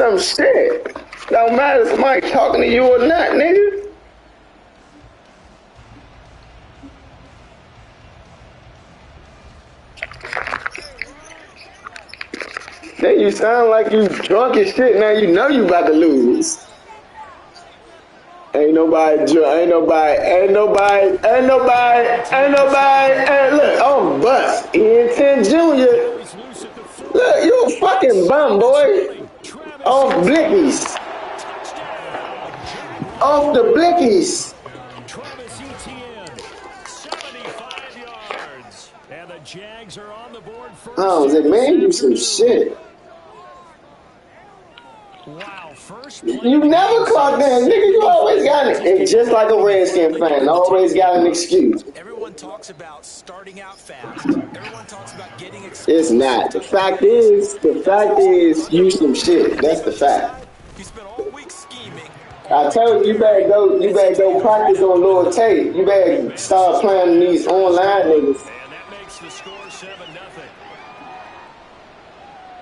some shit. Don't matter if somebody talking to you or not, nigga. Then you sound like you drunk as shit. Now you know you about to lose. Ain't nobody, hey, look, oh, bust. Ian 10 Jr. Look, you a fucking bum, boy. Off blickies. Off the blickies. Travis Etienne, 75 yards. And the Jags are on the board first. Oh, was it, man, you some shit. Wow, first you never clocked that, nigga. You always got it. It's just like a Redskin fan. Always got an excuse. Everyone talks about starting out fast. Everyone talks about getting excited. It's not. The fact is, you some shit. That's the fact. You spent all week scheming. I told you, you better go practice on Lord Tate. You better start playing these online niggas. And that makes the score 7-0.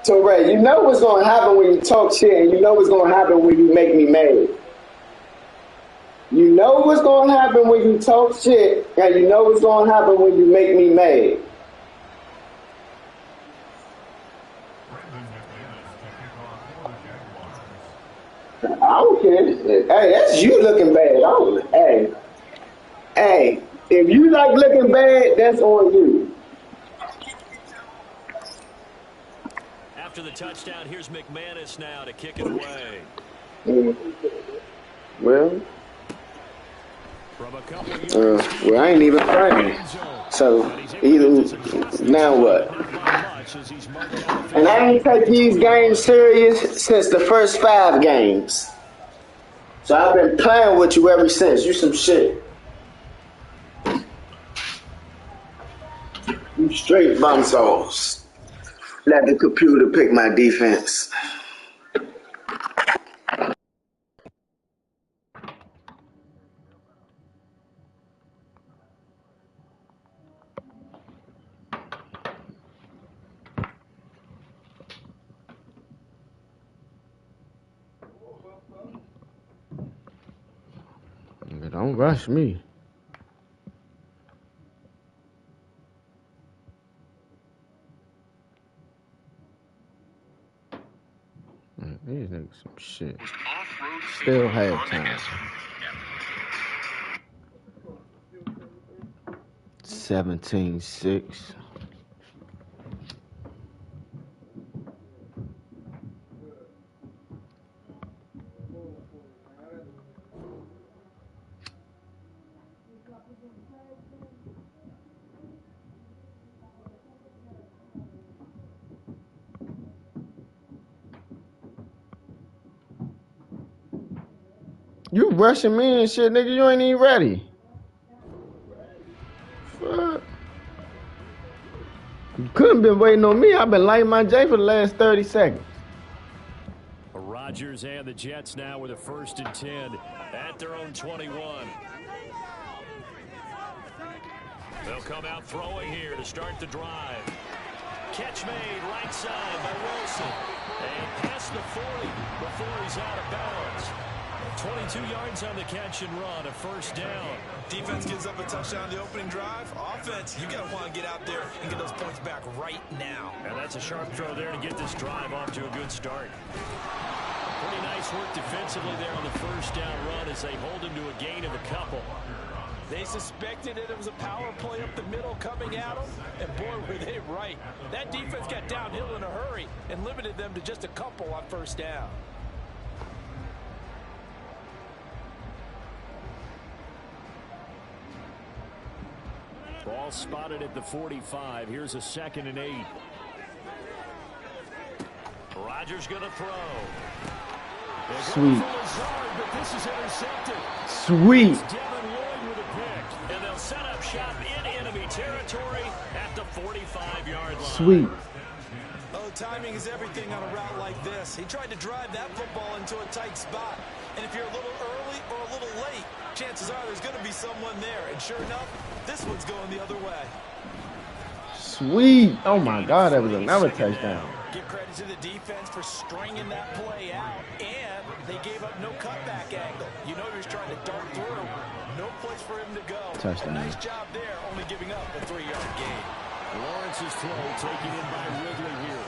So, Ray, you know what's going to happen when you talk shit, and you know what's going to happen when you make me mad. You know what's going to happen when you talk shit, and you know what's going to happen when you make me mad. I don't care. Hey, that's you looking bad. Hey, if you like looking bad, that's on you. After the touchdown, here's McManus now to kick it away. Well, from a couple I ain't even playing. So, either now what? And I ain't take these games serious since the first 5 games. So I've been playing with you ever since. You some shit. You straight bum sauce. Let the computer pick my defense. Don't rush me. These niggas some shit. Still have time. 17-6. You rushing me and shit, nigga. You ain't even ready. Fuck. You couldn't been waiting on me. I've been lighting my J for the last 30 seconds. Rodgers and the Jets now with a 1st and 10 at their own 21. They'll come out throwing here to start the drive. Catch made right side by Wilson. And past the 40 before he's out of bounds. 22 yards on the catch and run, a 1st down. Defense gives up a touchdown the opening drive. Offense, you got to want to get out there and get those points back right now. And that's a sharp throw there to get this drive off to a good start. Pretty nice work defensively there on the 1st down run as they hold him to a gain of a couple. They suspected that it was a power play up the middle coming at them, and boy, were they right. That defense got downhill in a hurry and limited them to just a couple on 1st down. Ball spotted at the 45. Here's a 2nd and 8. Rodgers going to throw. Sweet. But this is intercepted. Sweet. Devin Lloyd with a pick. And they'll set up shop in enemy territory at the 45-yard line. Sweet. Oh, timing is everything on a route like this. He tried to drive that football into a tight spot. And if you're a little early or a little late, chances are there's going to be someone there. And sure enough, this one's going the other way. Sweet. Oh, my God. That was another touchdown. Give credit to the defense for stringing that play out, and they gave up no cutback angle. You know he was trying to dart through. No place for him to go. Touchdown. Nice job there, only giving up a 3-yard gain. Lawrence's throw taken in by Ridley here.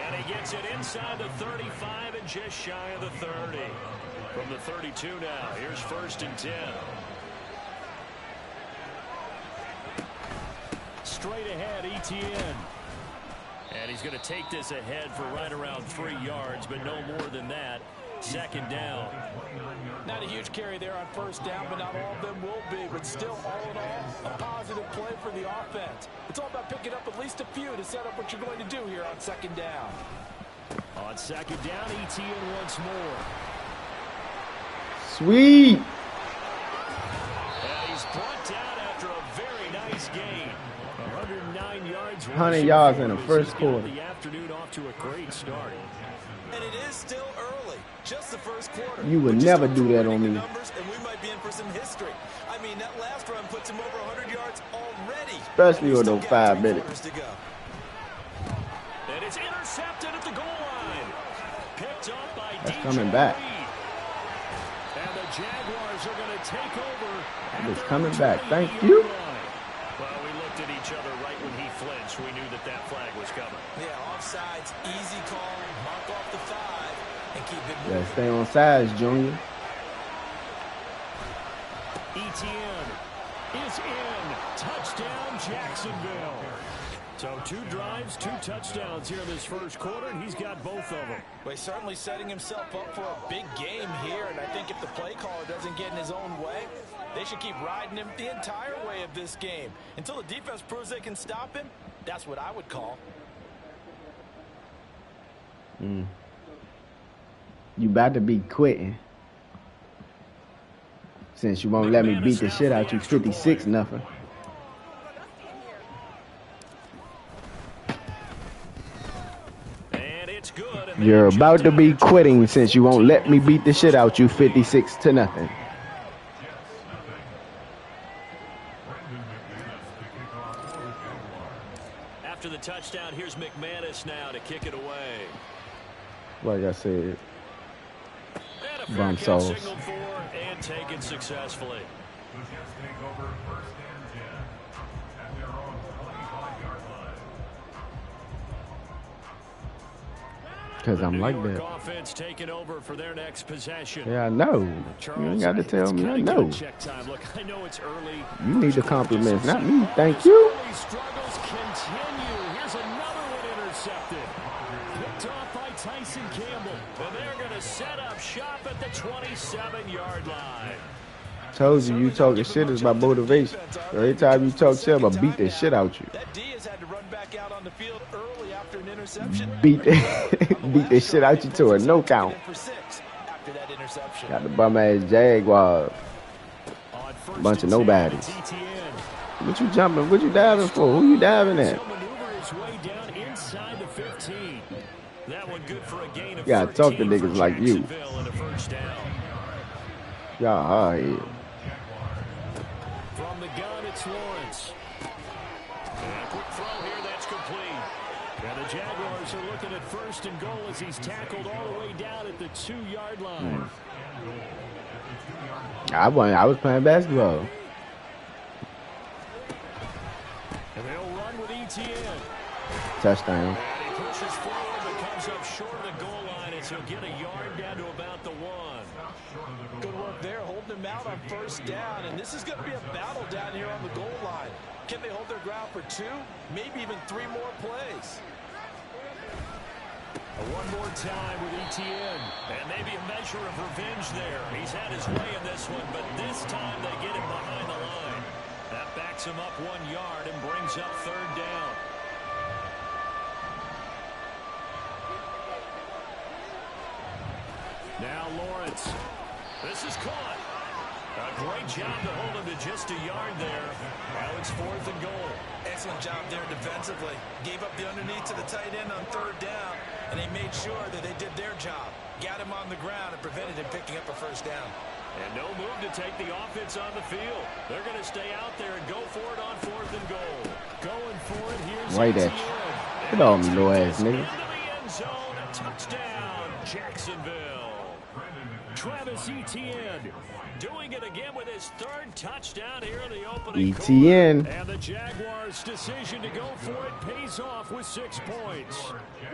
And he gets it inside the 35 and just shy of the 30. From the 32 now, here's 1st and 10. Straight ahead, Etienne. And he's going to take this ahead for right around 3 yards, but no more than that. 2nd down. Not a huge carry there on 1st down, but not all of them will be. But still, all in all, a positive play for the offense. It's all about picking up at least a few to set up what you're going to do here on 2nd down. On 2nd down, Etienne once more. Sweet. And he's brought down after a very nice gain. 109 yards. 100 yards in the first quarter. The afternoon off to a great start. And it is still early, just the first quarter. You would never do that on me. Numbers, and we might be in for some history. I mean, that last run puts him over 100 yards already. Especially with those 5 minutes. To go. And it's intercepted at the goal line. Picked up by That's DJ coming back. Reed. And the Jaguars are going to take over. It's coming back. Thank you. Well, we looked at each other right when he flinched. We knew that that flag was coming. Yeah, offsides, easy call. Mark off the 5 and keep it moving. Yeah, stay on sides, Junior. Etienne is in. Touchdown, Jacksonville. So 2 drives, 2 touchdowns here in this first quarter, and he's got both of them. Well, he's certainly setting himself up for a big game here, and I think if the play caller doesn't get in his own way, they should keep riding him the entire way of this game. Until the defense proves they can stop him, that's what I would call. You about to be quitting. Since you won't let me beat the shit out you 56-0. And it's good. You're about to be quitting since you won't let me beat the shit out you 56-0. After the touchdown, here's McManus now to kick it away. Like I said, And a fair bum catch sauce. signaled for and taken successfully. Because I'm like New York that. offense taking over for their next possession. Yeah, I know. You ain't got to tell me. I know. Check time. Look, I know it's early. You need the compliments, not me. Thank you. Early struggles continue. Here's another one intercepted. Picked off by Tyson Campbell. And they're going to set up shop at the 27-yard line. Told you, you talking shit is my motivation. So every time you talk shit, I'm going to beat the shit out you. That D has had to run back out on the field early after an interception. Beat the shit out you to a no count. After that interception. Got the bum ass Jaguars. Bunch of nobodies. What you jumping? What you diving for? Who you diving at? Yeah, talk to niggas like you. Y'all hard here. From the gun, it's Lawrence. And a quick throw here, that's complete. And the Jaguars are looking at 1st and goal as he's tackled all the way down at the 2-yard line. I was playing basketball. And they'll run with Etienne. Touchdown. And he pushes forward, but comes up short of the goal line, and he'll get a yard down to about the 1. Good work there, holding him out on 1st down, and this is going to be a battle down here on the goal line. Can they hold their ground for 2, maybe even 3 more plays? One more time with Etienne. And maybe a measure of revenge there. He's had his way in this one, but this time they get him behind the line. That backs him up 1 yard and brings up 3rd down. Now Lawrence. This is caught. A great job to hold him to just a yard there. Now it's 4th and goal. Excellent job there defensively. Gave up the underneath to the tight end on 3rd down, and they made sure that they did their job. Got him on the ground and prevented him picking up a 1st down. And no move to take the offense on the field. They're going to stay out there and go for it on 4th and goal. Going for it, here's Right at you. Get on me, little ass nigga. end zone, a touchdown, Jacksonville. Travis Etienne doing it again with his third touchdown here in the opening Etienne. quarter. And the Jaguars' decision to go for it pays off with 6 points.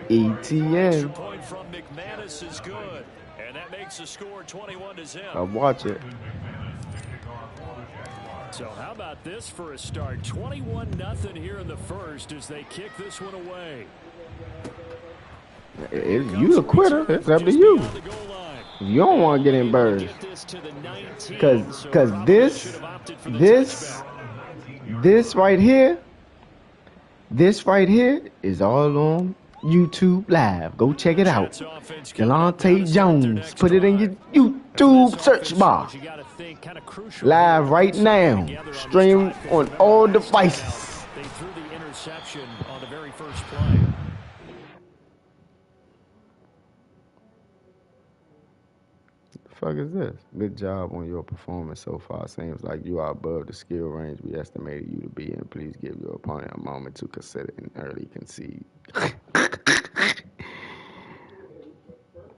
Etienne. Extra point from McManus is good. And that makes the score 21-0. I'll watch it. So how about this for a start? 21-0 here in the first as they kick this one away. You a quitter. It's up to you. You don't want to get embarrassed. Because this right here is all on YouTube Live. Go check it out. Delonte Jones. Put it in your YouTube search bar. Live right now. Stream on all devices. They threw the interception on the very first play. Fuck is this? Good job on your performance so far. Seems like you are above the skill range we estimated you to be in. Please give your opponent a moment to consider and early concede.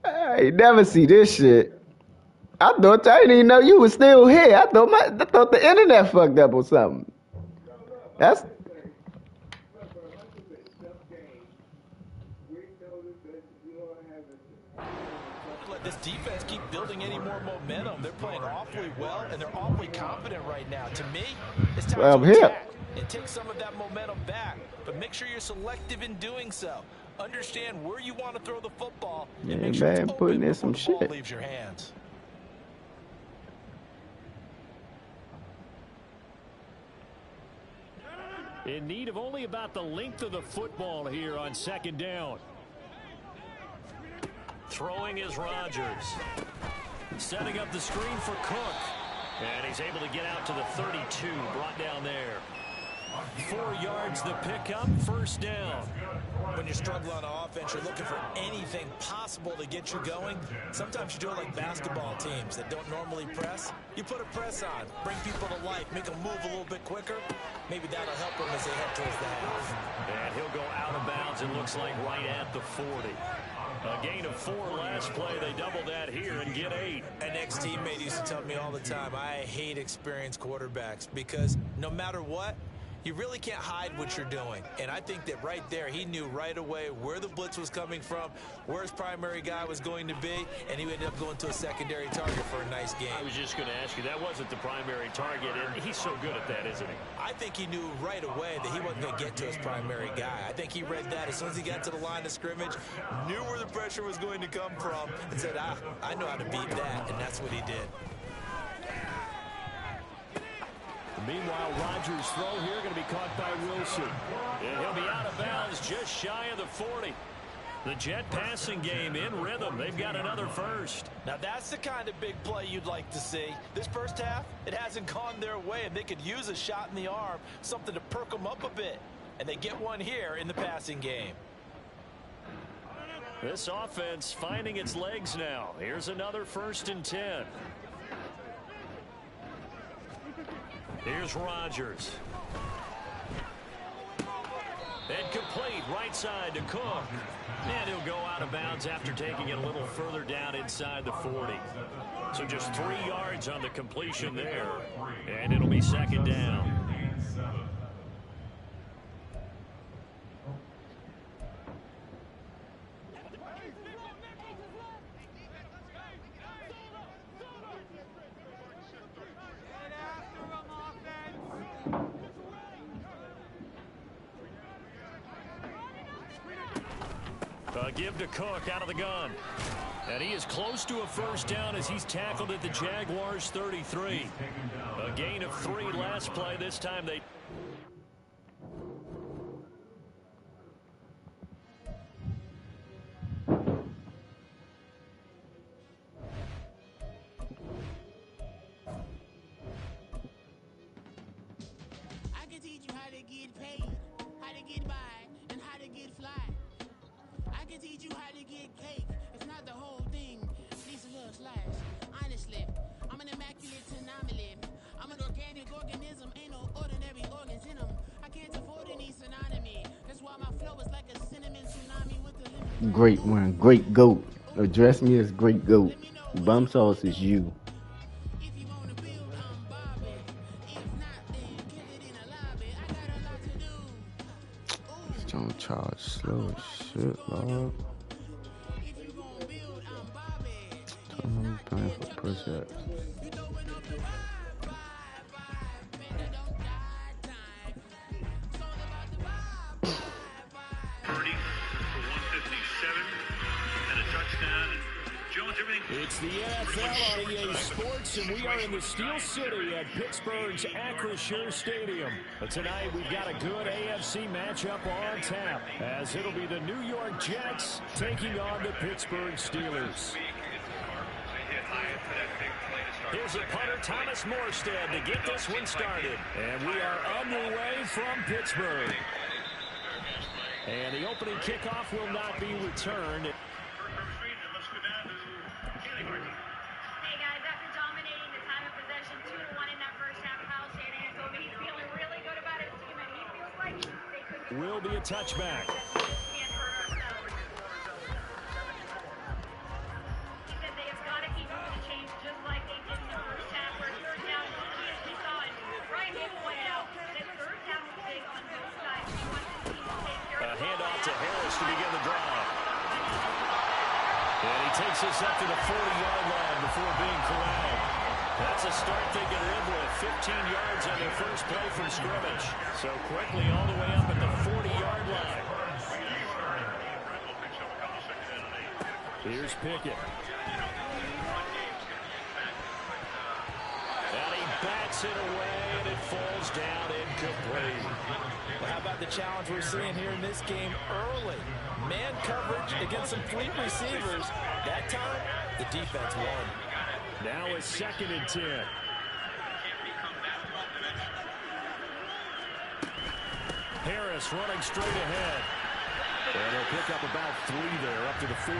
I ain't never see this shit. I didn't even know you was still here. I thought the internet fucked up or something. That's this defense keep building any more momentum. They're playing awfully well, and they're awfully confident right now. To me, it's time to attack and take some of that momentum back. But make sure you're selective in doing so. Understand where you want to throw the football. Yeah, make sure man, it's putting open in some before the ball shit. leaves your hands. In need of only about the length of the football here on second down. Throwing is Rodgers. Setting up the screen for Cook. And he's able to get out to the 32. Brought down there. 4 yards the pickup. First down. When you're struggling on offense, you're looking for anything possible to get you going. Sometimes you do it like basketball teams that don't normally press. You put a press on, bring people to life, make them move a little bit quicker. Maybe that'll help them as they head towards the half. And he'll go out of bounds, it looks like right at the 40. A gain of 4 last play. They double that here and get 8. An ex-teammate used to tell me all the time, I hate experienced quarterbacks because no matter what, you really can't hide what you're doing. And I think that right there, he knew right away where the blitz was coming from, where his primary guy was going to be, and he ended up going to a secondary target for a nice game. I was just going to ask you, that wasn't the primary target, and he's so good at that, isn't he? I think he knew right away that he wasn't going to get to his primary guy. I think he read that as soon as he got to the line of scrimmage, knew where the pressure was going to come from, and said, I know how to beat that, and that's what he did. Meanwhile, Rodgers' throw here going to be caught by Wilson. And he'll be out of bounds just shy of the 40. The Jet passing game in rhythm. They've got another first. Now that's the kind of big play you'd like to see. This first half, it hasn't gone their way, and they could use a shot in the arm, something to perk them up a bit. And they get one here in the passing game. This offense finding its legs now. Here's another 1st and 10. Here's Rodgers. And complete right side to Cook. And he'll go out of bounds after taking it a little further down inside the 40. So just 3 yards on the completion there. And it'll be second down. Give to Cook out of the gun. And he is close to a first down as he's tackled at the Jaguars 33. A gain of 3 last play. This time they... I can teach you how to get paid, how to get by, and how to get fly. I can teach you how to get cake. It's not the whole thing. These little slice. Honestly, I'm an immaculate anomaly. I'm an organic organism. Ain't no ordinary organs in them. I can't afford any synonymy. That's why my flow is like a cinnamon tsunami with a lemon. Great one. Great goat. Address me as great goat. Bum sauce is you. Don't charge slow as shit, dog. I'm paying for push-ups. It's the NFL on EA Sports, and we are in the Steel City at Pittsburgh's Acrisure Stadium. But tonight, we've got a good AFC matchup on tap, as it'll be the New York Jets taking on the Pittsburgh Steelers. Here's a punter, Thomas Morstead, to get this one started. And we are underway from Pittsburgh. And the opening kickoff will not be returned. Will be a touchback. A handoff to Harris to begin the drive. And he takes us up to the 40-yard line before being corralled. That's a start they can live with. 15 yards on their first play from scrimmage. So quickly all the way up at the 40-yard line. Here's Pickett. And he bats it away, and it falls down incomplete. Well, how about the challenge we're seeing here in this game early? Man coverage against some fleet receivers. That time, the defense won. Now it's 2nd and 10. Harris running straight ahead. And they'll pick up about 3 there, up to the 43.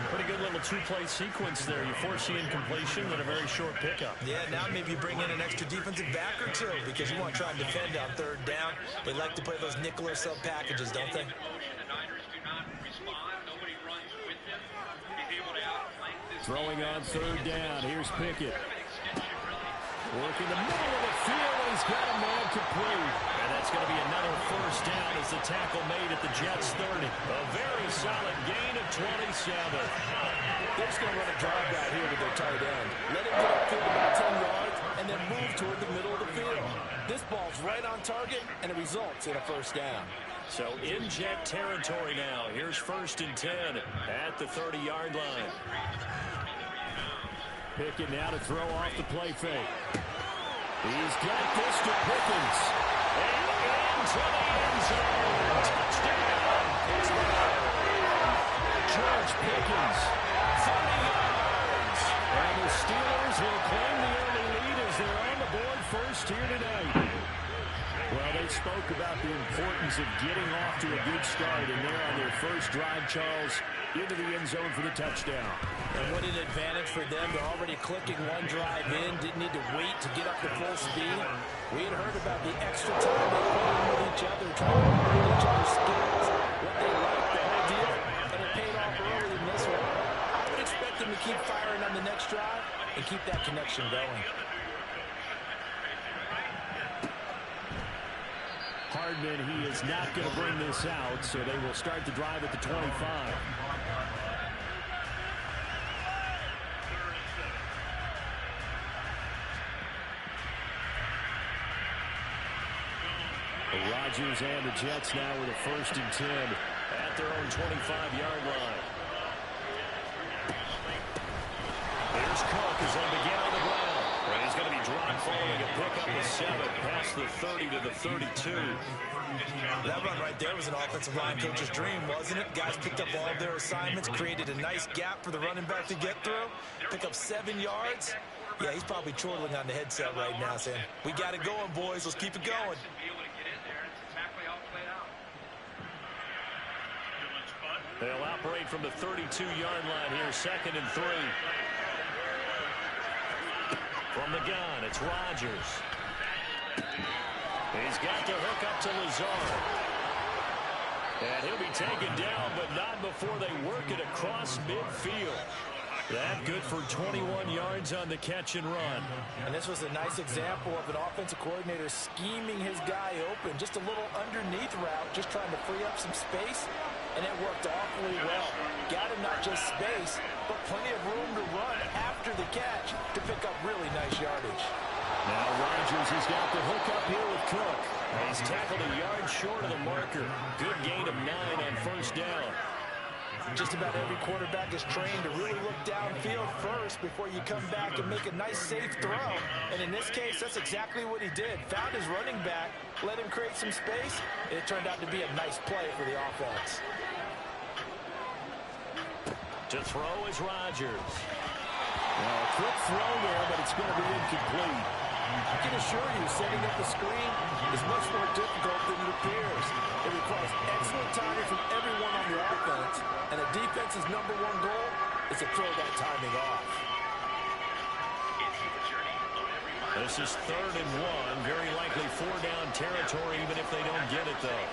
Pretty good little two-play sequence there. You force the incompletion, then a very short pickup. Yeah, now maybe you bring in an extra defensive back or two because you want to try and defend on 3rd down. They like to play those nickel or sub packages, don't they? Throwing on 3rd down. Here's Pickett. Working the middle of the field. He's got a man complete. And that's going to be another 1st down as the tackle made at the Jets' 30. A very solid gain of 27. They're just going to run a drive right here with their tight end. Let him get upfield about 10 yards and then move toward the middle of the field. This ball's right on target, and it results in a 1st down. So in Jet territory now. Here's 1st and 10 at the 30-yard line. Pickett now to throw off the play fake. He's got this to Pickens. And into the end zone. Touchdown, Pittsburgh. George Pickens, 30 yards. And the Steelers will claim the early lead as they're on the board first here tonight. Well, they spoke about the importance of getting off to a good start, and they're on their first drive, Charles, into the end zone for the touchdown. And what an advantage for them. They're already clicking one drive in, didn't need to wait to get up to full speed. We had heard about the extra time they put in with each other, trying to learn each other's skills, what they like, the whole deal, and it paid off early in this one. I would expect them to keep firing on the next drive and keep that connection going. Hardman, he is not going to bring this out, so they will start the drive at the 25. Rodgers and the Jets now with a 1st and 10 at their own 25-yard line. There's Cook as they begin on the ground. And he's going to be dropped following a pickup of 7 past the 30 to the 32. That run right there was an offensive line coach's dream, wasn't it? Guys picked up all of their assignments, created a nice gap for the running back to get through, pick up 7 yards. Yeah, he's probably chortling on the headset right now saying, we got it going, boys. Let's keep it going. They'll operate from the 32-yard line here, 2nd and 3. From the gun, it's Rodgers. He's got the hook up to Lazard. And he'll be taken down, but not before they work it across midfield. That good for 21 yards on the catch and run. And this was a nice example of an offensive coordinator scheming his guy open. Just a little underneath route, just trying to free up some space. And it worked awfully well. Got him not just space, but plenty of room to run after the catch to pick up really nice yardage. Now Rodgers has got the hook up here with Cook. He's tackled a yard short of the marker. Good gain of 9 on first down. Just about every quarterback is trained to really look downfield first before you come back and make a nice, safe throw. And in this case, that's exactly what he did. Found his running back, let him create some space, and it turned out to be a nice play for the offense. To throw is Rodgers. A quick throw there, but it's going to be incomplete. I can assure you, setting up a screen is much more difficult than it appears. It requires excellent timing from everyone on the offense, and the defense's #1 goal is to throw that timing off. This is 3rd and 1. Very likely 4-down territory, even if they don't get it, though.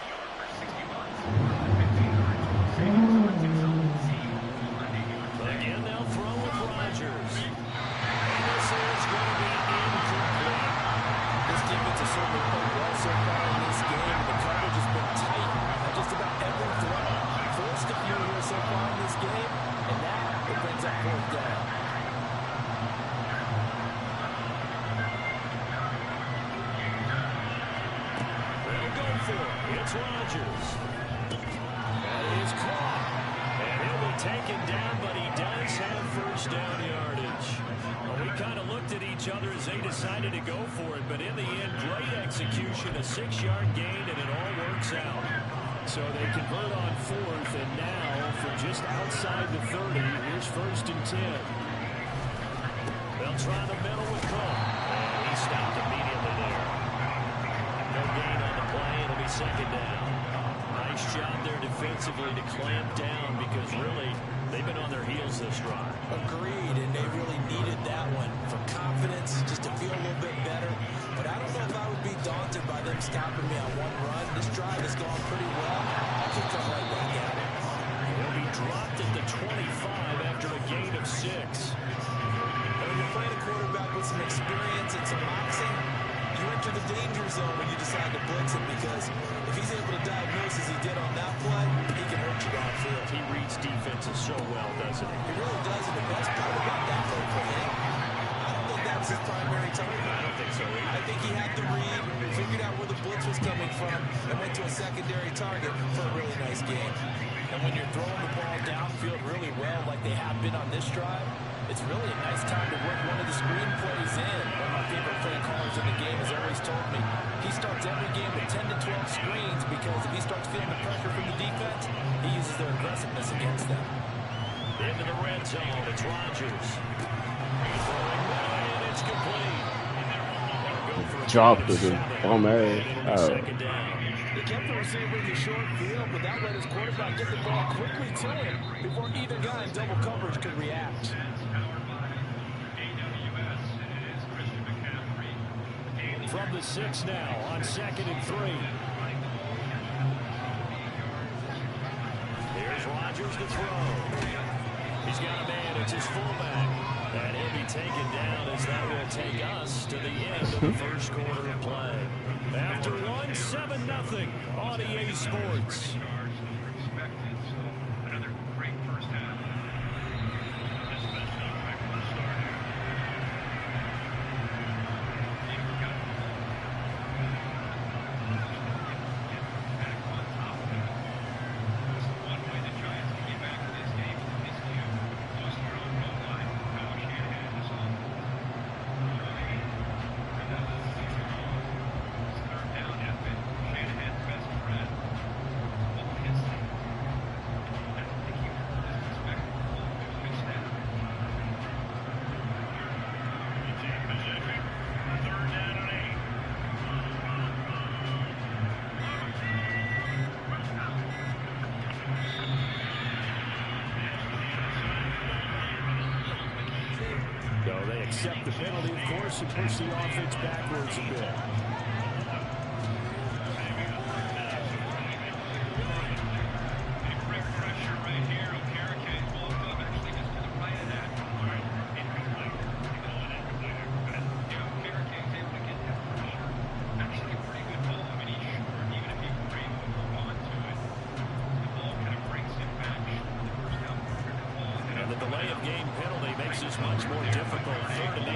Again, they'll throw with Rodgers. And this is going to be incomplete. This defense has certainly played well so far in this game. The coverage has been tight on just about every throw. Forced a few here so far in this game, and now it brings up 4th down. They'll go for it. It's Rodgers. That is caught. And he'll be taken down, but he does have first down yardage. Well, we kind of looked at each other as they decided to go for it, but in the end, great execution, a 6-yard gain, and it all works out. So they convert on 4th, and now from just outside the 30, here's 1st and 10. They'll try the middle with Cook. And he stopped immediately there. No gain on the play. It'll be 2nd down. Nice job there defensively to clamp down because really they've been on their heels this drive. Agreed, and they really needed that one for confidence, just to feel a little bit better. But I don't know if I would be daunted by them stopping me on one run. This drive has gone pretty well. I could come right back at it. He'll be dropped at the 25 after a gain of 6. When you're playing a quarterback with some experience and some moxie, you enter the danger zone when you decide to blitz him, because if he's able to diagnose as he did on that play, he can hurt you downfield. He reads defenses so well, doesn't he? He really does, and the best part about that play for him, I don't think that was his primary target. I don't think so either. I think he had the read, figured out where the blitz was coming from, and went to a secondary target for a really nice game. And when you're throwing the ball downfield really well, like they have been on this drive, it's really a nice time to work one of the screen plays in. One of my favorite play callers in the game has always told me he starts every game with 10 to 12 screens, because if he starts feeling the pressure from the defense, he uses their aggressiveness against them. Into the red zone, it's Rodgers. Throwing wide, and it's complete. Dropped it. Oh, man. Second down. He kept the receiver in the short field, but that let his quarterback get the ball quickly to him before either guy in double coverage could react. From the 6 now on 2nd and 3. Here's Rodgers to throw. He's got a man. It's his fullback. And he'll be taken down as that will take us to the end of the first quarter of play. After 1, 7-0 on EA Sports. They accept the penalty, of course, and push the offense backwards a bit. And the delay of game penalty makes this much more difficult. 3rd and 8.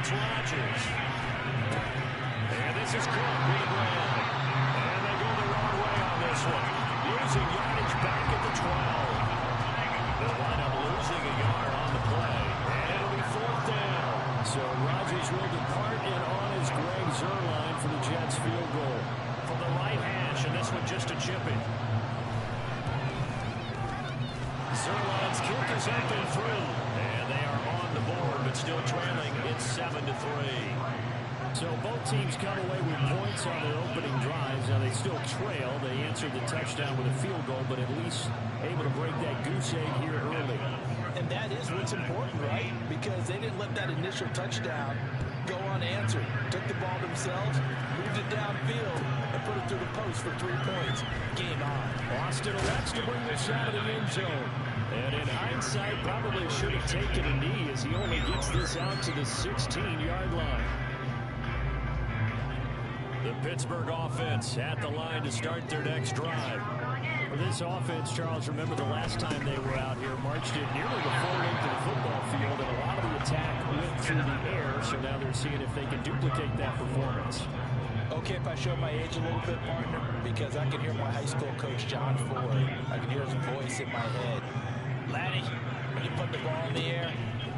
Rodgers. And this is caught with the ground. And they go the wrong way on this one. Losing yardage back at the 12. They'll wind up losing a yard on the play. And it'll be 4th down. So Rodgers will depart, and on is Greg Zuerlein for the Jets field goal. From the right hash, and this one just to chip it. Zuerlein's kick is up and through. And they are on the board, but still trailing. It's 7-3. So both teams come away with points on their opening drives. Now they still trail. They answered the touchdown with a field goal, but at least able to break that goose egg here early. And that is what's important, right? Because they didn't let that initial touchdown go unanswered. Took the ball themselves, moved it downfield, and put it through the post for 3 points. Game on. Austin elects to bring this out of the end zone. And in hindsight, probably should have taken a knee as he only gets this out to the 16-yard line. The Pittsburgh offense at the line to start their next drive. For this offense, Charles, remember the last time they were out here, marched it nearly the full length of the football field, and a lot of the attack went through the air, so now they're seeing if they can duplicate that performance. Okay, if I show my age a little bit, partner, because I can hear my high school coach, John Ford. I can hear his voice in my head. Laddie, when you put the ball in the air,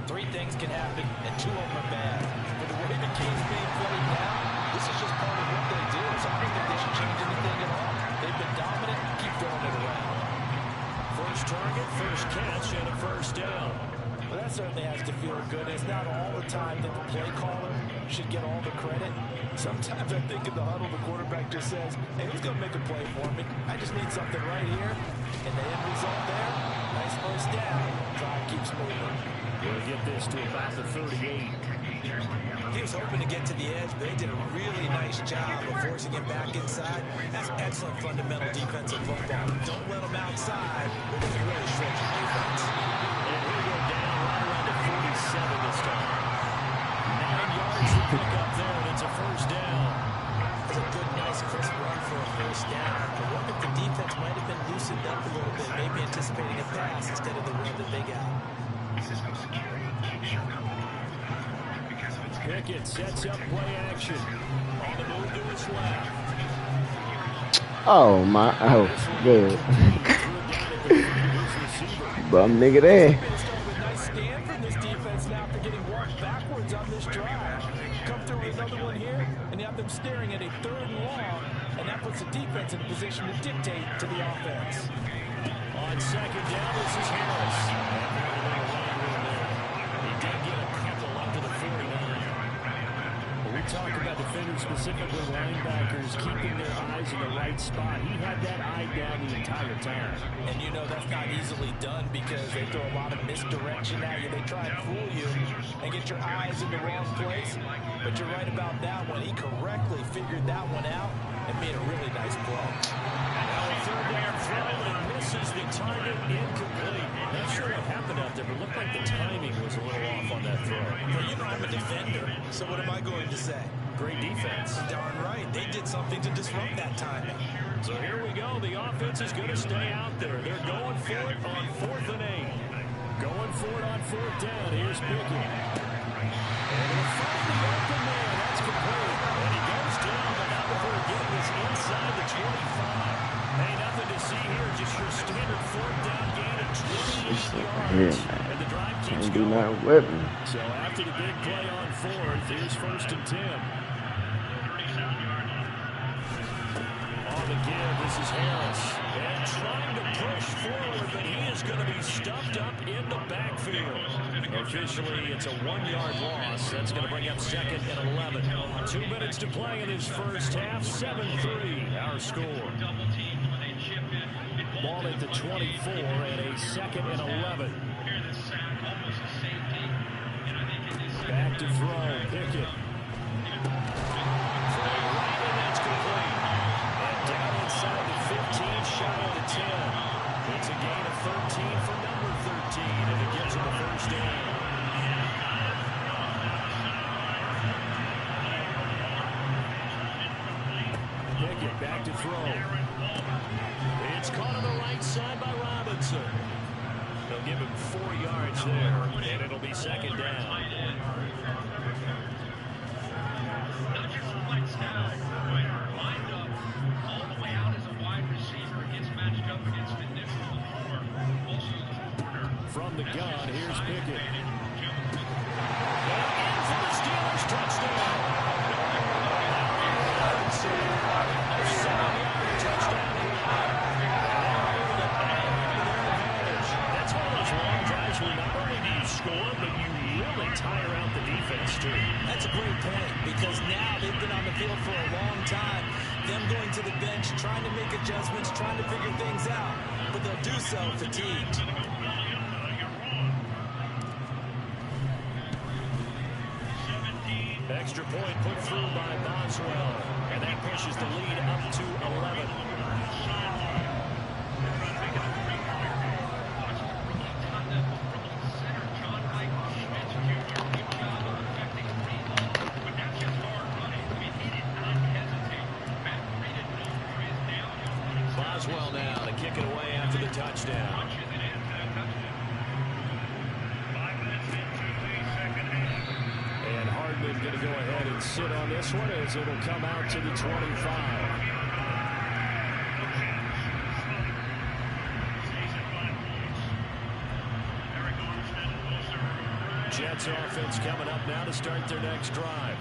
3 things can happen, and 2 of them are bad. But the way the game's being played now, this is just part of what they do, so I don't think they should change anything at all. They've been dominant, keep throwing it around. First target, first catch, and a first down. Well, that certainly has to feel good. It's not all the time that the play caller should get all the credit. Sometimes I think in the huddle, the quarterback just says, hey, who's going to make a play for me? I just need something right here. And the end result there, nice first down. Drive keeps moving. We'll get this to about the 38. He was hoping to get to the edge, but they did a really nice job of forcing him back inside. That's excellent fundamental defensive football. Don't let him outside, or they can really stretch your defense. And we go down right around the 47 this time. 9 yards to pick up there, and it's a first down. It's a good, nice, crisp run for a first down. I wonder if the defense might have been loosened up a little bit, maybe anticipating a pass instead of the run that they got. Pickett sets up play action. On the move to his left. Oh, my. Oh, good. Bum nigga there. Nice stand from this defense now after getting walked backwards on this drive. Come through with another one here, and you have them staring at a 3rd and long, and that puts the defense in a position to dictate to the offense. On second down, this is Harris. He did get a couple up to the 49. We talk about defenders, specifically linebackers, keeping their eyes in the right spot. He had that eye down the entire time. And you know that's not easily done because they throw a lot of misdirection at you. They try and fool you and get your eyes in the wrong place. But you're right about that one. He correctly figured that one out and made a really nice play. Now a 3rd down throw and misses the target, incomplete. Not sure what happened out there, but looked like the timing was a little off on that throw. Well, you know I'm a defender, so what am I going to say? Great defense. Darn right. They did something to disrupt that timing. So here we go. The offense is going to stay out there. They're going for it on 4th and 8. Going for it on 4th down. Here's Pickett. And he'll find the open man. That's complete. And he goes down, but not before getting this inside the 25. Hey, nothing to see here. Just your standard 4th down gain of 28 yards. And the drive keeps going. Do not whip me. So after the big play on 4th, here's 1st and 10. On the give, this is Harris. And trying to push forward, but he is going to be stuffed up in the backfield. Officially, it's a 1-yard loss. That's going to bring up 2nd and 11. 2 minutes to play in this first half. 7-3, our score. Ball at the 24 and a 2nd and 11. Back to throw, Pickett. That's complete. And down inside the 15, shy of the 10. It's a gain of 13 for number 13, and it gets him a first down. Pickett back to throw. It's caught on the right side by Robinson. They'll give him 4 yards there, and it'll be second down. From the gun, here's Pickett. And for the Steelers, touchdown. That's one of those long drives where not only do you score, but you really tire out the defense, too. That's a great point, because now they've been on the field for a long time. Them going to the bench, trying to make adjustments, trying to figure things out, but they'll do so fatigued. Extra point put through by Boswell, and that pushes the lead up to 11. Boswell now to kick it away after the touchdown. Going to go ahead and sit on this one as it'll come out to the 25. Jets offense coming up now to start their next drive.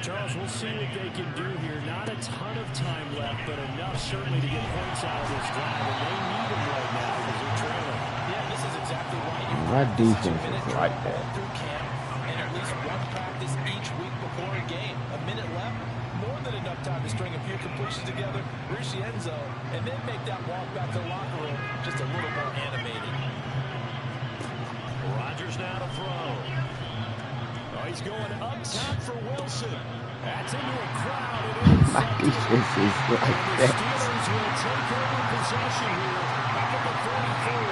Charles, we'll see what they can do here. Not a ton of time left, but enough certainly to get points out of this drive, and they need them right now because they're trailing. Yeah, this is exactly right. That defense is right there. Enough time to string a few completions together, reach the end zone, and then make that walk back to the locker room just a little more animated. Rodgers now to throw. Oh, he's going up top for Wilson. That's into a crowd. My defense is like that. The Steelers will take over possession here back at the 44.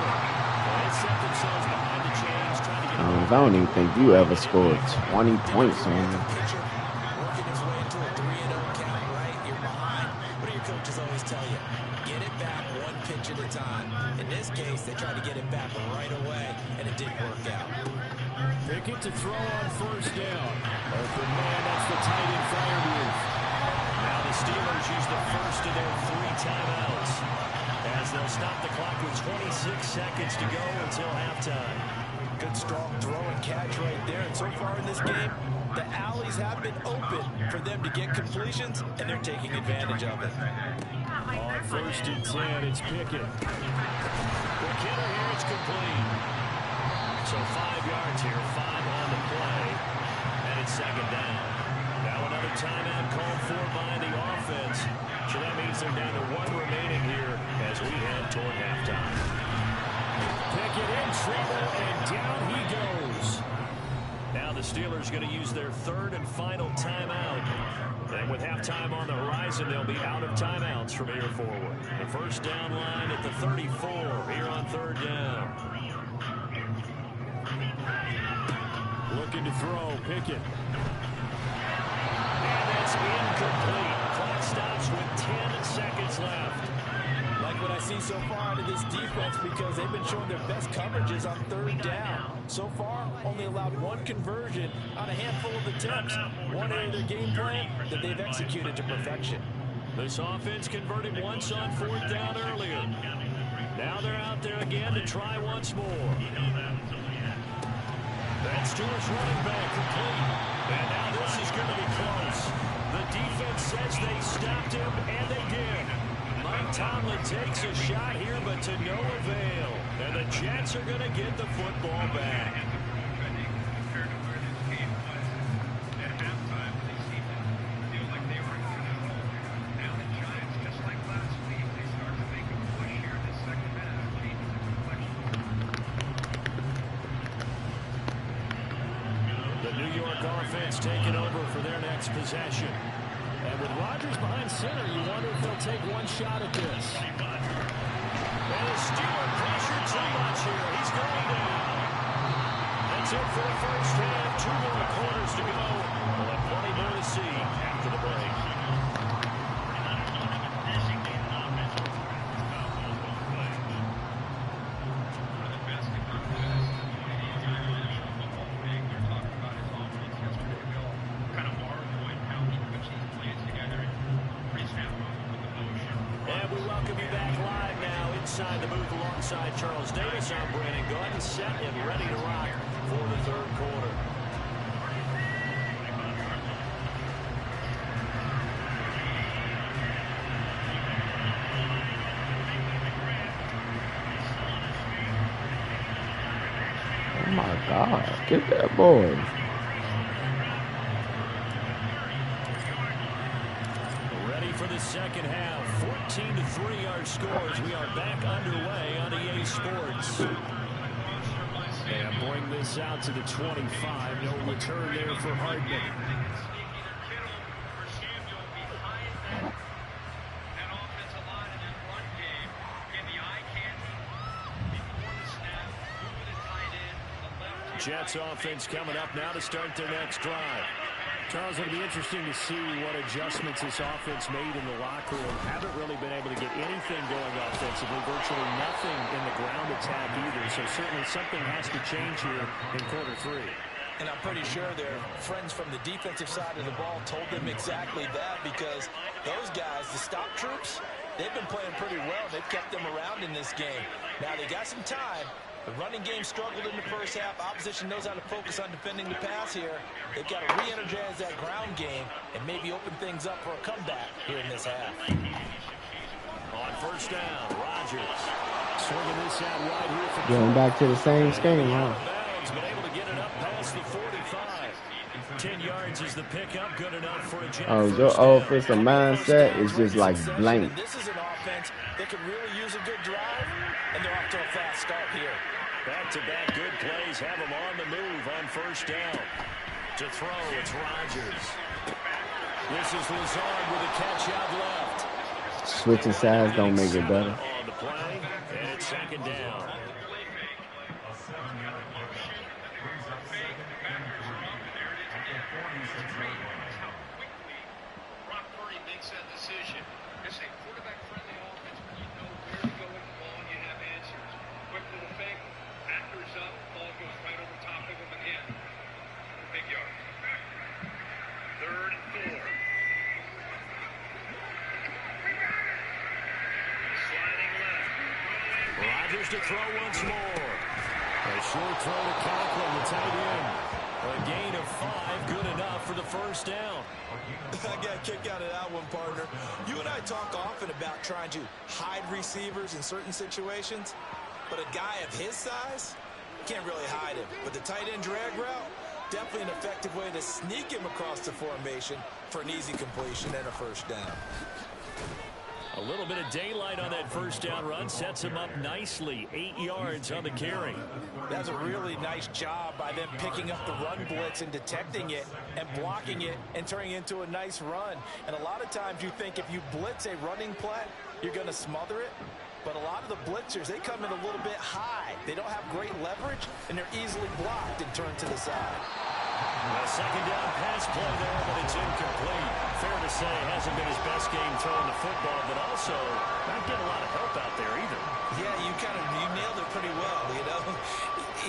They set themselves behind the chains, trying to get I don't even think you ever scored 20 points on them. Pickett to throw on first down. Open man, that's the tight end Freiermuth. Now the Steelers use the first of their 3 timeouts as they'll stop the clock with 26 seconds to go until halftime. Good strong throw and catch right there. And so far in this game, the alleys have been open for them to get completions, and they're taking advantage of it. On first and 10, it's Pickett. McKinnon here, it's complete. So 5 yards here, 5 on the play, and it's second down. Now another timeout called for by the offense. So that means they're down to 1 remaining here as we head toward halftime. Pickett in trouble, and down he goes. Now the Steelers going to use their 3rd and final timeout. And with halftime on the horizon, they'll be out of timeouts from here forward. The first down line at the 34 here on 3rd down. Looking to throw, Pickett. And that's incomplete. Clock stops with 10 seconds left. Like what I see so far out of this defense, because they've been showing their best coverages on 3rd down. So far, only allowed 1 conversion on a handful of attempts. One area of their game plan that they've executed to perfection. This offense converted once on 4th down earlier. Now they're out there again to try once more. That's Steelers running back complete. And now this is going to be close. The defense says they stopped him, and they did. Mike Tomlin takes a shot here, but to no avail. And the Jets are going to get the football back. Offense taking over for their next possession. And with Rodgers behind center, you wonder if they'll take one shot at this. And the Steeler pressure too much here. He's going down. That's it for the first half. 2 more quarters to go. We'll have plenty more to see after the break. inside the booth alongside Charles Davis. I'm Brandon Gaudin, set and ready to rock for the third quarter. Oh my God, get that boy. Ready for the second half. 14-3 our scores. We are back underway on EA Sports. And bring this out to the 25. No return there for Hardman. Jets offense coming up now to start their next drive. Charles, it'll be interesting to see what adjustments this offense made in the locker room. Haven't really been able to get anything going offensively, virtually nothing in the ground attack either. So certainly something has to change here in quarter three. And I'm pretty sure their friends from the defensive side of the ball told them exactly that, because those guys, the stop troops, they've been playing pretty well. They've kept them around in this game. Now they got some time. The running game struggled in the first half. Opposition knows how to focus on defending the pass here. They've got to re-energize that ground game and maybe open things up for a comeback here in this half. On first down, Rodgers swinging this out wide here for going back to the same scheme, huh? Been able to get it up past the 45. 10 yards is the pickup, good enough for a jump. Oh, your offensive mindset is just like blank. This is an offense that could really use a good drive, and they're off to a fast start here. Back-to-back good plays have them on the move on first down. To throw, it's Rodgers. This is Lazard with a catch out left. Switching sides don't make it better. On the play, and it's second down. To throw once more. A short throw to Conklin, the tight end. A gain of 5, good enough for the first down. I got a kick out of that one, partner. You and I talk often about trying to hide receivers in certain situations, but a guy of his size can't really hide him. But the tight end drag route, definitely an effective way to sneak him across the formation for an easy completion and a first down. A little bit of daylight on that first down run sets him up nicely. 8 yards on the carry. That's a really nice job by them picking up the run blitz and detecting it and blocking it and turning it into a nice run. And a lot of times you think if you blitz a running play, you're going to smother it. But a lot of the blitzers, they come in a little bit high. They don't have great leverage, and they're easily blocked and turned to the side. A second down pass play there, but it's incomplete. Fair to say, hasn't been his best game throwing the football, but also not getting a lot of help out there either. Yeah, you nailed it pretty well, you know.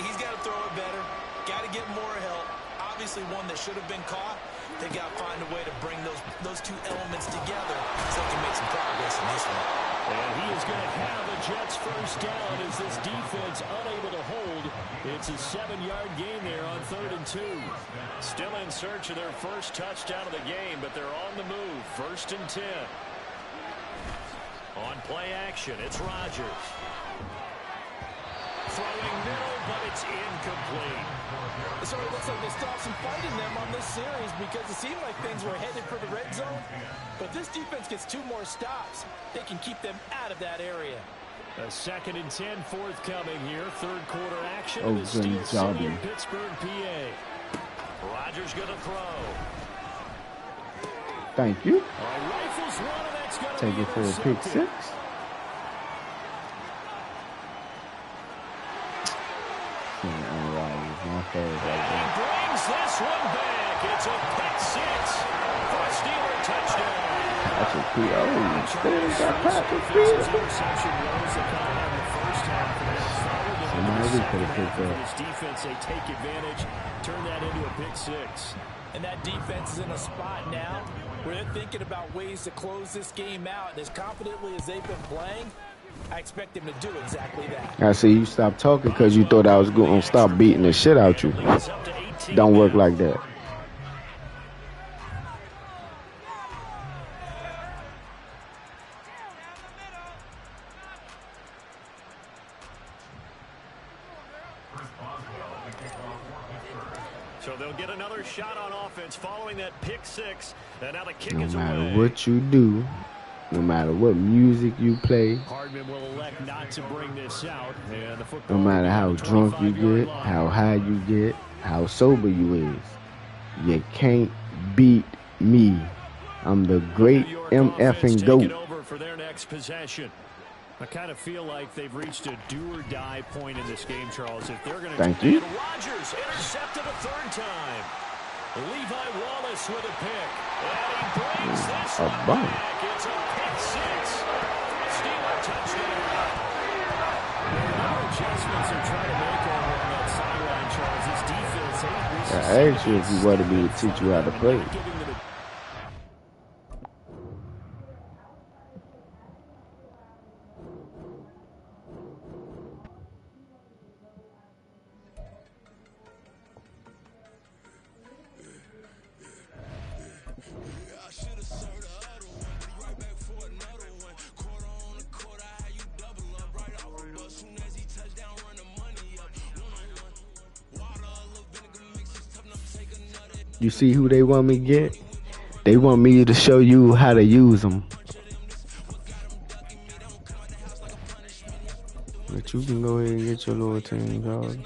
He's got to throw it better, got to get more help. Obviously one that should have been caught. They got to find a way to bring those two elements together so they can make some progress in this one. And he is going to have a Jets first down as this defense unable to hold. It's a 7-yard gain there on 3rd and 2. Still in search of their first touchdown of the game, but they're on the move. 1st and 10. On play action, it's Rodgers. Throwing middle, but it's incomplete. So it looks like they stopped some fight in them on this series because it seemed like things were headed for the red zone. But this defense gets 2 more stops. They can keep them out of that area. A 2nd and 10 forthcoming here. 3rd quarter action. Oh, The Steel good City job. in Pittsburgh, PA. Rodgers going to throw. Thank you. Rifles one, and that's going to Take be it for a pick 6. He brings this one back. It's a pick 6 for a Steeler touchdown. That's a PO. Still got Patrick Peterson. This defense, they take advantage, turn that into a pick 6. And that defense is in a spot now where they're thinking about ways to close this game out. And as confidently as they've been playing, I expect him to do exactly that. I see you stop talking because you thought I was going to stop beating the shit out you. Don't work like that. So they'll get another shot on offense following that pick six. And now the kick No is matter away. what you do, no matter what music you play, Hardman will elect not to bring this out. And the no matter how drunk you get, how high you get, how sober you is, you can't beat me. I'm the great MFing GOAT. Over for their next possession. I kind of feel like they've reached a do-or-die point in this game, Charles. If they're going to Thank you. Rodgers intercepted a third time. Levi Wallace with a pick. And he brings this one back. It's a pick six. Steeler touchdown. No adjustments are trying to make over on that sideline, Charles. This defense ain't I asked you if you wanted me to teach you how to play. You see who they want me to get? They want me to show you how to use them. But you can go ahead and get your little team, dog.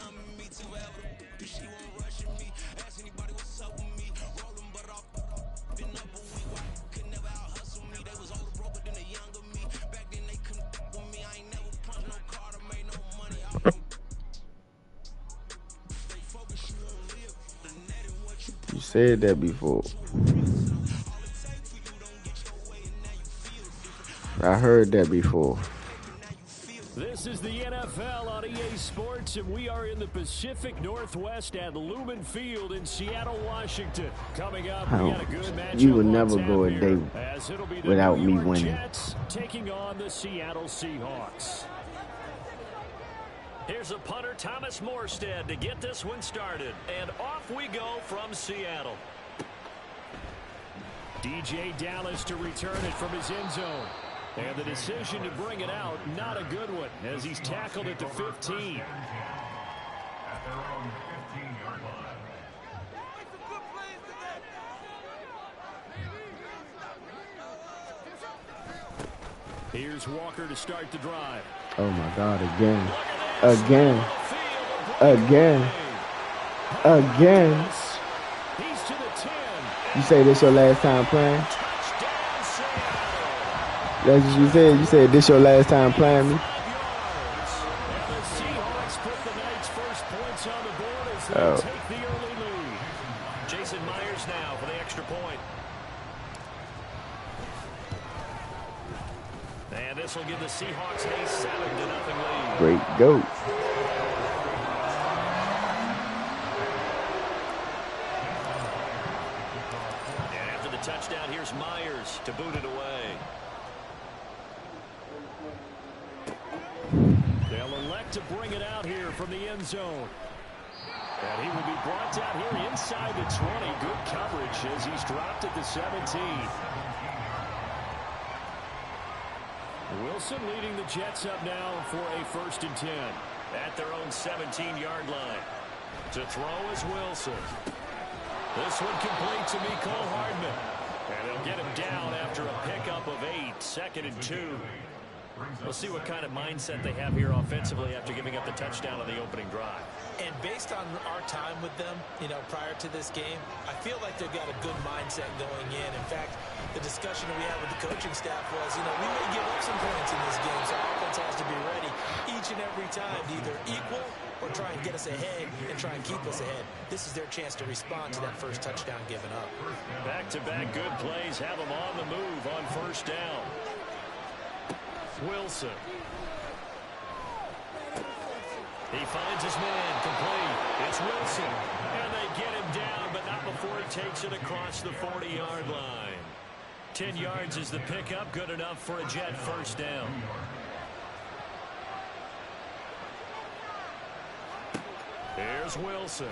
You said that before. I heard that before. This is the NFL on EA Sports, and we are in the Pacific Northwest at Lumen Field in Seattle, Washington. Coming up, we got a good matchup. You will never go a day without me winning. Jets taking on the Seattle Seahawks. Here's a punter, Thomas Morstead, to get this one started. And off we go from Seattle. DJ Dallas to return it from his end zone. And the decision to bring it out, not a good one, as he's tackled at the 15. Here's Walker to start the drive. Oh my God, again. Again. Again. Again. He's to the 10. You say this your last time playing? That's what you said. You said this your last time playing me? Oh. Take the early lead. Jason Myers now for the extra point. And this will give the Seahawks a 7-0 lead. Great goat. And after the touchdown, here's Myers to boot it away. They'll elect to bring it out here from the end zone. And he will be brought down here inside the 20. Good coverage as he's dropped at the 17. Wilson leading the Jets up now for a 1st and 10 at their own 17-yard line. To throw is Wilson. This one complete to Mecole Hardman. And they'll get him down after a pickup of 8, 2nd and 2. We'll see what kind of mindset they have here offensively after giving up the touchdown on the opening drive. And based on our time with them, prior to this game, I feel like they've got a good mindset going in. In fact, the discussion that we had with the coaching staff was, we may give up some points in this game, so our offense has to be ready each and every time to either equal or try and get us ahead and try and keep us ahead. This is their chance to respond to that first touchdown given up. Back-to-back good plays have them on the move on 1st down. Wilson. He finds his man complete. It's Wilson. And they get him down, but not before he takes it across the 40-yard line. 10 yards is the pickup. Good enough for a Jet 1st down. Here's Wilson.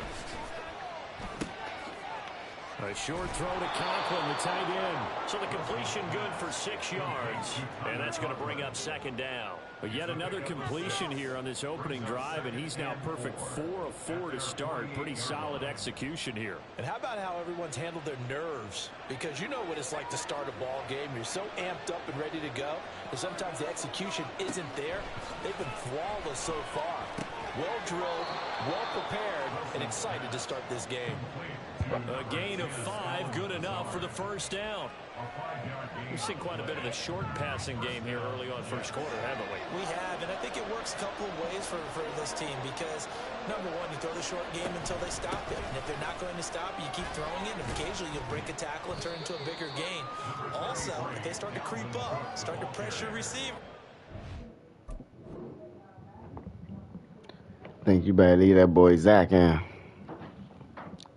A short throw to Conklin, the tight end. So the completion good for 6 yards. And that's going to bring up second down. But yet another completion here on this opening drive, and he's now perfect 4 of 4 to start. Pretty solid execution here. And how about how everyone's handled their nerves? Because you know what it's like to start a ball game. You're so amped up and ready to go, and sometimes the execution isn't there. They've been flawless so far. Well drilled, well prepared, and excited to start this game. A gain of 5, good enough for the first down. We've seen quite a bit of the short passing game here early on first quarter, haven't we? We have, and I think it works a couple of ways for this team because, number one, you throw the short game until they stop it. And if they're not going to stop it, you keep throwing it, and occasionally you'll break a tackle and turn into a bigger gain. Also, if they start to creep up, start to pressure receiver. Think you better leave that boy Zach in.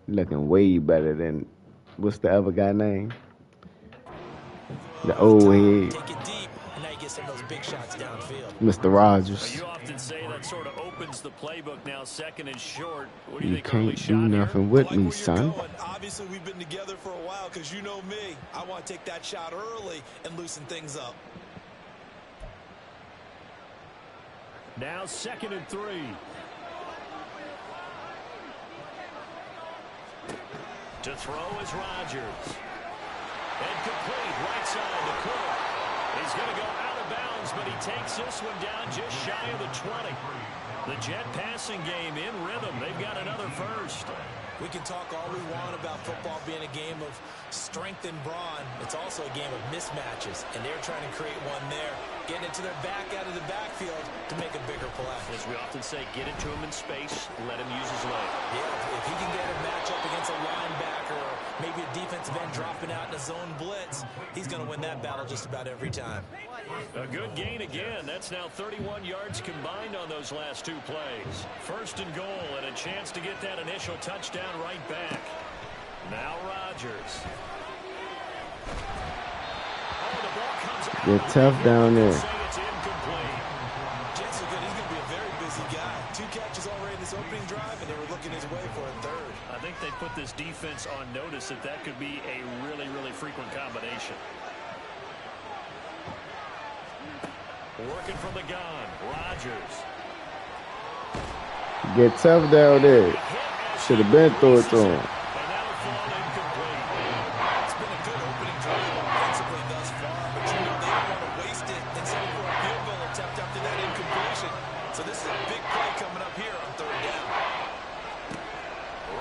Looking way better than, what's the other guy name? The old head. Take it deep, and now you get some of those big shots downfield. Mr. Rogers. You often say that sort of opens the playbook now, second and short. What do You think can't do nothing with me, son. Obviously, we've been together for a while because you know me. I want to take that shot early and loosen things up. Now 2nd and 3. To throw is Rodgers. And complete, right side to Cook. He's going to go out of bounds, but he takes this one down just shy of the 20. The Jet passing game in rhythm. They've got another first. We can talk all we want about football being a game of strength and brawn. It's also a game of mismatches, and they're trying to create one there, getting it to their back out of the backfield to make a bigger play. As we often say, get into him in space, let him use his leg. Yeah, if he can get a matchup against a linebacker or maybe a defensive end dropping out in a zone blitz, he's going to win that battle just about every time. A good gain again. That's now 31 yards combined on those last 2 plays. 1st and goal, and a chance to get that initial touchdown right back. Now Rodgers. Oh, the ball comes out. They're tough down there. It's incomplete. Jets are good. He's going to be a very busy guy. 2 catches already in this opening drive, and they were looking his way for a 3rd. I think they put this defense on notice that could be a really, really frequent combination. Working from the gun, Rodgers. Get tough down there. Should have been through it to him. And that'll fall incomplete. It's been a good opening drive offensively thus far, but you know they don't want to waste it and settle for a field goal attempt after that incompletion. So this is a big play coming up here on 3rd down.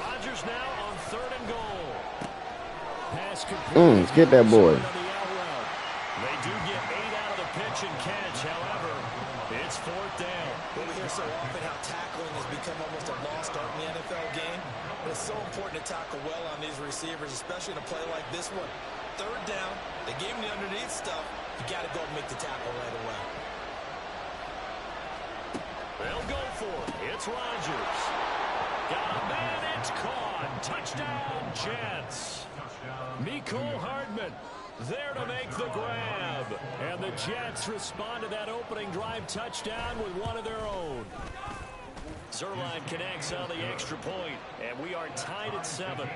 Rodgers now on 3rd and goal. Pass complete. Get that boy. They do get 8 out of the pitch and catch. However, it's 4th down. Well, we hear so often how tackling has become almost a lost art in the NFL game. But it's so important to tackle well on these receivers, especially in a play like this one. 3rd down, they gave him the underneath stuff. You got to go and make the tackle right away. They'll go for it. It's Rodgers. Got a man. It's caught. Touchdown, Jets. Mecole Hardman there to make the grab. And the Jets respond to that opening drive touchdown with one of their own. Zuerlein connects on the extra point, and we are tied at 7.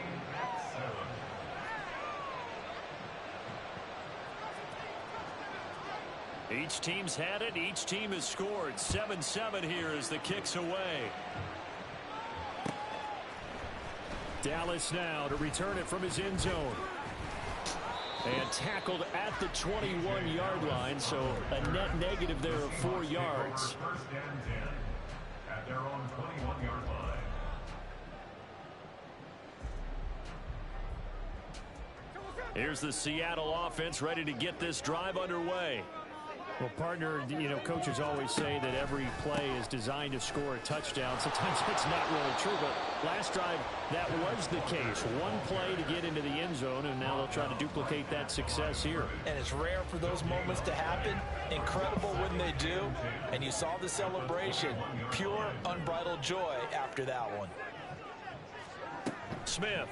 Each team's had it. Each team has scored. 7-7 here as the kick's away. Dallas now to return it from his end zone. And tackled at the 21-yard line, so a net negative there of 4 yards. At their own 21-yard line. Here's the Seattle offense ready to get this drive underway. Well, partner, coaches always say that every play is designed to score a touchdown. Sometimes it's not really true, but last drive, that was the case. One play to get into the end zone, and now they'll try to duplicate that success here. And it's rare for those moments to happen. Incredible when they do. And you saw the celebration. Pure, unbridled joy after that one. Smith.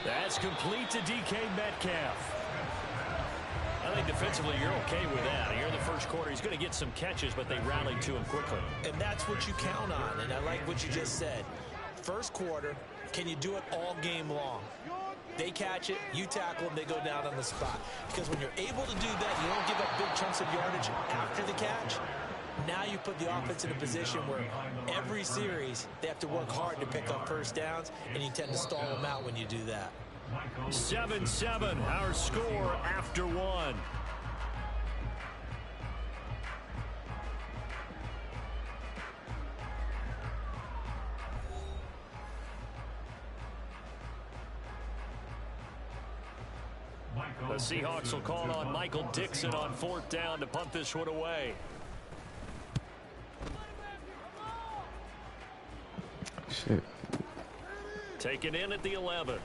That's complete to DK Metcalf. And think defensively you're okay with that. Here in the first quarter, he's going to get some catches, but they rallied to him quickly. And that's what you count on, and I like what you just said. First quarter, can you do it all game long? They catch it, you tackle them, they go down on the spot. Because when you're able to do that, you don't give up big chunks of yardage after the catch. Now you put the offense in a position where every series they have to work hard to pick up first downs, and you tend to stall them out when you do that. 7-7, our score after one. The Seahawks will call on Michael Dixon on 4th down to punt this one away. Shit. Taken in at the 11.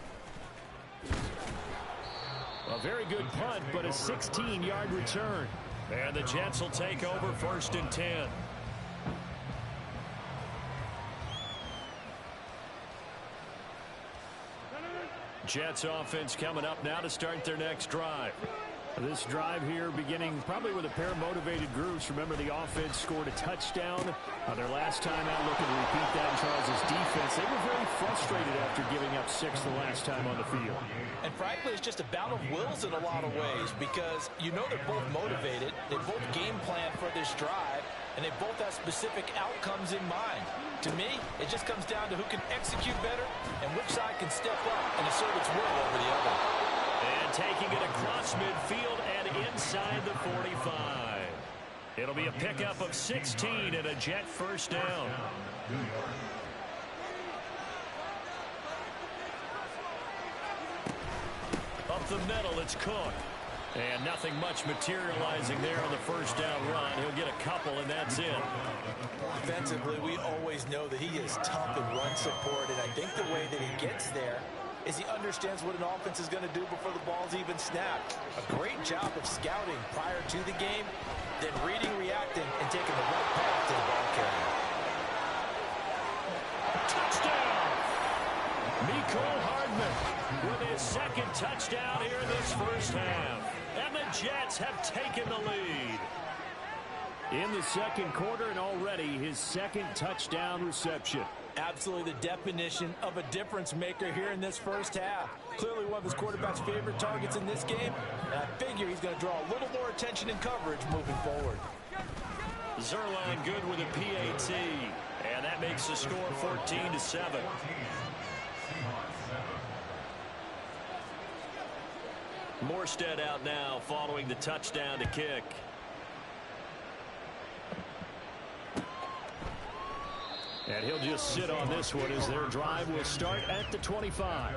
A very good punt, but a 16-yard return. And the Jets will take over 1st and 10. Jets offense coming up now to start their next drive. This drive here beginning probably with a pair of motivated groups. Remember, the offense scored a touchdown their last time out. Looking to repeat that in Charles' defense. They were very frustrated after giving up 6 the last time on the field. And frankly, it's just a battle of wills in a lot of ways, because you know they're both motivated. They both game plan for this drive, and they both have specific outcomes in mind. To me, it just comes down to who can execute better and which side can step up and assert its will over the other. And taking it across midfield and inside the 45. It'll be a pickup of 16 and a Jet first down. Up the middle, it's Cook. And nothing much materializing there on the first down run. He'll get a couple, and that's it. Offensively, we always know that he is tough and run support, and I think the way that he gets there is he understands what an offense is going to do before the ball's even snapped. A great job of scouting prior to the game, then reading, reacting, and taking the right path to the ball carrier. Touchdown! Mecole Hardman with his second touchdown here in this first half. And the Jets have taken the lead. In the second quarter, and already his second touchdown reception. Absolutely the definition of a difference maker here in this first half. Clearly one of his quarterback's favorite targets in this game, and I figure he's going to draw a little more attention and coverage moving forward. Zerline good with a PAT, and that makes the score 14-7. Morstead out now following the touchdown to kick. And he'll just sit on this one as their drive will start at the 25.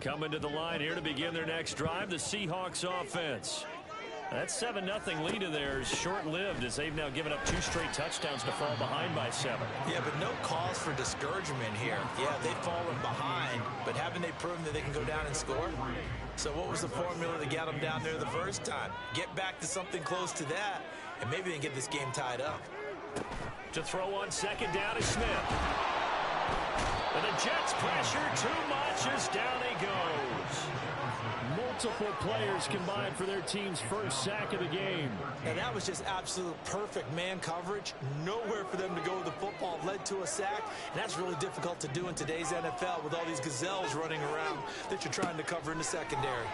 Coming to the line here to begin their next drive, the Seahawks offense. That 7-0 lead of theirs short-lived as they've now given up 2 straight touchdowns to fall behind by 7. Yeah, but no cause for discouragement here. Yeah, they've fallen behind, but haven't they proven that they can go down and score? So what was the formula that got them down there the first time? Get back to something close to that, and maybe they can get this game tied up. To throw on second down is Smith. And the Jets pressure too much as down he goes. Multiple players combined for their team's first sack of the game. And that was just absolute perfect man coverage. Nowhere for them to go with the football. Led to a sack. And that's really difficult to do in today's NFL with all these gazelles running around that you're trying to cover in the secondary.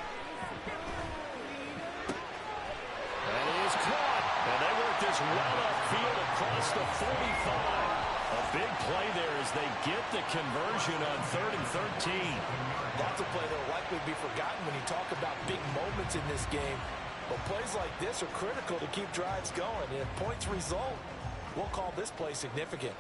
And he is caught. And they work this well upfield across the 45. A big play there as they get the conversion on 3rd and 13. That's a play that will likely be forgotten when you talk about big moments in this game. But plays like this are critical to keep drives going. And if points result, we'll call this play significant.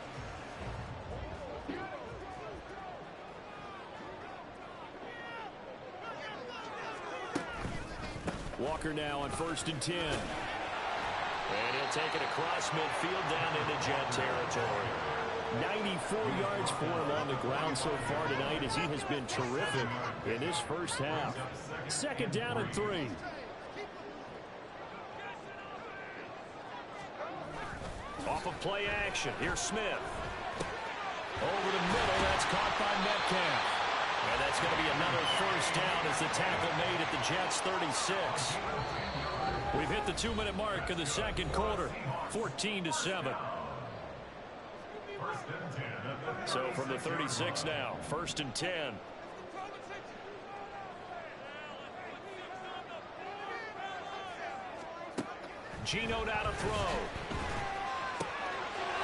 Walker now on 1st and 10. And he'll take it across midfield down into Jet territory. 94 yards for him on the ground so far tonight as he has been terrific in this first half. 2nd down and 3. Off of play action, here's Smith. Over the middle, that's caught by Metcalf. And that's going to be another first down as the tackle made at the Jets' 36. We've hit the 2-minute mark of the second quarter, 14-7. So from the 36 now, 1st and 10. Geno now to throw.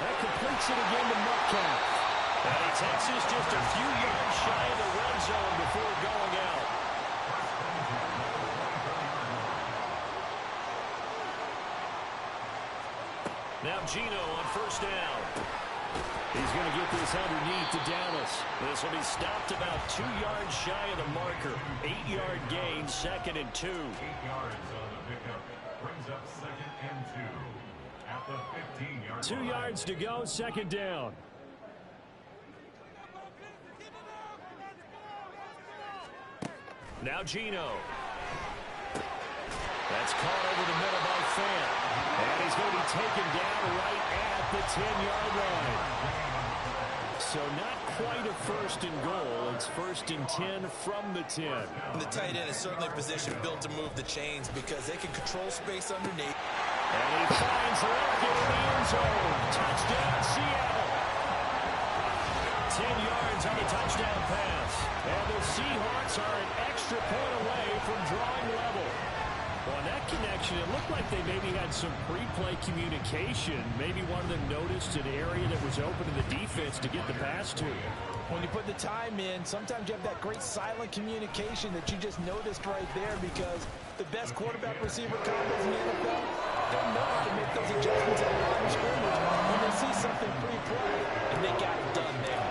That completes it again to Metcalf. And he takes us just a few yards shy of the red zone before going out. Now Geno on first down. He's going to get this underneath to Dallas. This will be stopped about 2 yards shy of the marker. 8-yard gain, 2nd and 2. 8 yards on the pickup. Brings up 2nd and 2 at the 15-yard 2 yards to go, 2nd down. Now Geno. That's caught over the middle by Fant. And he's going to be taken down right at the 10-yard line. So not quite a 1st and goal. It's 1st and 10 from the 10. The tight end is certainly a position built to move the chains because they can control space underneath. And he finds Lockett in the end zone. Touchdown, Seattle. 10 yards on the touchdown pass. And the Seahawks are an extra point away from drawing level. On that connection, it looked like they maybe had some pre-play communication. Maybe one of them noticed an area that was open to the defense to get the pass to. When you put the time in, sometimes you have that great silent communication that you just noticed right there because the best quarterback-receiver combos in the NFL don't know how to make those adjustments at the line of scrimmage when they see something pre-play, and they got it done there.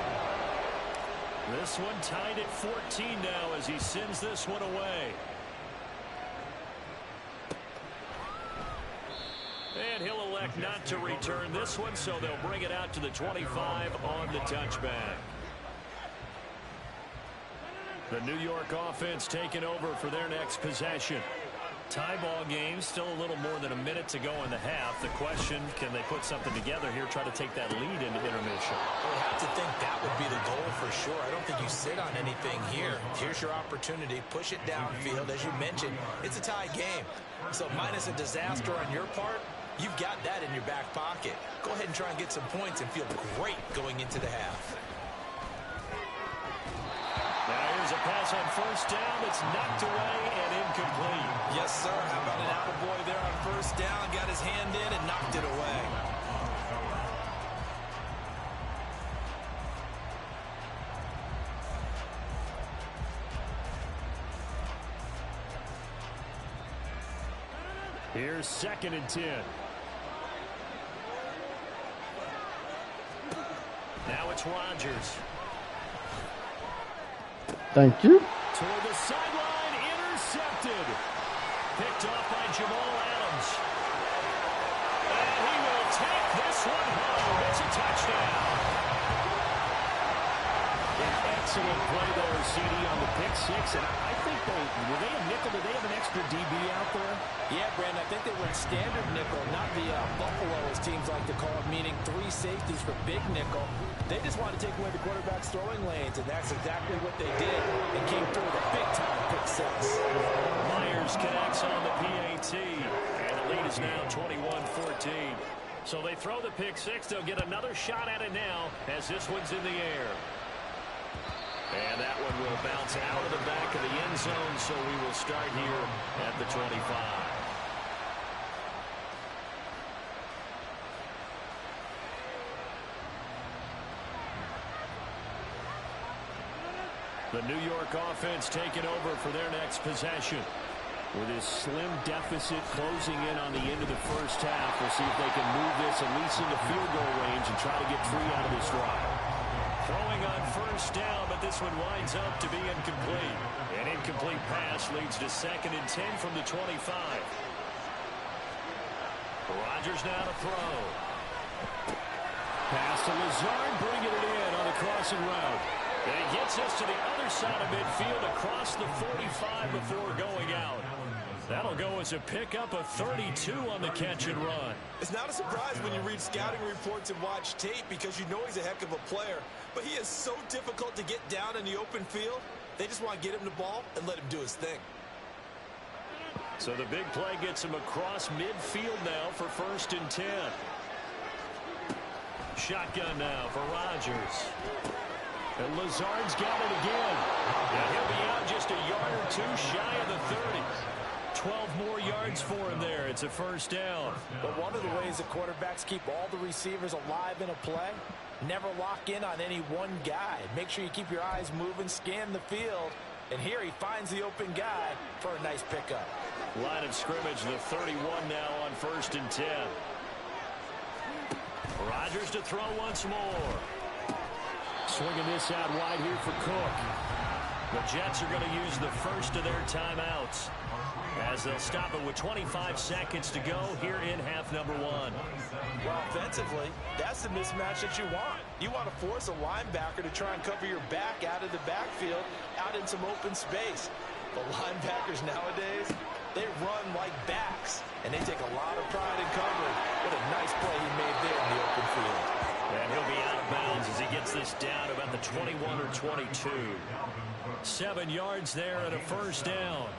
This one tied at 14 now as he sends this one away. And he'll elect not to return this one, so they'll bring it out to the 25 on the touchback. The New York offense taking over for their next possession. Tie ball game, still a little more than a minute to go in the half. The question, can they put something together here, try to take that lead into intermission? Well, I have to think that would be the goal for sure. I don't think you sit on anything here. Here's your opportunity. Push it downfield. As you mentioned, it's a tie game. So minus a disaster on your part, you've got that in your back pocket. Go ahead and try and get some points and feel great going into the half. Now here's a pass on first down. It's knocked away and incomplete. Yes, sir. How about an attaboy there on first down? Got his hand in and knocked it away. Here's 2nd and 10. Now it's Rodgers. Thank you. Toward the sideline, intercepted. Picked off by Jamal Adams. And he will take this one home. It's a touchdown. Excellent play there, CD, on the pick six. And I think were they a nickel? Did they have an extra DB out there? Yeah, Brandon, I think they went standard nickel, not the Buffalo, as teams like to call it, meaning 3 safeties for big nickel. They just wanted to take away the quarterback's throwing lanes, and that's exactly what they did. And came through with a big-time pick six. Myers connects on the PAT, and the lead is now 21-14. So they throw the pick six. They'll get another shot at it now as this one's in the air. And that one will bounce out of the back of the end zone, so we will start here at the 25. The New York offense taking over for their next possession. With his slim deficit closing in on the end of the first half, we'll see if they can move this at least into field goal range and try to get 3 out of this drive. Throwing on first down, but this one winds up to be incomplete. An incomplete pass leads to 2nd and 10 from the 25. Rodgers now to throw. Pass to Lazard, bringing it in on a crossing route. And he gets us to the other side of midfield across the 45 before going out. That'll go as a pickup of 32 on the catch and run. It's not a surprise when you read scouting reports and watch tape because you know he's a heck of a player. But he is so difficult to get down in the open field. They just want to get him the ball and let him do his thing. So the big play gets him across midfield now for 1st and 10. Shotgun now for Rodgers. And Lazard's got it again. Yeah, he'll be out just a yard or two shy of the 30. 12 more yards for him there. It's a 1st down. But one of the ways that quarterbacks keep all the receivers alive in a play, never lock in on any one guy. Make sure you keep your eyes moving, scan the field. And here he finds the open guy for a nice pickup. Line of scrimmage, the 31 now on 1st and 10. Rodgers to throw once more. Swinging this out wide here for Cook. The Jets are going to use the first of their timeouts as they'll stop it with 25 seconds to go here in half number 1. Well, offensively, that's the mismatch that you want. You want to force a linebacker to try and cover your back out of the backfield, out in some open space. The linebackers nowadays, they run like backs, and they take a lot of pride in covering. What a nice play he made there in the open field. And he'll be out of bounds as he gets this down about the 21 or 22. 7 yards there and a 1st down.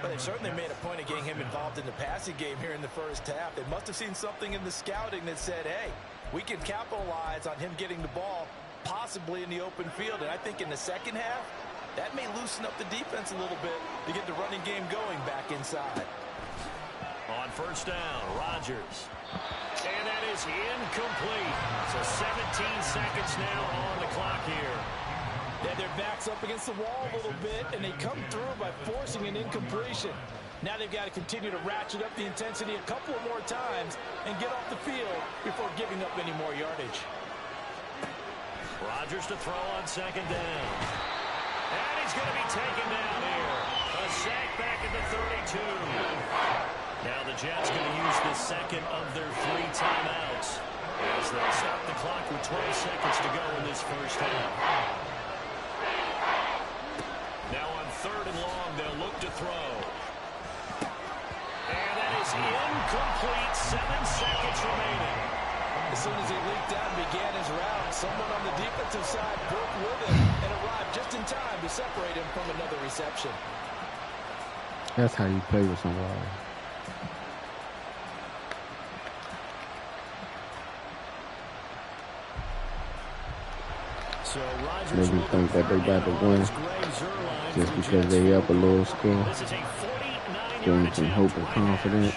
But they've certainly made a point of getting him involved in the passing game here in the 1st half. They must have seen something in the scouting that said, hey, we can capitalize on him getting the ball possibly in the open field. And I think in the 2nd half, that may loosen up the defense a little bit to get the running game going back inside. On 1st down, Rodgers. And that is incomplete. So 17 seconds now on the clock here. Yeah, their back's up against the wall a little bit, and they come through by forcing an incompletion. Now they've got to continue to ratchet up the intensity a couple of more times and get off the field before giving up any more yardage. Rodgers to throw on 2nd down. And he's going to be taken down here. A sack back at the 32. Now the Jets going to use the 2nd of their 3 timeouts as they'll stop the clock with 12 seconds to go in this 1st half. Now on 3rd and long, they'll look to throw. And that is incomplete. 7 seconds remaining. As soon as he leaked out and began his route, someone on the defensive side broke with him and arrived just in time to separate him from another reception. That's how you play with somebody. So maybe think that they got to win just because they up a little score. Give them some hope and confidence.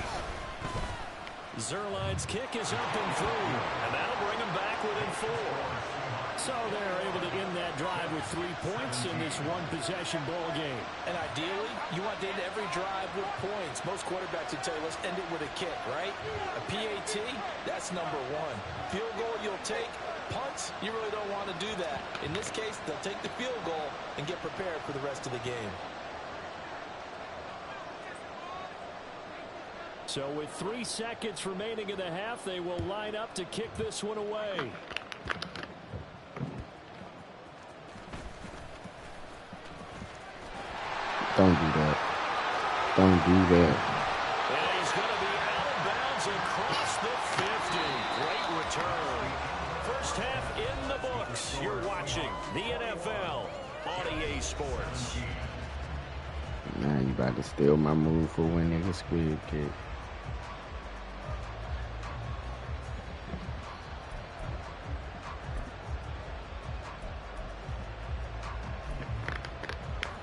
Zuerlein's kick is up and through, and that'll bring them back within 4. So they're able to end that drive with 3 points in this one-possession ball game. And ideally, you want to end every drive with points. Most quarterbacks would tell you, let's end it with a kick, right? A PAT, that's number 1. Field goal you'll take. Punts, you really don't want to do that. In this case, they'll take the field goal and get prepared for the rest of the game. So with 3 seconds remaining in the half, they will line up to kick this one away. Don't do that. Don't do that. And he's going to be out of bounds across the 50. Great return. First half in the books. You're watching the NFL on EA Sports. Now you about to steal my move for winning the squid kick.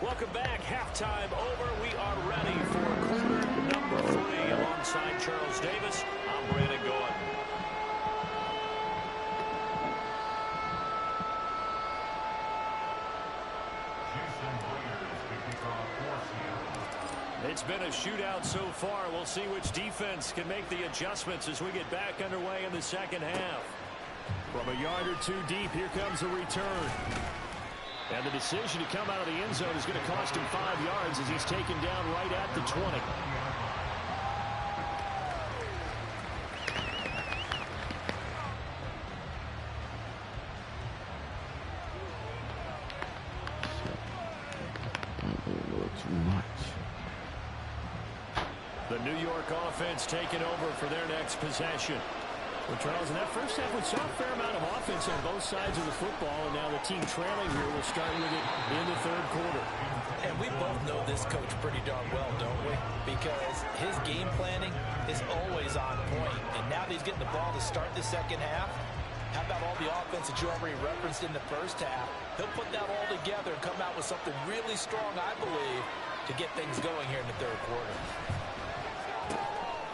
Welcome back. Halftime over. We are ready for quarter number 3. Alongside Charles Davis, I'm Brandon Gordon. It's been a shootout so far. We'll see which defense can make the adjustments as we get back underway in the 2nd half. From a yard or 2 deep, here comes the return. And the decision to come out of the end zone is going to cost him 5 yards as he's taken down right at the 20. A little too much. New York offense taking over for their next possession. Well, Charles, in that first half, we saw a fair amount of offense on both sides of the football, and now the team trailing here will start with it in the third quarter. And we both know this coach pretty darn well, don't we? Because his game planning is always on point. And now that he's getting the ball to start the second half, how about all the offense that you already referenced in the first half? He'll put that all together and come out with something really strong, I believe, to get things going here in the third quarter.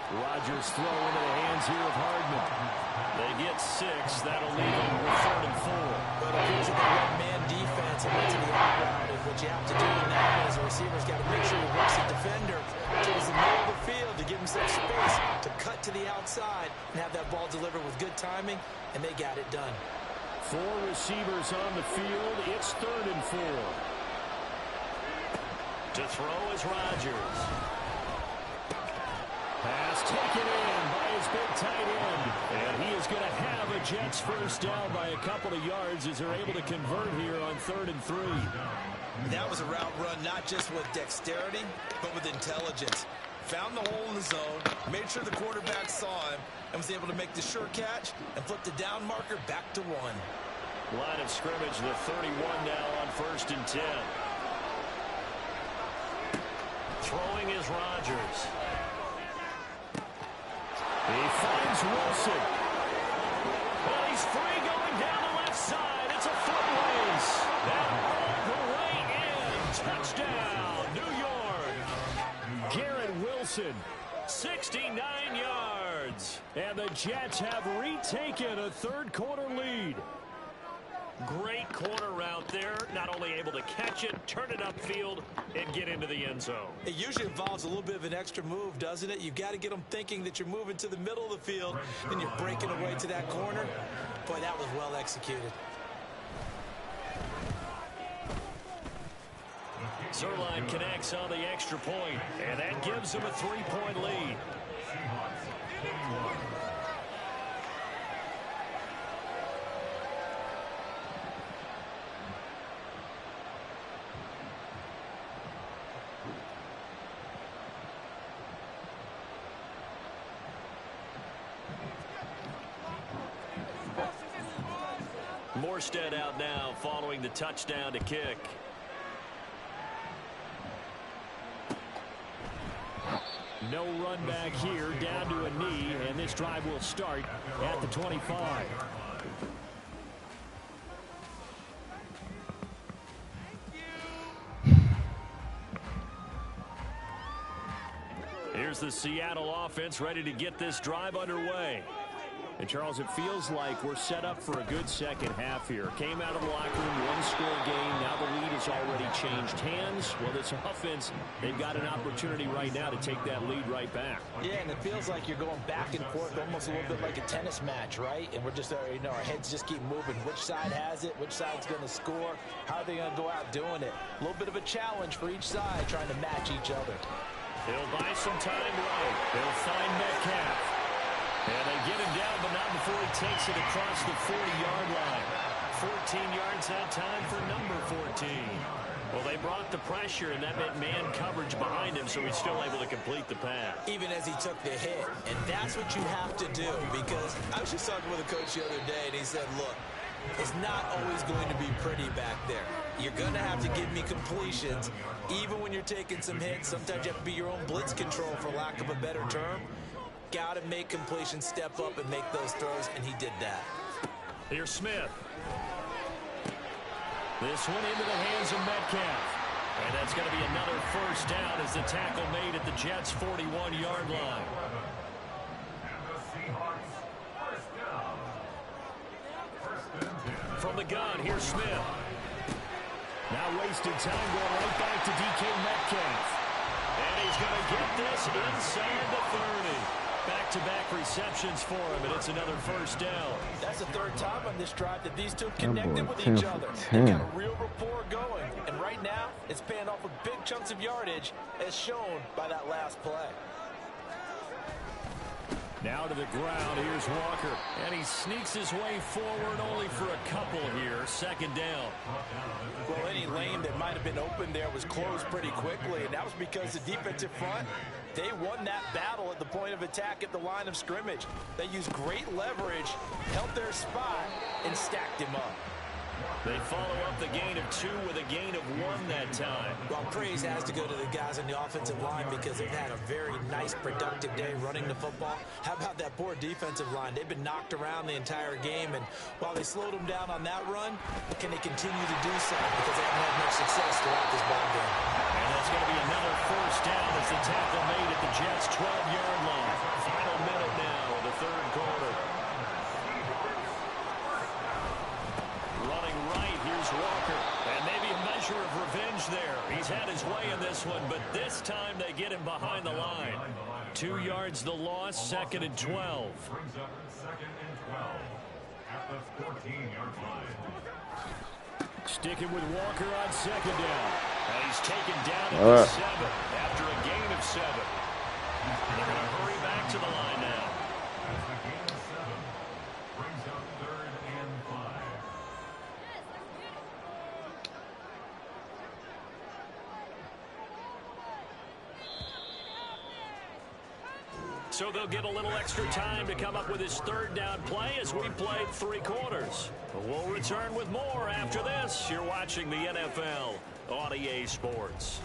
Rodgers throw into the hands here of Hardman. They get 6. That'll leave them with 3rd and 4. But it appears that they run man defense and went to the out route. And what you have to do in that is the receiver's got to make sure he works the defender towards the middle of the field to give him some space to cut to the outside and have that ball delivered with good timing, and they got it done. 4 receivers on the field. It's 3rd and 4. To throw is Rodgers. Pass taken in by his big tight end. And he is going to have a Jets first down by a couple of yards as they're able to convert here on 3rd and 3. That was a route run not just with dexterity, but with intelligence. Found the hole in the zone, made sure the quarterback saw him, and was able to make the sure catch and flip the down marker back to 1. Line of scrimmage, the 31 now on 1st and 10. Throwing is Rodgers. He finds Wilson. Well, he's free going down the left side. It's a foot race. And all the way in. Touchdown, New York. Garrett Wilson, 69 yards. And the Jets have retaken a third quarter lead. Great corner route there. Not only able to catch it, turn it upfield, and get into the end zone. It usually involves a little bit of an extra move, doesn't it? You've got to get them thinking that you're moving to the middle of the field, and you're breaking away to that corner. Boy, that was well executed. Zuerlein connects on the extra point, and that gives him a 3-point lead. Morstead out now following the touchdown to kick. No run back here, down to a knee, and this drive will start at the 25. Here's the Seattle offense ready to get this drive underway. And, Charles, it feels like we're set up for a good second half here. Came out of the locker room, one-score game. Now the lead has already changed hands. Well, this offense, they've got an opportunity right now to take that lead right back. Yeah, and it feels like you're going back and forth almost a little bit like a tennis match, right? And we're just, our heads just keep moving. Which side has it? Which side's going to score? How are they going to go out doing it? A little bit of a challenge for each side trying to match each other. They'll buy some time right. They'll find Metcalf. And they get him down, but not before he takes it across the 40-yard line. 14 yards that time for number 14. Well, they brought the pressure, and that meant man coverage behind him, so he's still able to complete the pass. Even as he took the hit. And that's what you have to do, because I was just talking with a coach the other day, and he said, look, it's not always going to be pretty back there. You're going to have to give me completions, even when you're taking some hits. Sometimes you have to be your own blitz control, for lack of a better term. Got to make completions, step up, and make those throws, and he did that. Here's Smith. This one into the hands of Metcalf. And that's going to be another first down as the tackle made at the Jets' 41-yard line. From the gun, here's Smith. Now wasted time going right back to DK Metcalf. And he's going to get this inside the 30. Back-to-back receptions for him, and it's another first down. That's the third time on this drive that these two connected with each other. They've got a real rapport going, and right now it's paying off with big chunks of yardage, as shown by that last play. Now to the ground. Here's Walker. And he sneaks his way forward only for a couple here. Second down. Well, any lane that might have been open there was closed pretty quickly, and that was because the defensive front, they won that battle at the point of attack at the line of scrimmage. They used great leverage, held their spot, and stacked him up. They follow up the gain of 2 with a gain of 1 that time. Well, praise has to go to the guys on the offensive line because they've had a very nice, productive day running the football. How about that poor defensive line? They've been knocked around the entire game, and while they slowed them down on that run, can they continue to do so? Because they haven't had much success throughout this ball game. And that's going to be another first down as the tackle made at the Jets' 12-yard line. Final minute now of the third quarter. Walker, and maybe a measure of revenge there. He's had his way in this one, but this time they get him behind the line. 2 yards the loss, 2nd and 12. Brings up 2nd and 12 at the 14-yard line. Sticking with Walker on 2nd down. And he's taken down at the 7 after a gain of 7. They're going to hurry back to the line now. As the gain of 7 brings up 3rd and 5. So they'll get a little extra time to come up with his 3rd down play as we played 3 quarters. But we'll return with more after this. You're watching the NFL on EA Sports.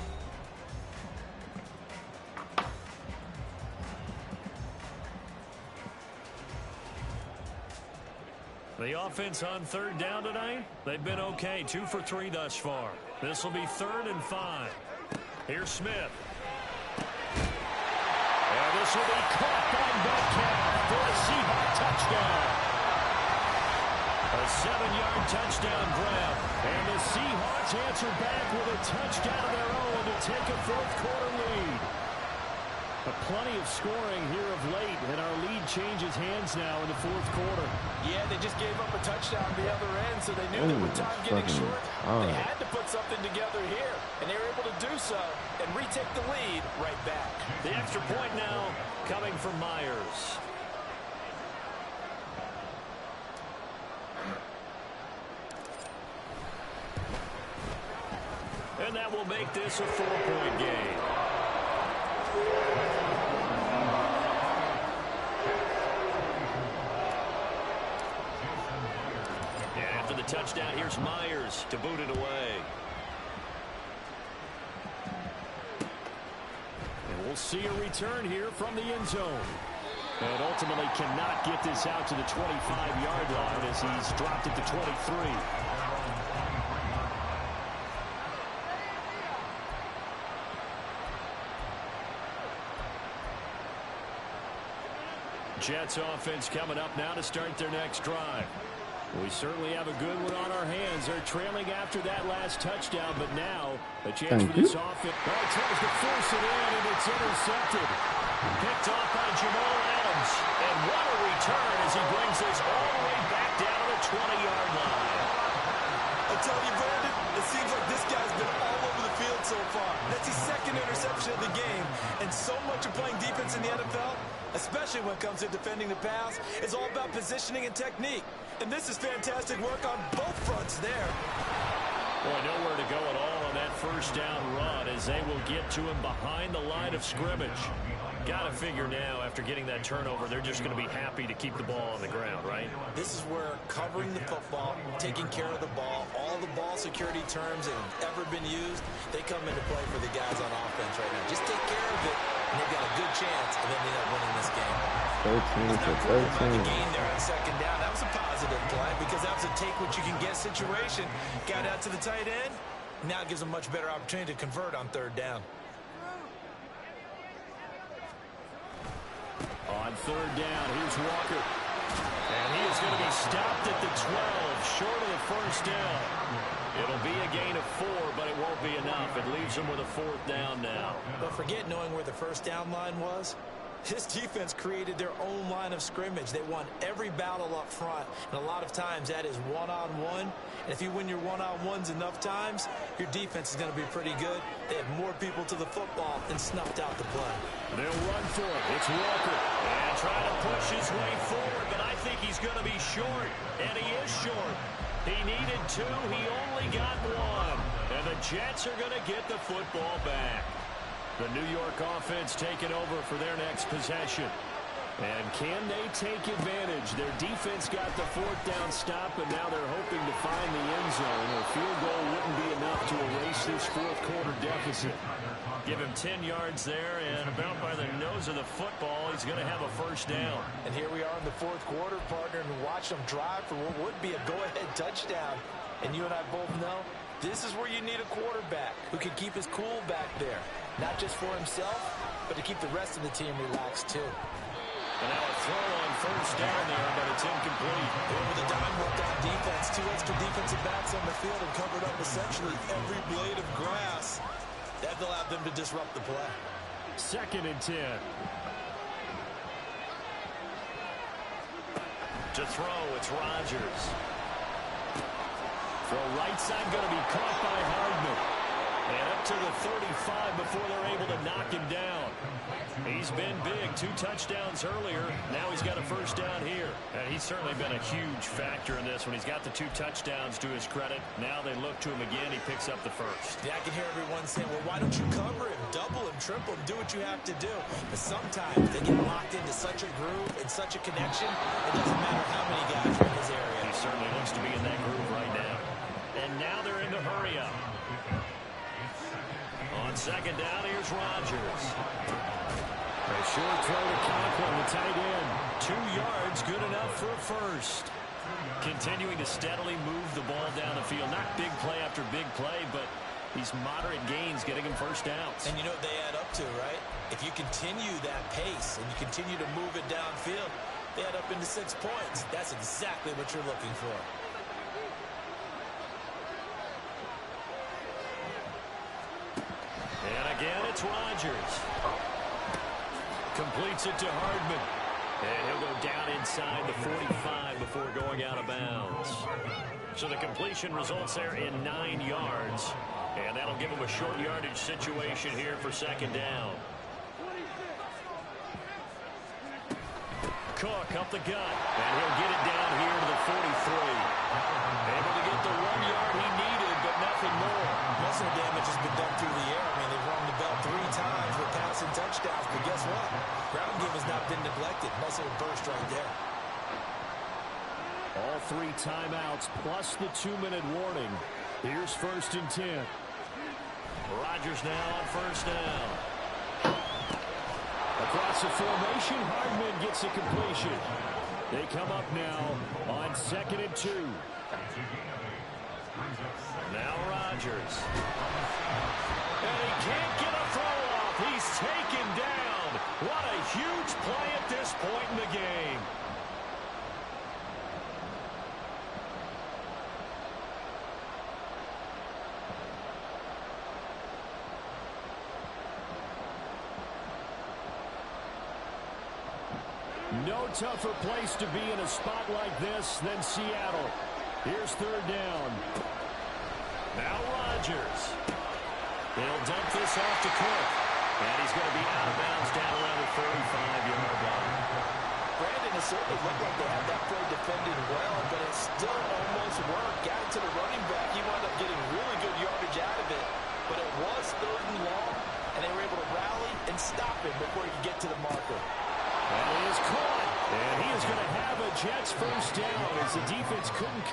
The offense on 3rd down tonight, they've been okay. 2 for 3 thus far. This will be 3rd and 5. Here's Smith. And this will be caught by Metcalf for a Seahawks touchdown. A 7-yard touchdown grab. And the Seahawks answer back with a touchdown of their own to take a 4th quarter lead. Plenty of scoring here of late, and our lead changes hands now in the 4th quarter. Yeah, they just gave up a touchdown on the other end, so they knew that with time getting short, they had to put something together here, and they were able to do so and retake the lead right back. The extra point now coming from Myers. And that will make this a 4-point game. And after the touchdown, here's Myers to boot it away. And we'll see a return here from the end zone. And ultimately cannot get this out to the 25-yard line as he's dropped it to 23. Jets offense coming up now to start their next drive. We certainly have a good one on our hands. They're trailing after that last touchdown, but now a chance for this offense. Oh, tries to force it in, and it's intercepted. Picked off by Jamal Adams. And what a return as he brings this all the way back down to the 20-yard line. I tell you, Brandon, it seems like this guy's been all over the field so far. That's his 2nd interception of the game. And so much of playing defense in the NFL, especially when it comes to defending the pass, is all about positioning and technique. And this is fantastic work on both fronts there. Boy, nowhere to go at all on that first down run as they will get to him behind the line of scrimmage. Got to figure now, after getting that turnover, they're just going to be happy to keep the ball on the ground, right? This is where covering the football, taking care of the ball, all the ball security terms that have ever been used, they come into play for the guys on offense right now. Just take care of it, and they've got a good chance of ending up winning this game. 13 to 13. The gain there on 2nd down. That was a positive play because that was a take-what-you-can-get situation. Got out to the tight end. Now it gives them much better opportunity to convert on 3rd down. On 3rd down, here's Walker. And he is going to be stopped at the 12, short of the first down. It'll be a gain of 4, but it won't be enough. It leaves them with a 4th down now. But forget knowing where the first down line was. This defense created their own line of scrimmage. They won every battle up front, and a lot of times that is one-on-one. And if you win your one-on-ones enough times, your defense is going to be pretty good. They have more people to the football and snuffed out the play. They'll run for it. It's Walker. And trying to push his way forward, but I think he's going to be short. And he is short. He needed 2. He only got 1. And the Jets are going to get the football back. The New York offense taking over for their next possession. And can they take advantage? Their defense got the 4th down stop, and now they're hoping to find the end zone. A field goal wouldn't be enough to erase this 4th quarter deficit. Give him 10 yards there, and about by the nose of the football, he's going to have a 1st down. And here we are in the 4th quarter, partner, and watch them drive for what would be a go-ahead touchdown. And you and I both know this is where you need a quarterback who can keep his cool back there. Not just for himself, but to keep the rest of the team relaxed, too. And now a throw on 1st down there, but it's incomplete. Over the dime worked on defense. 2 extra defensive backs on the field and covered up essentially every blade of grass. That allowed them to disrupt the play. 2nd and 10. To throw, it's Rodgers. Throw right side going to be caught by Hardman. And up to the 35 before they're able to knock him down. He's been big. 2 touchdowns earlier. Now he's got a 1st down here. And he's certainly been a huge factor in this when he's got the 2 touchdowns to his credit. Now they look to him again. He picks up the 1st. Yeah, I can hear everyone saying, well, why don't you cover him, double him, triple him, do what you have to do. But sometimes they get locked into such a groove and such a connection, it doesn't matter how many guys are in his area. He certainly looks to be in that groove right now. And now they're in the hurry up. On 2nd down, here's Rodgers. A short throw to Conklin, the tight end. 2 yards, good enough for a 1st. Continuing to steadily move the ball down the field. Not big play after big play, but these moderate gains getting him 1st downs. And you know what they add up to, right? If you continue that pace and you continue to move it downfield, they add up into 6 points. That's exactly what you're looking for. And again, it's Rodgers. Completes it to Hardman. And he'll go down inside the 45 before going out of bounds. So the completion results there in 9 yards. And that'll give him a short yardage situation here for 2nd down. Cook up the gut. And he'll get it down here to the 43. Able to get the 1 yard he needed, but nothing more. Most of the damage has been done through the air. I mean, they've rung the bell 3 times with passing touchdowns, but guess what? Ground game has not been neglected. Nice little burst right there. All 3 timeouts plus the 2-minute warning. Here's 1st and 10. Rodgers now on 1st down. Across the formation, Hardman gets a completion. They come up now on 2nd and 2. Now Rodgers. And he can't get a throw off. He's taken down. What a huge play at this point in the game. No tougher place to be in a spot like this than Seattle. Here's 3rd down. Now Rodgers. They'll dump this off to Cook. And he's going to be out of bounds down around the 35-yard line. Brandon, it certainly looked like they had that play defended well, but it still almost worked. Got it to the running back. He wound up getting really good yardage out of it. But it was 3rd and long, and they were able to rally and stop him before he could get to the marker. And he is caught. And he is going to have a Jets 1st down as the defense couldn't.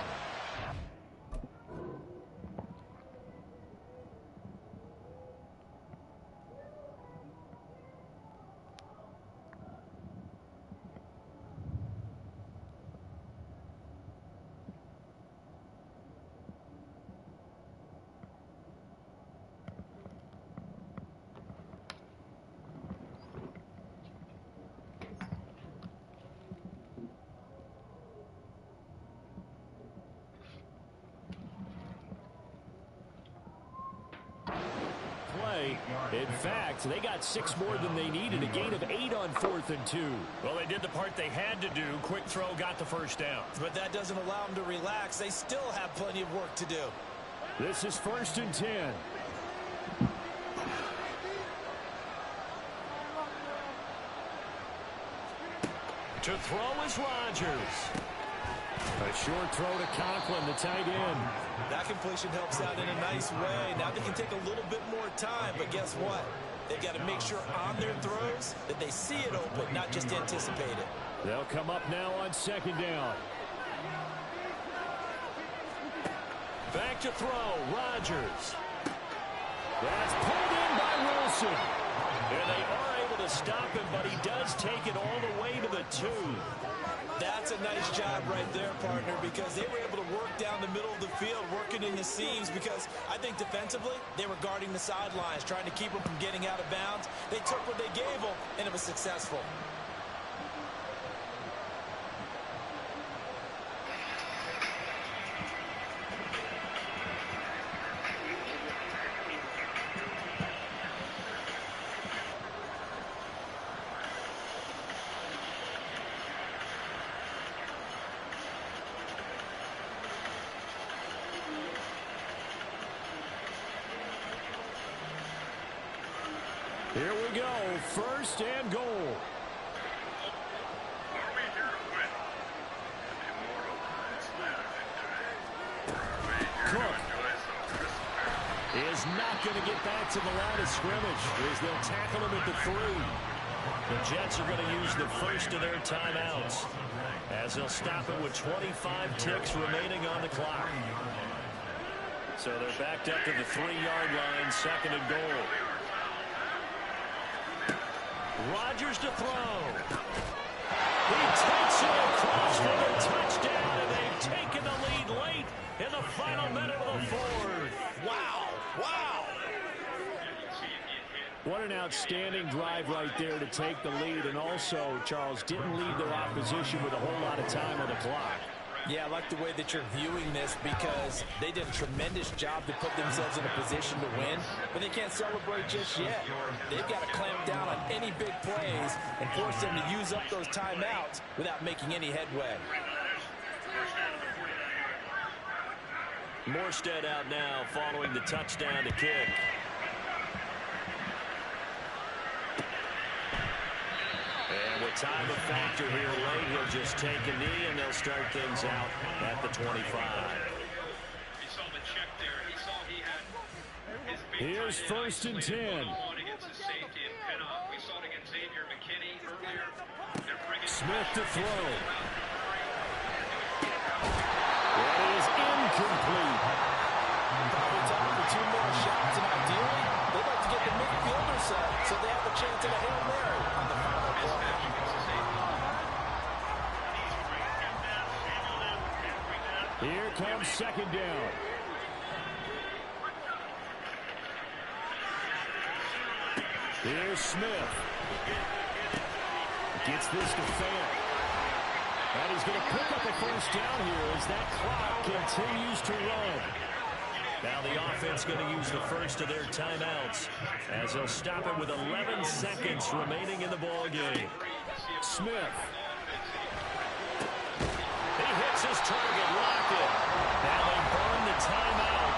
In fact, they got 6 more than they needed, a gain of 8 on 4th and 2. Well, they did the part they had to do. Quick throw got the first down. But that doesn't allow them to relax. They still have plenty of work to do. This is 1st and 10. To throw is Rodgers. A short throw to Conklin, the tight end. That completion helps out in a nice way. Now they can take a little bit more time, but guess what? They've got to make sure on their throws that they see it open, not just anticipate it. They'll come up now on 2nd down. Back to throw, Rodgers. That's pulled in by Wilson. And they are able to stop him, but he does take it all the way to the 2. That's a nice job right there, partner, because they were able to work down the middle of the field, working in the seams, because I think defensively, they were guarding the sidelines, trying to keep them from getting out of bounds. They took what they gave them, and it was successful. Here we go, 1st and goal. Cook is not going to get back to the line of scrimmage as they'll tackle him at the 3. The Jets are going to use the first of their timeouts as they'll stop it with 25 ticks remaining on the clock. So they're backed up to the 3-yard line, 2nd and goal. Rodgers to throw. He takes it across for the touchdown, and they've taken the lead late in the final minute of the 4th. Wow. Wow. What an outstanding drive right there to take the lead, and also, Charles, didn't leave their opposition with a whole lot of time on the clock. Yeah, I like the way that you're viewing this because they did a tremendous job to put themselves in a position to win, but they can't celebrate just yet. They've got to clamp down on any big plays and force them to use up those timeouts without making any headway. Morstead out now following the touchdown to kick. And with time a factor here late, he'll just take a knee and they'll start things out at the 25. Here's 1st and 10. Smith to throw. That is incomplete. Probably time for 2 more shots, and ideally, they'd like to get the midfielder set so they have a chance at a Hail Mary on the final play. Here comes 2nd down. Here's Smith. Gets this to fair. And he's going to pick up a 1st down here as that clock continues to run. Now the offense going to use the first of their timeouts as they'll stop it with 11 seconds remaining in the ball game. Smith. He hits his target, locked it. Now they burn the timeout.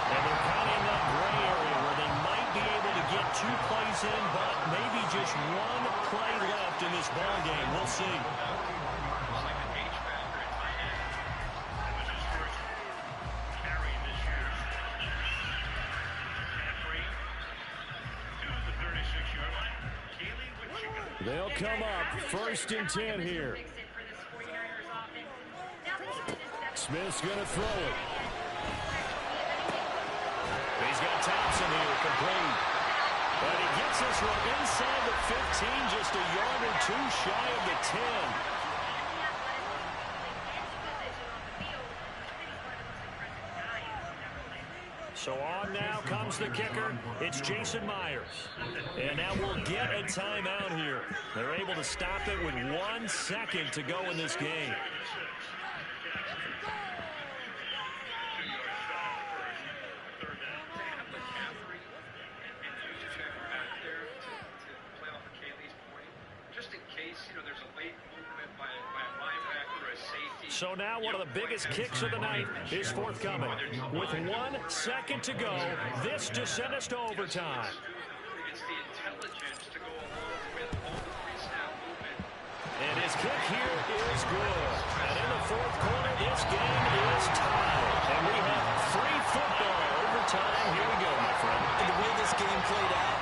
And they're kind of in that gray area where they might be able to get 2 plays in, but maybe just 1 play left in this ball game. We'll see. They'll come up 1st and 10 here. Smith's going to throw it. He's got Thompson here, complete. But he gets this one inside the 15, just a yard or 2 shy of the 10. So on now comes the kicker. It's Jason Myers. And now we'll get a timeout here. They're able to stop it with 1 second to go in this game. So now one of the biggest kicks of the night is forthcoming. With 1 second to go, this to send us to overtime. And his kick here is good. And in the fourth quarter, this game is tied. And we have free football overtime. Here we go, my friend. And the way this game played out,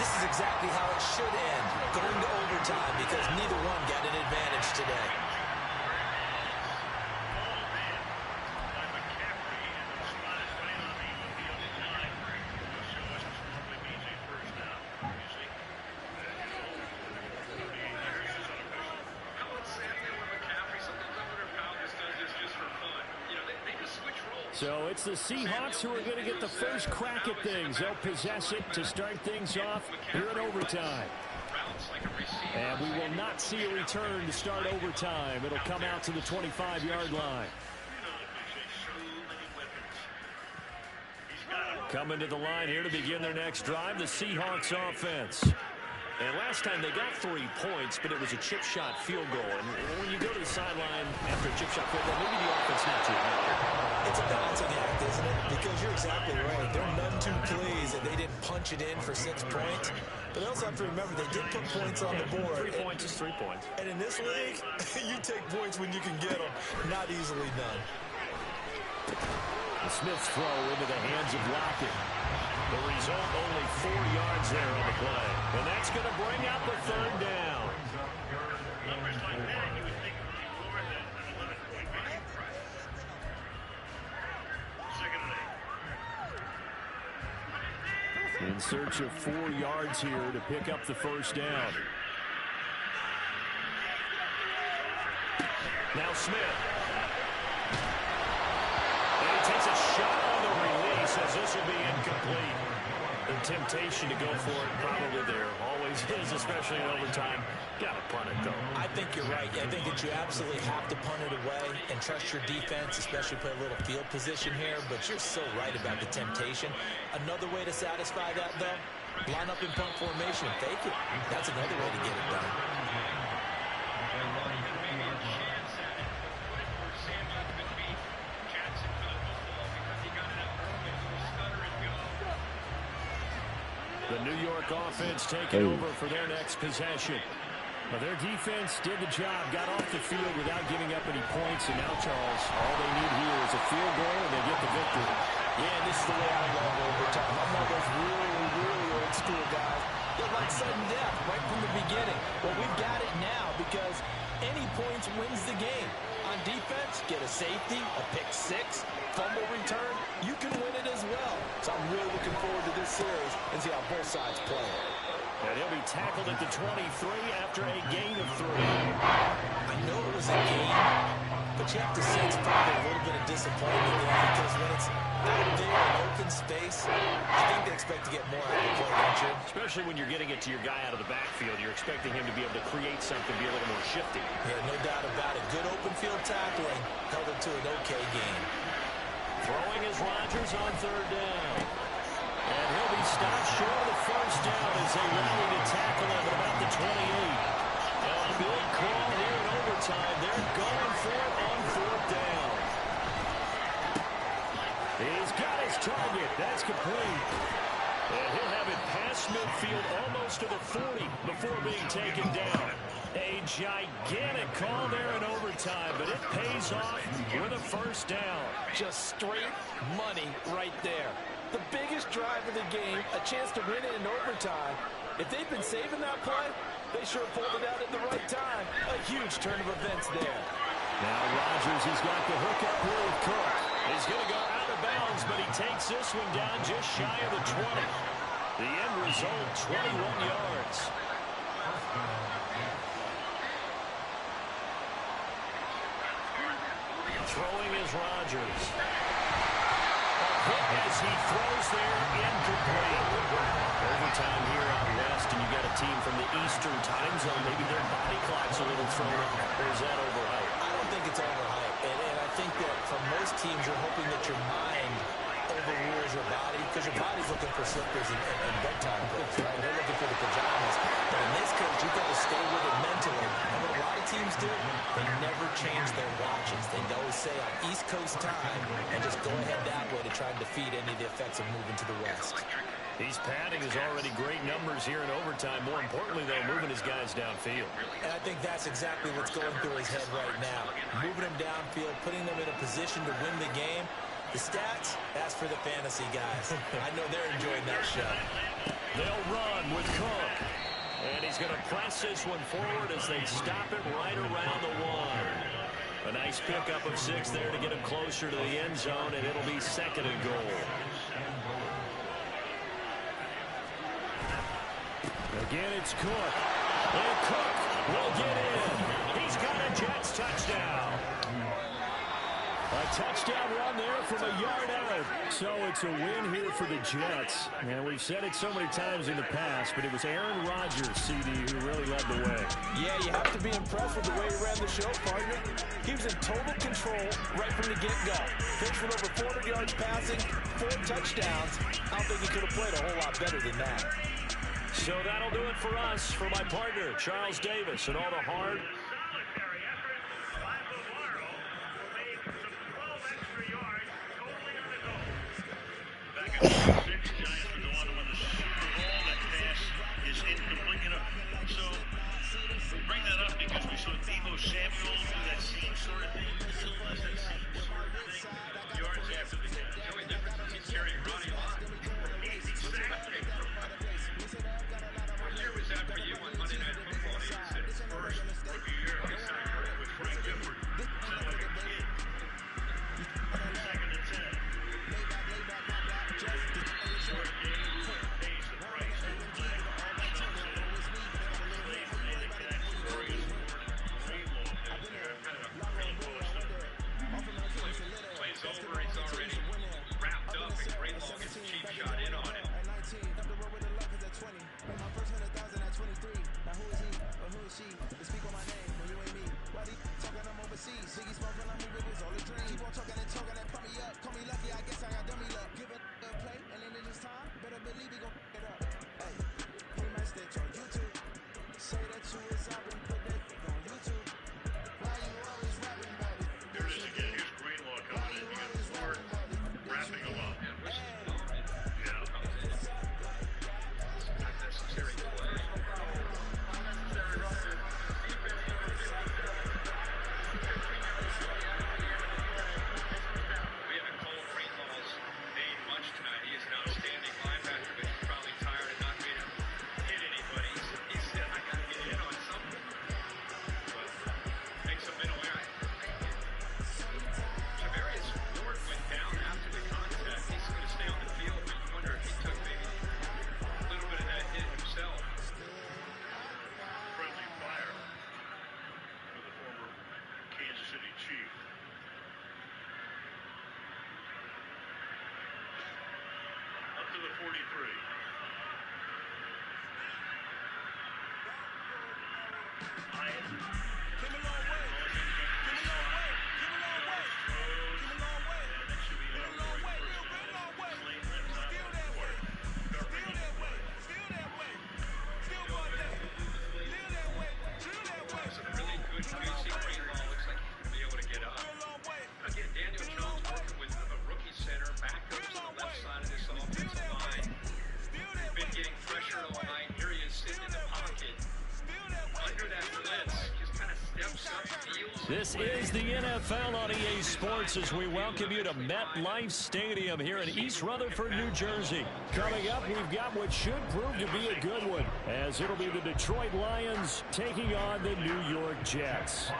this is exactly how it should end. Going to overtime because neither one got an advantage today. So it's the Seahawks who are going to get the first crack at things. They'll possess it to start things off here in overtime. And we will not see a return to start overtime. It'll come out to the 25-yard line. Coming to the line here to begin their next drive, the Seahawks offense. And last time they got 3 points, but it was a chip shot field goal. And when you go to the sideline after a chip shot field goal, maybe the offense not too happy. It's a balancing act, isn't it? Because you're exactly right. They're none too pleased that they didn't punch it in for 6 points. But they also have to remember they did put points on the board. 3 points is 3 points. And in this league, you take points when you can get them. Not easily done. The Smith's throw into the hands of Lockett. The result, only 4 yards there on the play. And that's going to bring up a third down. In search of 4 yards here to pick up the first down. Now Smith. And he takes a shot on the release as this will be incomplete. The temptation to go for it probably there. Always is, especially in overtime. Got to punt it, though. I think you're right. I think that you absolutely have to punt it away and trust your defense, especially play a little field position here. But you're so right about the temptation. Another way to satisfy that, though, line up in punt formation and fake it. That's another way to get it done. The New York offense taking over for their next possession. But their defense did the job, got off the field without giving up any points. And now, Charles, all they need here is a field goal and they get the victory. Yeah, this is the way I love overtime. I'm one of those really old school guys that like sudden death right from the beginning. Well, we've got it now because any points wins the game. On defense, get a safety, a pick six, fumble return, you can win it as well. So I'm really looking forward to this series and see how both sides play. And he'll be tackled at the 23 after a gain of 3. I know it was a gain, but you have to sense probably a little bit of disappointment there because when it's out there in open space, I think they expect to get more out of the play, don't you? Especially when you're getting it to your guy out of the backfield. You're expecting him to be able to create something, be a little more shifty. Yeah, no doubt about it. Good open field tackling held it to an okay game. Throwing is Rodgers on third down. And he'll be stopped short of the first down as they rally to tackle him at about the 28. A big call here in overtime. They're going for it on fourth down. He's got his target. That's complete. And he'll have it past midfield almost to the 40 before being taken down. A gigantic call there in overtime, but it pays off with a first down. Just straight money right there. The biggest drive of the game, a chance to win it in overtime. If they've been saving that play, they sure pulled it out at the right time. A huge turn of events there. Now Rodgers, he's got the hook up here with Cook. He's going to go out of bounds, but he takes this one down just shy of the 20. The end result, 21 yards. Throwing is Rodgers. As he throws there, incomplete. Overtime here out west, and you got a team from the Eastern time zone. Maybe their body clock's a little thrown up. Or is that overhyped? I don't think it's overhyped. And I think that for most teams, you're hoping that your mind overrules your body because your body's looking for slippers and bedtime clothes, right? They're looking for the pajamas. But in this case, you've got to stay with it mentally. And what a lot of teams do, they never change their watches. They always say on East Coast time and just go ahead that way to try and defeat any of the effects of moving to the West. He's padding his already great numbers here in overtime. More importantly, though, moving his guys downfield. And I think that's exactly what's going through his head right now. Moving them downfield, putting them in a position to win the game. The stats, that's for the fantasy guys. I know they're enjoying that show. They'll run with Cook. And he's going to press this one forward as they stop it right around the one. A nice pickup of 6 there to get him closer to the end zone, and it'll be 2nd and goal. Again, it's Cook. And Cook will get in. He's got a Jets touchdown. A touchdown run there from a yard out. So it's a win here for the Jets. And we've said it so many times in the past, but it was Aaron Rodgers, CD, who really led the way. Yeah, you have to be impressed with the way he ran the show, partner. He was in total control right from the get-go. Finished with over 400 yards passing, 4 touchdowns. I don't think he could have played a whole lot better than that. So that'll do it for us, for my partner, Charles Davis, and all the hard This is the NFL on EA Sports as we welcome you to MetLife Stadium here in East Rutherford, New Jersey. Coming up, we've got what should prove to be a good one, as it'll be the Detroit Lions taking on the New York Jets.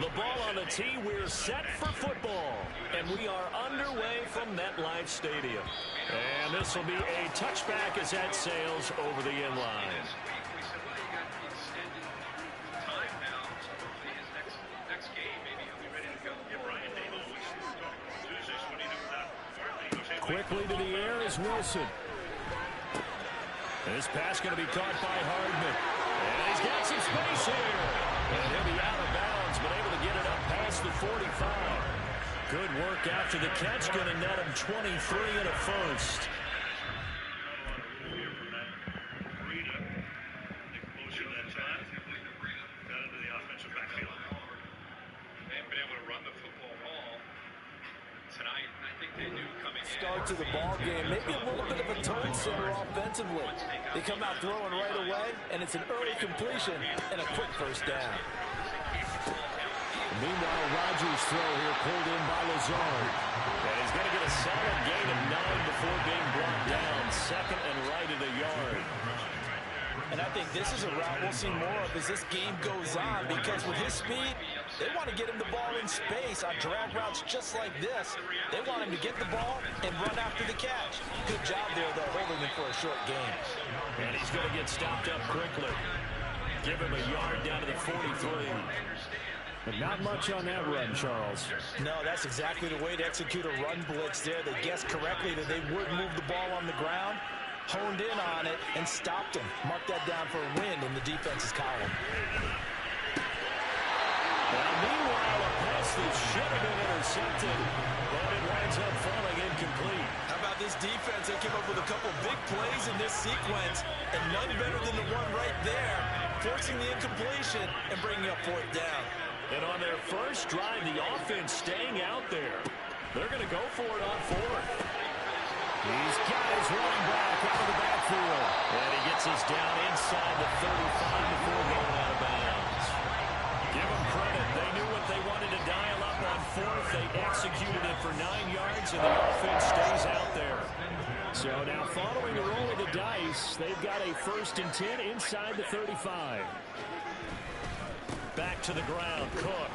The ball on the tee, we're set for football, and we are underway from MetLife Stadium. And this will be a touchback as that sails over the end line. Quickly to the air is Wilson. And this pass going to be caught by Hardman. And he's got some space here. And he'll be out of bounds, but able to get after the catch, going to net him 23 and a first. Start to the ball game, maybe a little bit of a turn center offensively. They come out throwing right away, and it's an early completion and a quick first down. Meanwhile, Rodgers' throw here pulled in by Lazard. And he's going to get a solid gain of 9 before being brought down. Second and right at a yard. And I think this is a route we'll see more of as this game goes on, because with his speed, they want to get him the ball in space on drag routes just like this. They want him to get the ball and run after the catch. Good job there, though, holding him for a short gain. And he's going to get stopped up quickly. Give him a yard down to the 43. But not much on that run, Charles. No, that's exactly the way to execute a run blitz there. They guessed correctly that they would move the ball on the ground, honed in on it, and stopped him. Mark that down for a win in the defense's column. Now, meanwhile, a pass that should have been intercepted, but it winds up falling incomplete. How about this defense? They came up with a couple big plays in this sequence, and none better than the one right there, forcing the incompletion and bringing up fourth down. And on their first drive, the offense staying out there. They're going to go for it on fourth. He's got his running back out of the backfield. And he gets us down inside the 35 before going out of bounds. Give them credit. They knew what they wanted to dial up on fourth. They executed it for 9 yards, and the offense stays out there. So now following the roll of the dice, they've got a 1st and 10 inside the 35. Back to the ground, Cook.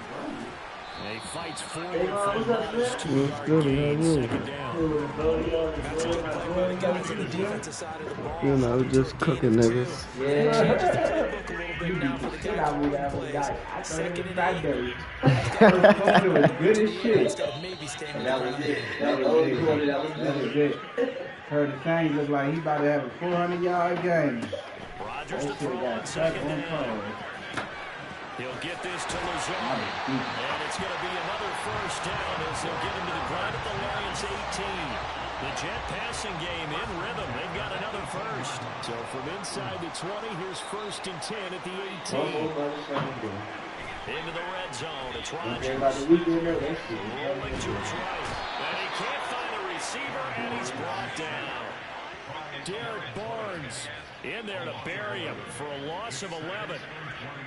And he fights forward for a modest 2-yard gain, second down. That's a good play by the guys on the defensive side of the ball. You know, just cooking niggas. Second and 8. It was good as shit. That was it. That was it. Heard the Saints look like he about to have a 400-yard game. Rodgers to throw on second down. He'll get this to Lazard. And it's going to be another first down as they'll get him to the ground at the Lions 18. The Jet passing game in rhythm. They've got another first. So from inside the 20, here's 1st and 10 at the 18. Into the red zone. It's Rodgers. Rolling to his right. And he can't find the receiver, and he's brought down. Derek Barnes in there to bury him for a loss of 11.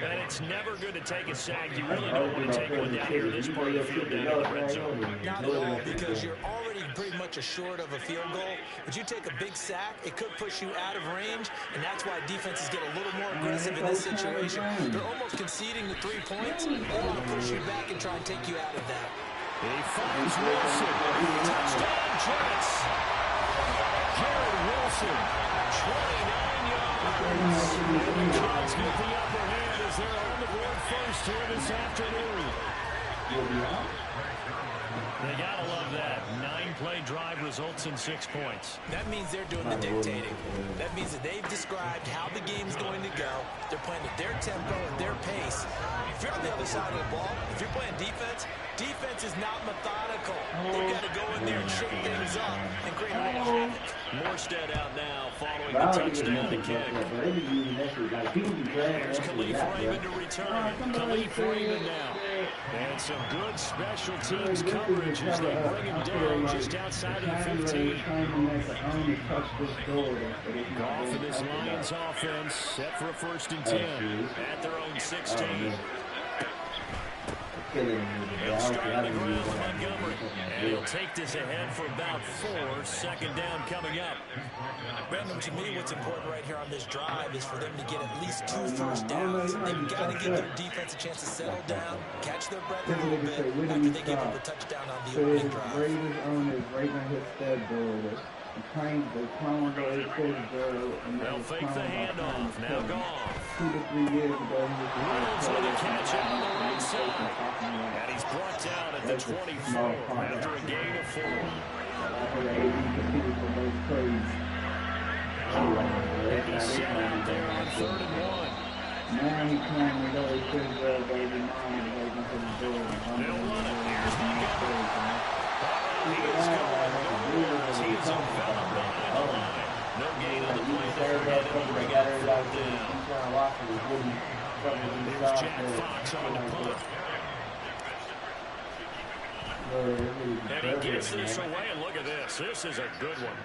And it's never good to take a sack. You really don't want to take one down here in this part of the field down in the red zone. Not at all, because you're already pretty much assured of a field goal. But you take a big sack, it could push you out of range, and that's why defenses get a little more aggressive in this situation. They're almost conceding the 3 points. They want to push you back and try and take you out of that. He finds Wilson. Touchdown, Jets. Jared Wilson, 29 yards. The Jets get the upper hand as they're on the board first here this afternoon. They gotta love that. 9-play drive results in 6 points. That means they're doing the dictating. That means that they've described how the game's going to go. They're playing at their tempo and their pace. If you're on the other side of the ball, if you're playing defense, defense is not methodical. They've got to go in there and shake things up and create a little havoc. Morstead out now following the touchdown to kick. Here's Khalif Raymond to return. Khalif Raymond now. And some good special teams coverage as they bring him down just outside of the 15. Goff and his Lions offense set for a 1st and 10 at their own 16. He'll start on the ground with Montgomery. And he'll take this ahead for about 4. 2nd down coming up. Brandon, to me, what's important right here on this drive is for them to get at least 2 first downs. They've got to give their defense a chance to settle down, catch their breath a little bit after they give up the touchdown on the opening drive. They'll fake the handoff. Now Goff. 2 to 3 years ago, Reynolds with a catch out on the right side. And he's brought down at the 24 after a gain of 4. And he's set out there on 3rd and 1. Now he's playing with those pretty baby mom waiting for the door. They'll run it. Here's Montgomery. he is going backwards. He is enveloped behind the line. No gain on the play there, and it'll bring up 4th down. There's Jack Fox on the punt. And he gets this away, and look at this. This is a good one.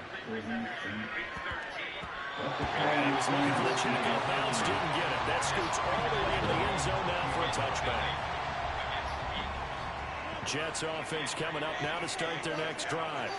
And he was looking for the check out bounce, didn't get it. That scoots all the way into the end zone now for a touchback. Jets offense coming up now to start their next drive.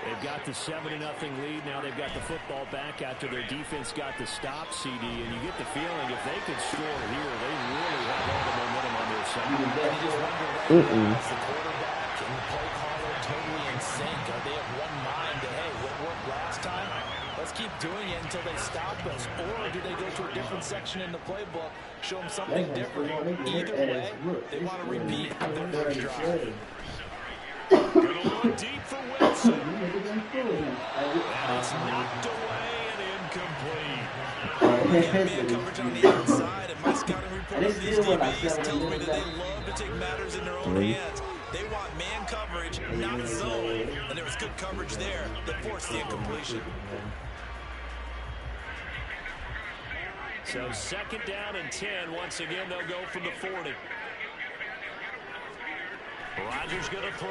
They've got the 7-0 lead. Now they've got the football back after their defense got the stop, CD. And you get the feeling if they could score here, they really have all the momentum on their side. You just wonder right now, is the quarterback and the play caller totally in sync? Are they of one mind that, hey, what worked last time? Let's keep doing it until they stop us. Or do they go to a different section in the playbook, show them something different? Either way, they want to repeat their first drive. Gonna look deep for Wilson. And it's knocked away and incomplete. Man coverage on the outside, and my scouting report of these DBs tells me that they love to take matters in their own hands. They want man coverage, not zone. And there was good coverage there that forced the incompletion. So 2nd down and 10. Once again, they'll go from the 40. Rodgers going to throw.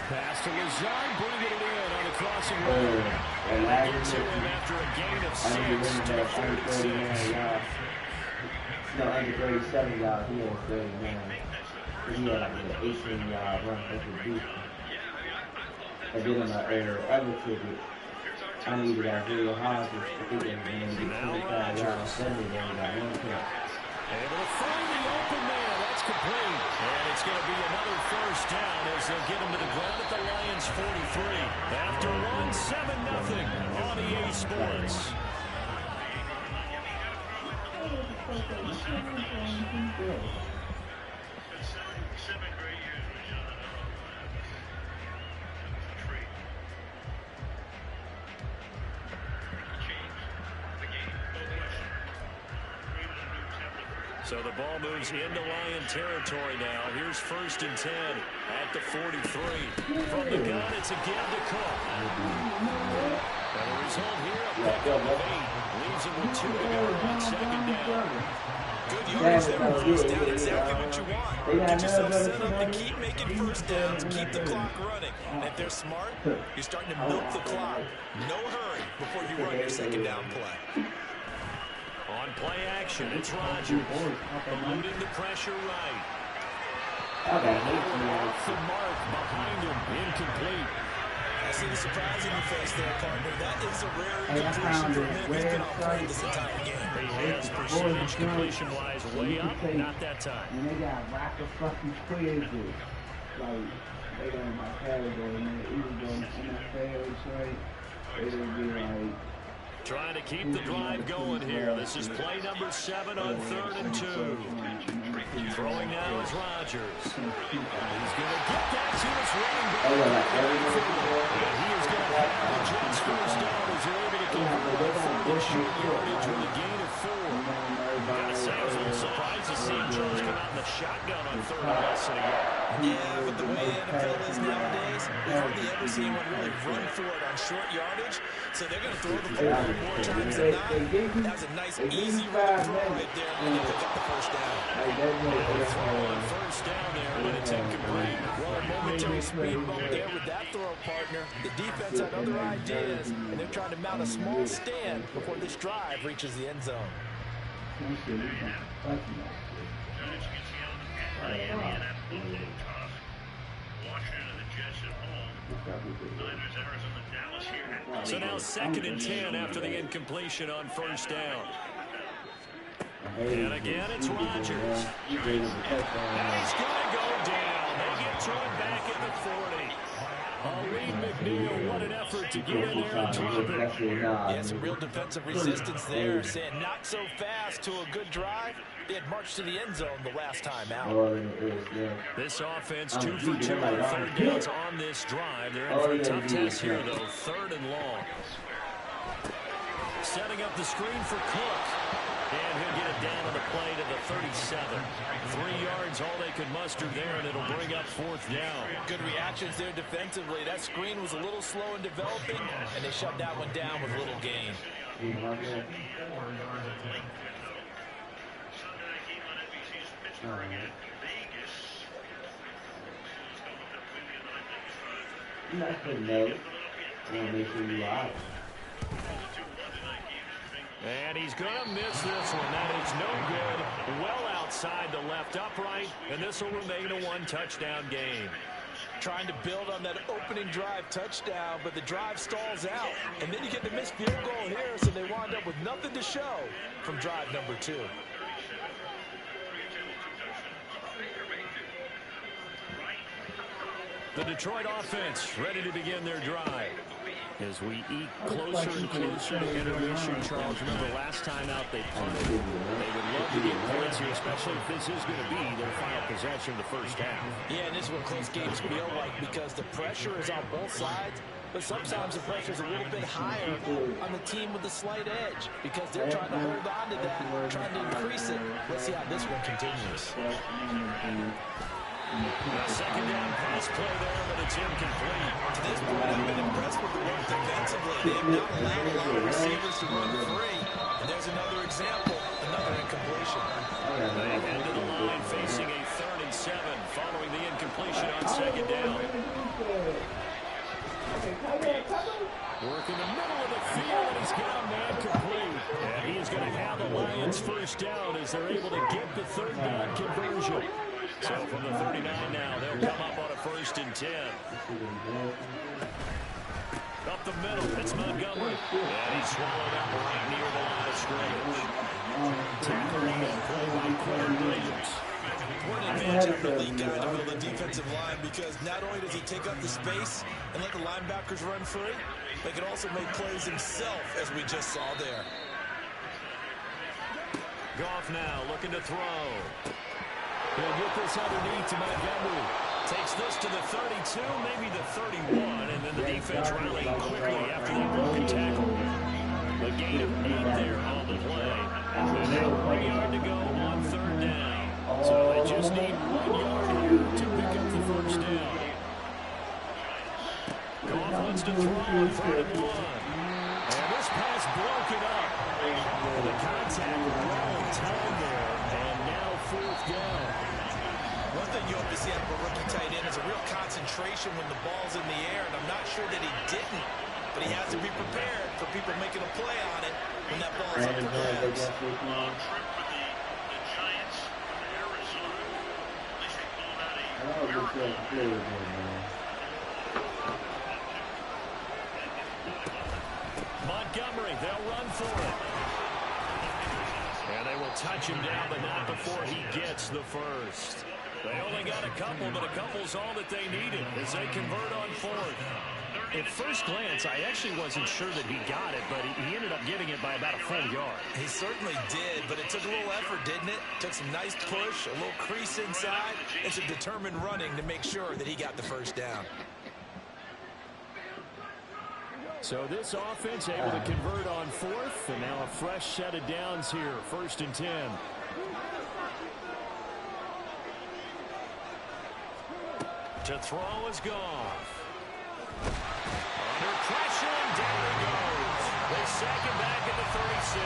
Pass to Lazard, bringing it in on the crossing road. And they get to him after a gain of 6 to the 46. No, under 37 yards, he had 39. He had like an 18-yard run at the deep. And then on the other ticket, I needed Isaiah Hodgins to get him and get 25 yards. Sunday, they got 1 catch. Able to find the open man. That's complete. And it's going to be another first down as they'll get him to the ground at the Lions 43. After 1-7-0 on EA Sports. So the ball moves into Lion territory now. Here's 1st and 10 at the 43. From the gun, it's again to Cook. And the result here, a pickup of 8. Leaves him with 2 to go on 2nd down. Good yardage there. First down, exactly what you want. Get yourself set up to keep making first downs, keep the clock running. And if they're smart, you're starting to milk the clock. No hurry before you run your 2nd down play. On play action, it's Rodgers. Eluding the pressure right. Off the mark behind him, incomplete. I see the surprise in your face there, partner. That is a rare incompletion for him. He's been on point this entire game. He has percentage completion-wise way up, not that time. And they got rocket fucking quizzes. Like, they got my category, and they either go NFL, right? They would be like... Trying to keep the drive going here. This is play number 7 on 3rd and 2. Throwing now is Rodgers. He's going to get that to his running back. And he is going to have the Jets first down as they're able to convert a 4-short yardage with a gain of 4. Gotta say, I was a little surprised to see Jones come out in the shotgun on 3rd and less than a yard. Yeah, but the way the NFL is nowadays, we hardly ever see anyone really run for it on short yardage. So they're going to throw the ball more times than not. That was a nice, easy run throw right there, and they pick up the first down. Throw on 1st down there, but it's incomplete. Well, a momentary speed bump there with that throw, partner. The defense had other ideas, and they're trying to mount a small stand before this drive reaches the end zone. So now 2nd and 10 after the incompletion on 1st down. And again, it's Rodgers. And he's going to go down. They get to him back at the 40. Aleem McNeil, what an effort to get in there and drop it. Yeah, some real defensive resistance there, saying not so fast to a good drive. They had marched to the end zone the last time out. This offense 2 for 2 on 3rd downs on this drive. They're in for a tough test here, though. 3rd and long. Setting up the screen for Cook. And he'll get it down on the play to the 37. 3 yards all they could muster there, and it'll bring up 4th down. Good reactions there defensively. That screen was a little slow in developing, and they shut that one down with little gain. And he's going to miss this one. That is no good. Well outside the left upright, and this will remain a 1-touchdown game. Trying to build on that opening drive touchdown, but the drive stalls out. And then you get the missed field goal here, so they wind up with nothing to show from drive number 2. The Detroit offense ready to begin their drive. As we eat closer and closer to intermission, Charles, remember last time out they punted. They would love to get points here, especially if this is going to be their final possession of the first half. Yeah, and this is what close games feel like because the pressure is on both sides, but sometimes the pressure is a little bit higher on the team with the slight edge because they're trying to hold on to that, trying to increase it. Let's see how this one continues. A second down pass play there, but it's incomplete. To this point, I've been impressed with the work defensively. They have not allowed a lot of receivers to run free. And there's another example, another incompletion. They head to the line facing a 3rd and 7 following the incompletion on second down. Work in the middle of the field, and he's got a man complete. And he's going to have the Lions first down as they're able to get the 3rd down conversion. So from the 39 now, they'll come up on a 1st and 10. Up the middle, it's Montgomery. And he's swallowed up right near the line of scrimmage. Tackling and play by Quinn Williams. What an advantage of the lead guy to build a defensive line because not only does he take up the space and let the linebackers run free, but he can also make plays himself, as we just saw there. Goff now looking to throw. He'll get this underneath to Montgomery. Takes this to the 32, maybe the 31, and then the defense rallying quickly after that broken tackle. A gain of 8 there on the play. And now 1 yard to go on 3rd down. So they just need 1 yard here to pick up the first down. Goff wants to throw on 3rd and 1. And this pass broken up. The contact well in time there, and now 4th down. One thing you hope to see out of a rookie tight end is a real concentration when the ball's in the air, and I'm not sure that he didn't, but he has to be prepared for people making a play on it when that ball's up for grabs. Montgomery, they'll run for it. And they will touch him down, but not before he gets the first. They only got a couple, but a couple's all that they needed as they convert on 4th. At first glance, I actually wasn't sure that he got it, but he ended up getting it by about a full yard. He certainly did, but it took a little effort, didn't it? Took some nice push, a little crease inside, and some determined running to make sure that he got the first down. So this offense able to convert on 4th, and now a fresh set of downs here, 1st and 10. To throw is Goff. Under pressure, and down he goes. They sack him back at the 36.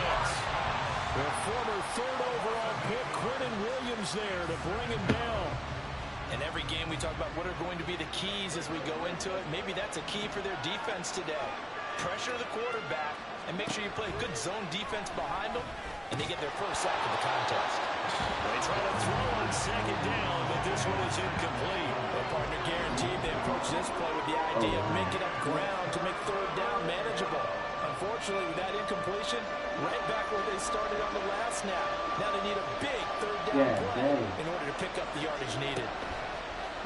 The former 3rd overall pick, Quinn Williams there to bring him down. In every game we talk about what are going to be the keys as we go into it. Maybe that's a key for their defense today. Pressure the quarterback and make sure you play good zone defense behind them, and they get their first sack of the contest. They try to throw on 2nd down, but this one is incomplete. Their partner guaranteed they approach this play with the idea of making up ground to make 3rd down manageable. Unfortunately, with that incompletion, right back where they started on the last snap. Now they need a big 3rd down play in order to pick up the yardage needed.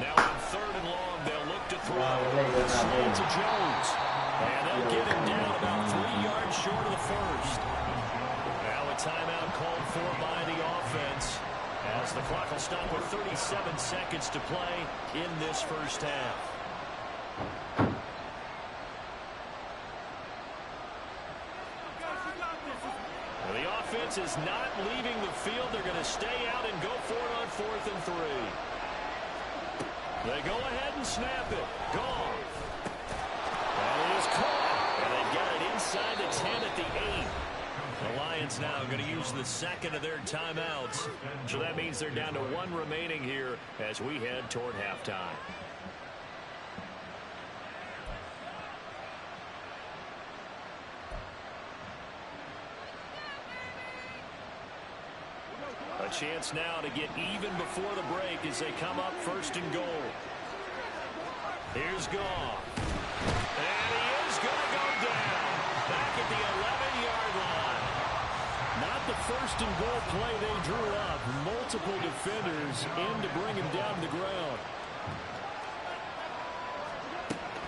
Now on 3rd and long, they'll look to throw. Slow to Jones. And they'll get him down about 3 yards short of the first. Now a timeout called for by the offense, as the clock will stop with 37 seconds to play in this first half. The offense is not leaving the field. They're going to stay out and go for it on 4th and 3. They go ahead and snap it. Goff. That is caught. And they've got it inside the 10 at the 8. The Lions now going to use the second of their timeouts. So that means they're down to 1 remaining here as we head toward halftime. A chance now to get even before the break as they come up 1st and goal. Here's Goff. And he is going to go down. Back at the 11-yard line. Not the 1st and goal play they drew up. Multiple defenders in to bring him down to the ground.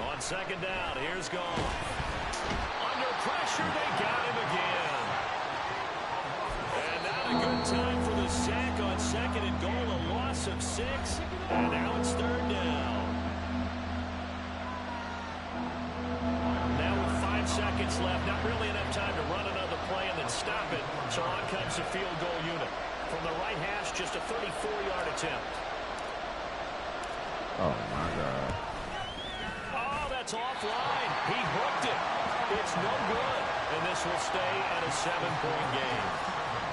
On 2nd down, here's Goff. Under pressure, they got him again. And not a good time for the sack on 2nd and goal. A loss of 6. And now it's 3rd down. Now with 5 seconds left, not really enough time to run another play and then stop it. So on comes the field goal unit. From the right hash, just a 34-yard attempt. Oh, my God. Oh, that's offline. He hooked it. It's no good. And this will stay at a 7-point game.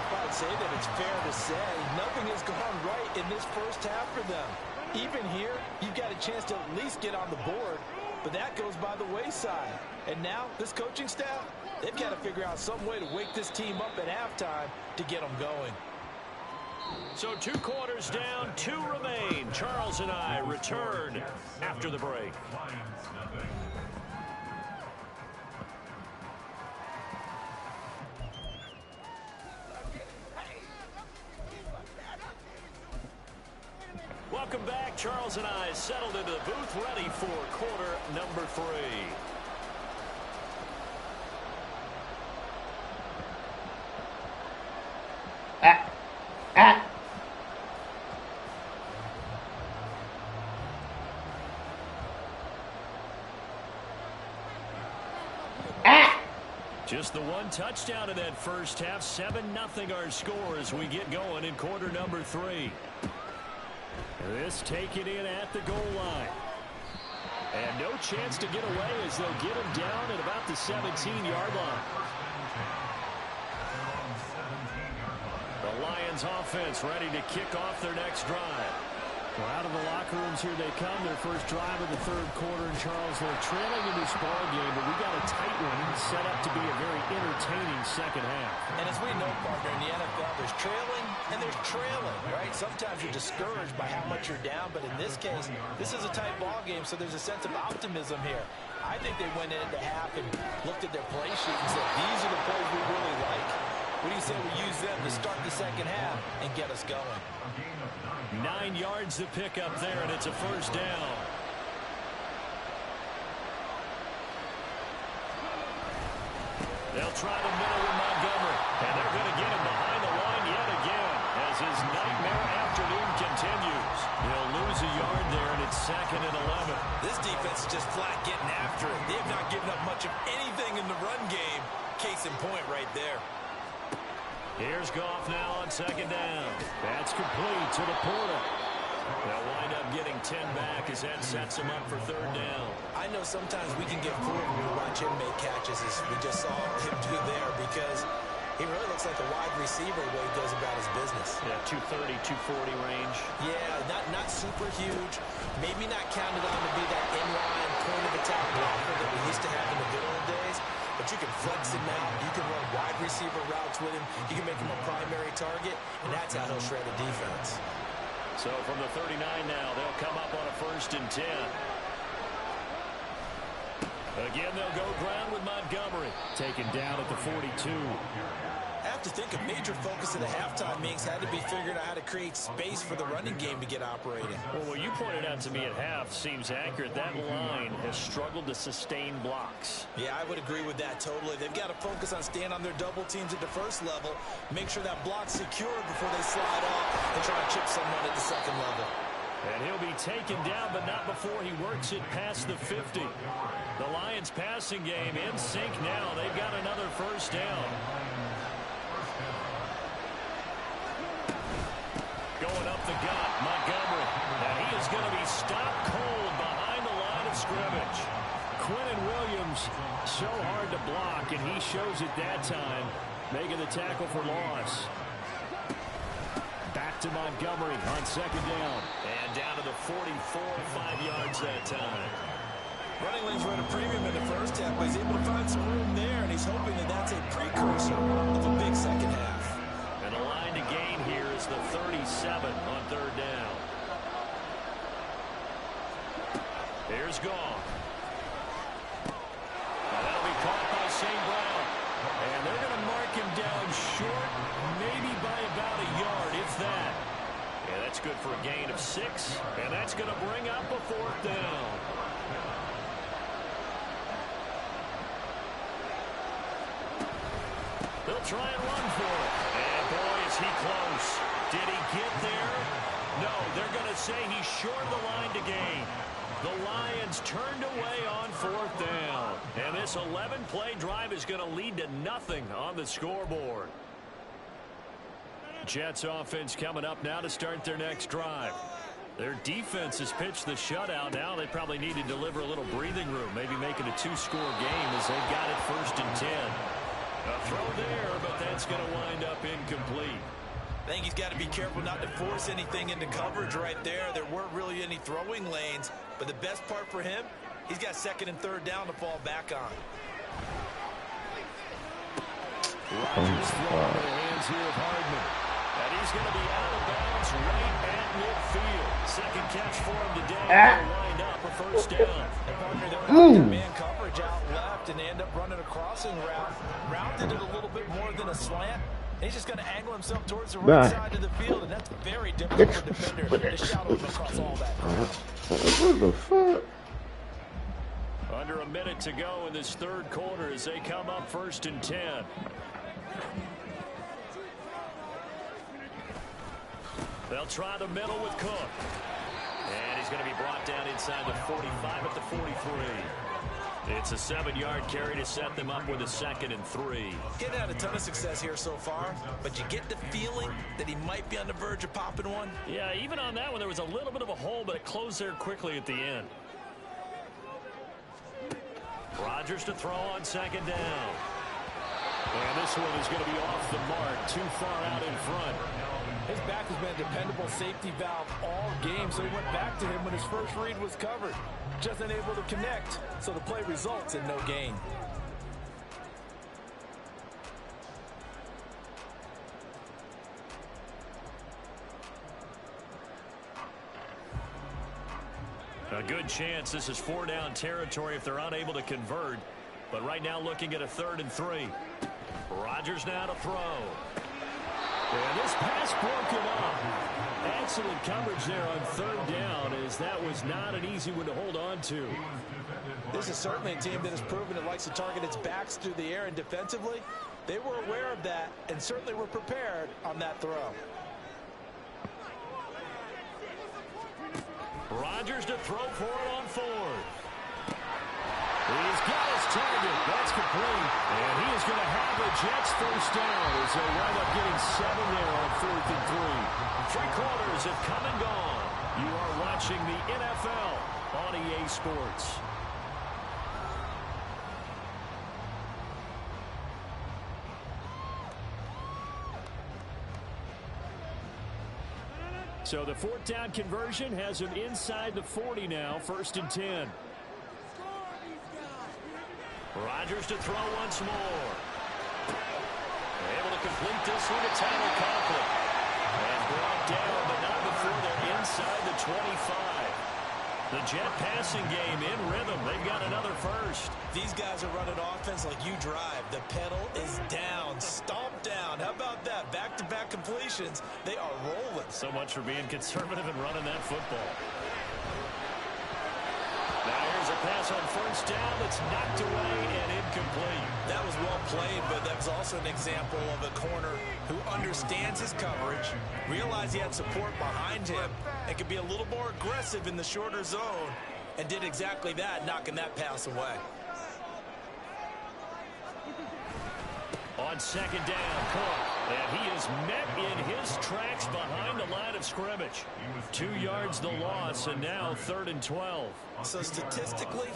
I'd say that it's fair to say nothing has gone right in this first half for them. Even here, you've got a chance to at least get on the board, but that goes by the wayside. And now, this coaching staff, they've got to figure out some way to wake this team up at halftime to get them going. So 2 quarters down, 2 remain. Charles and I return after the break. Welcome back. Charles and I settled into the booth, ready for quarter number 3. Just the 1 touchdown in that first half. 7-0 our score as we get going in quarter number 3. This taken in at the goal line. And no chance to get away as they'll get him down at about the 17-yard line. The Lions offense ready to kick off their next drive. Well, out of the locker rooms here they come. Their first drive of the 3rd quarter. And Charles, they're trailing in this ball game, but we got a tight one set up to be a very entertaining second half. And as we know, partner, in the NFL, there's trailing and there's trailing, right? Sometimes you're discouraged by how much you're down, but in this case, this is a tight ball game, so there's a sense of optimism here. I think they went into half and looked at their play sheet and said, these are the plays we really like. What do you say we use them to start the second half and get us going? 9 yards to pick up there, and it's a 1st down. They'll try the middle with Montgomery, and they're going to get him behind the line yet again as his nightmare afternoon continues. He'll lose a yard there, and it's 2nd and 11. This defense is just flat getting after it. They have not given up much of anything in the run game. Case in point right there. Here's Goff now on 2nd down. That's complete to the Porter. They'll wind up getting 10 back as that sets him up for 3rd down. I know sometimes we can get fooled when we watch him make catches as we just saw him do there because he really looks like a wide receiver the way he goes about his business. Yeah, 230, 240 range. Yeah, not super huge. Maybe not counted on to be that inline point-of-attack blocker that we used to have in the good old days. But you can flex him out. You can run wide receiver routes with him. You can make him a primary target, and that's how he'll shred a defense. So from the 39 now, they'll come up on a 1st and 10. Again, they'll go ground with Montgomery. Taken down at the 42. I have to think a major focus of the halftime meetings had to be figuring out how to create space for the running game to get operating. Well, what you pointed out to me at half seems accurate. That line has struggled to sustain blocks. Yeah, I would agree with that totally. They've got to focus on staying on their double teams at the first level, make sure that block's secure before they slide off and try to chip someone at the second level. And he'll be taken down, but not before he works it past the 50. The Lions passing game in sync now. They've got another 1st down. Going up the gut, Montgomery. And he is going to be stopped cold behind the line of scrimmage. Quinnen Williams, so hard to block, and he shows it that time, making the tackle for loss. Back to Montgomery on second down. And down to the 44, 5 yards that time. Running lanes were at a premium in the first half, but he's able to find some room there, and he's hoping that that's a precursor of a big second half. And the line to gain here is the 37 on third down. Here's Goff. That'll be caught by St. Brown. And they're going to mark him down short, maybe by about a yard, if that. Yeah, that's good for a gain of 6, and that's going to bring up a fourth down. They'll try and run for it. And boy, is he close. Did he get there? No, they're going to say he's short of the line to gain. The Lions turned away on fourth down. And this 11-play drive is going to lead to nothing on the scoreboard. Jets offense coming up now to start their next drive. Their defense has pitched the shutout. Now they probably need to deliver a little breathing room, maybe make it a 2-score game as they've got it 1st and 10. A throw there, but that's going to wind up incomplete. I think he's got to be careful not to force anything into coverage right there. There weren't really any throwing lanes, but the best part for him, he's got 2nd and 3rd down to fall back on. Rodgers throwing into the hands here of Hardman. And he's going to be out of bounds right at midfield. Second catch for him today. They'll wind up a 1st down. And partner, they're in man coverage out left, and they end up running a crossing route. Rounded it a little bit more than a slant. He's just going to angle himself towards the right side of the field, and that's very difficult for defenders to shadow him across all that. What the fuck? Under a minute to go in this 3rd quarter as they come up 1st and 10. They'll try the middle with Cook. And he's going to be brought down inside the 45 at the 43. It's a 7-yard carry to set them up with a 2nd and 3. Getting had a ton of success here so far, but you get the feeling that he might be on the verge of popping one. Yeah, even on that one, there was a little bit of a hole, but it closed there quickly at the end. Rodgers to throw on 2nd down. And this one is going to be off the mark, too far out in front. His back has been a dependable safety valve all game, so he went back to him when his first read was covered. Just unable to connect, so the play results in no gain. A good chance this is 4-down territory if they're unable to convert. But right now looking at a 3rd and 3. Rodgers now to throw. And this pass broken up. Excellent coverage there on 3rd down, as that was not an easy one to hold on to. This is certainly a team that has proven it likes to target its backs through the air, and defensively, they were aware of that and certainly were prepared on that throw. Rodgers to throw for it on 4th. He's got his target. That's complete. And he is going to have the Jets 1st down as they wind up getting 7 there on 4th and 3. 3 quarters have come and gone. You are watching the NFL on EA Sports. So the 4th down conversion has him inside the 40 now, 1st and 10. Rodgers to throw once more. Able to complete this one to Tyler Conklin. And brought down, but not before they're inside the 25. The Jet passing game in rhythm. They've got another 1st. These guys are running offense like you drive. The pedal is down, stomped down. How about that? Back-to-back completions. They are rolling. So much for being conservative and running that football. Now here's a pass on 1st down that's knocked away and incomplete. That was well played, but that was also an example of a corner who understands his coverage, realized he had support behind him, and could be a little more aggressive in the shorter zone, and did exactly that, knocking that pass away. On 2nd down, Cook. And he is met in his tracks behind the line of scrimmage. 2 yards the loss, and now 3rd and 12. So statistically,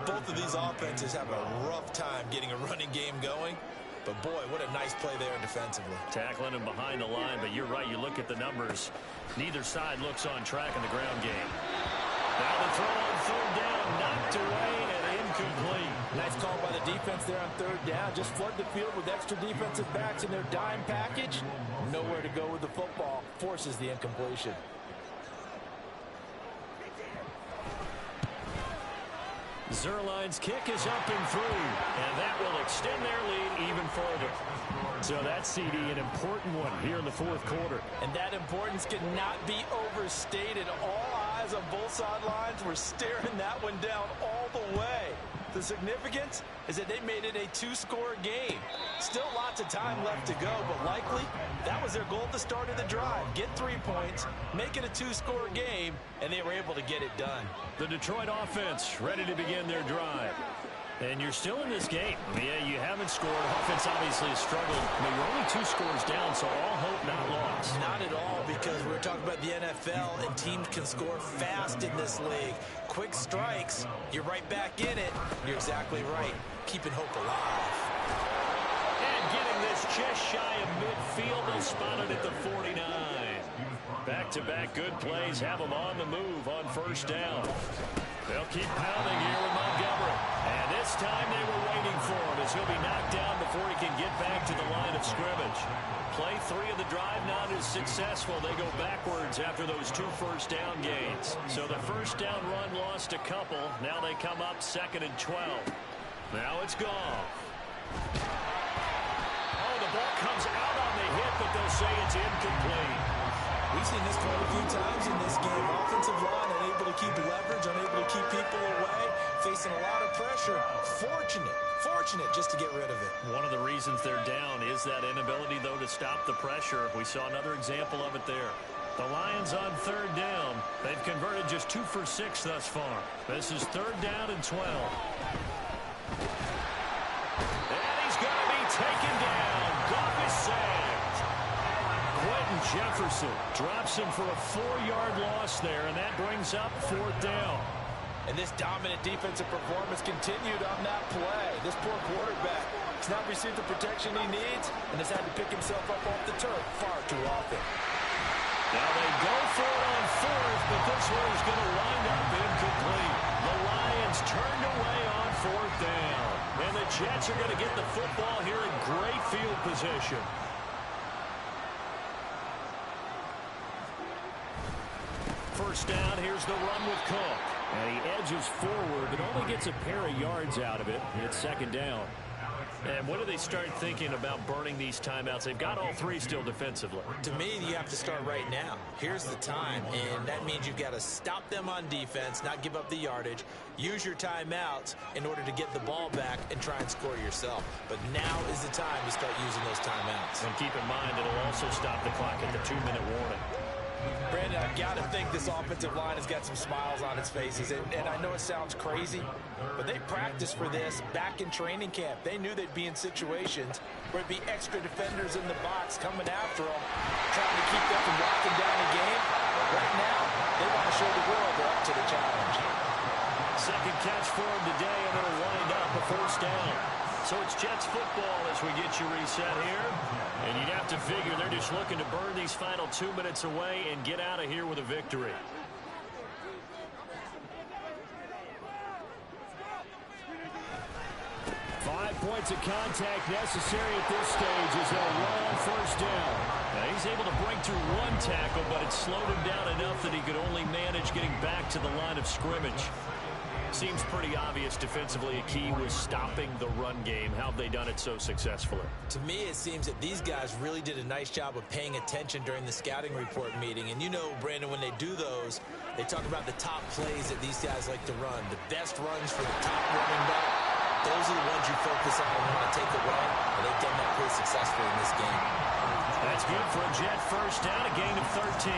both of these offenses have a rough time getting a running game going. But, boy, what a nice play there defensively. Tackling him behind the line, but you're right. You look at the numbers. Neither side looks on track in the ground game. Now the throw on 3rd down, knocked away and incomplete. Nice call by the defense there on 3rd down. Just flood the field with extra defensive backs in their dime package. Nowhere to go with the football. Forces the incompletion. Zuerlein's kick is up and through, and that will extend their lead even further. So that CD, an important one here in the 4th quarter. And that importance cannot be overstated. All eyes on both sidelines were staring that one down all the way. The significance is that they made it a 2-score game. Still lots of time left to go, but likely that was their goal at the start of the drive. Get 3 points, make it a 2-score game, and they were able to get it done. The Detroit offense ready to begin their drive. And you're still in this game. Yeah, you haven't scored. Offense obviously has struggled. I mean, you're only 2 scores down, so all hope not lost. Not at all, because we're talking about the NFL, and teams can score fast in this league. Quick strikes, you're right back in it. You're exactly right. Keeping hope alive. And getting this just shy of midfield. They'll spot it at the 49. Back-to-back good plays have them on the move on 1st down. They'll keep pounding here with Montgomery. And this time they were waiting for him as he'll be knocked down before he can get back to the line of scrimmage. Play 3 of the drive not as successful. They go backwards after those 2 first down gains. So the 1st down run lost a couple. Now they come up 2nd and 12. Now it's Goff. Oh, the ball comes out on the hit, but they'll say it's incomplete. We've seen this quite a few times in this game. Offensive line unable to keep leverage, unable to keep people away, facing a lot of pressure. Fortunate just to get rid of it. One of the reasons they're down is that inability, though, to stop the pressure. We saw another example of it there. The Lions on 3rd down. They've converted just 2 for 6 thus far. This is 3rd down and 12. And he's going to be taken down. Goff is sacked. Quentin Jefferson drops him for a 4-yard loss there, and that brings up 4th down. And this dominant defensive performance continued on that play. This poor quarterback has not received the protection he needs and has had to pick himself up off the turf far too often. Now they go for it on 4th, but this one is going to wind up incomplete. The Lions turned away on 4th down. And the Jets are going to get the football here in great field position. First down, here's the run with Cook. And he edges forward, but only gets a pair of yards out of it. It's 2nd down. And what do they start thinking about burning these timeouts? They've got all 3 still defensively. To me, you have to start right now. Here's the time, and that means you've got to stop them on defense, not give up the yardage, use your timeouts in order to get the ball back and try and score yourself. But now is the time to start using those timeouts. And keep in mind, it'll also stop the clock at the 2-minute warning. Brandon, I've got to think this offensive line has got some smiles on its faces. And I know it sounds crazy, but they practiced for this back in training camp. They knew they'd be in situations where there'd be extra defenders in the box coming after them, trying to keep them from locking down the game. Right now, they want to show the world they're up to the challenge. Second catch for him today, and it'll wind up a 1st down. So it's Jets football as we get you reset here. And you'd have to figure they're just looking to burn these final 2 minutes away and get out of here with a victory. Five points of contact necessary at this stage as they'll run on 1st down. Now he's able to break through 1 tackle, but it slowed him down enough that he could only manage getting back to the line of scrimmage. Seems pretty obvious defensively a key was stopping the run game. How have they done it so successfully? To me, it seems that these guys really did a nice job of paying attention during the scouting report meeting. And you know, Brandon, when they do those, they talk about the top plays that these guys like to run. The best runs for the top running back. Those are the ones you focus on and want to take away. And they've done that pretty successfully in this game. That's good for a Jet 1st down, a gain of 13.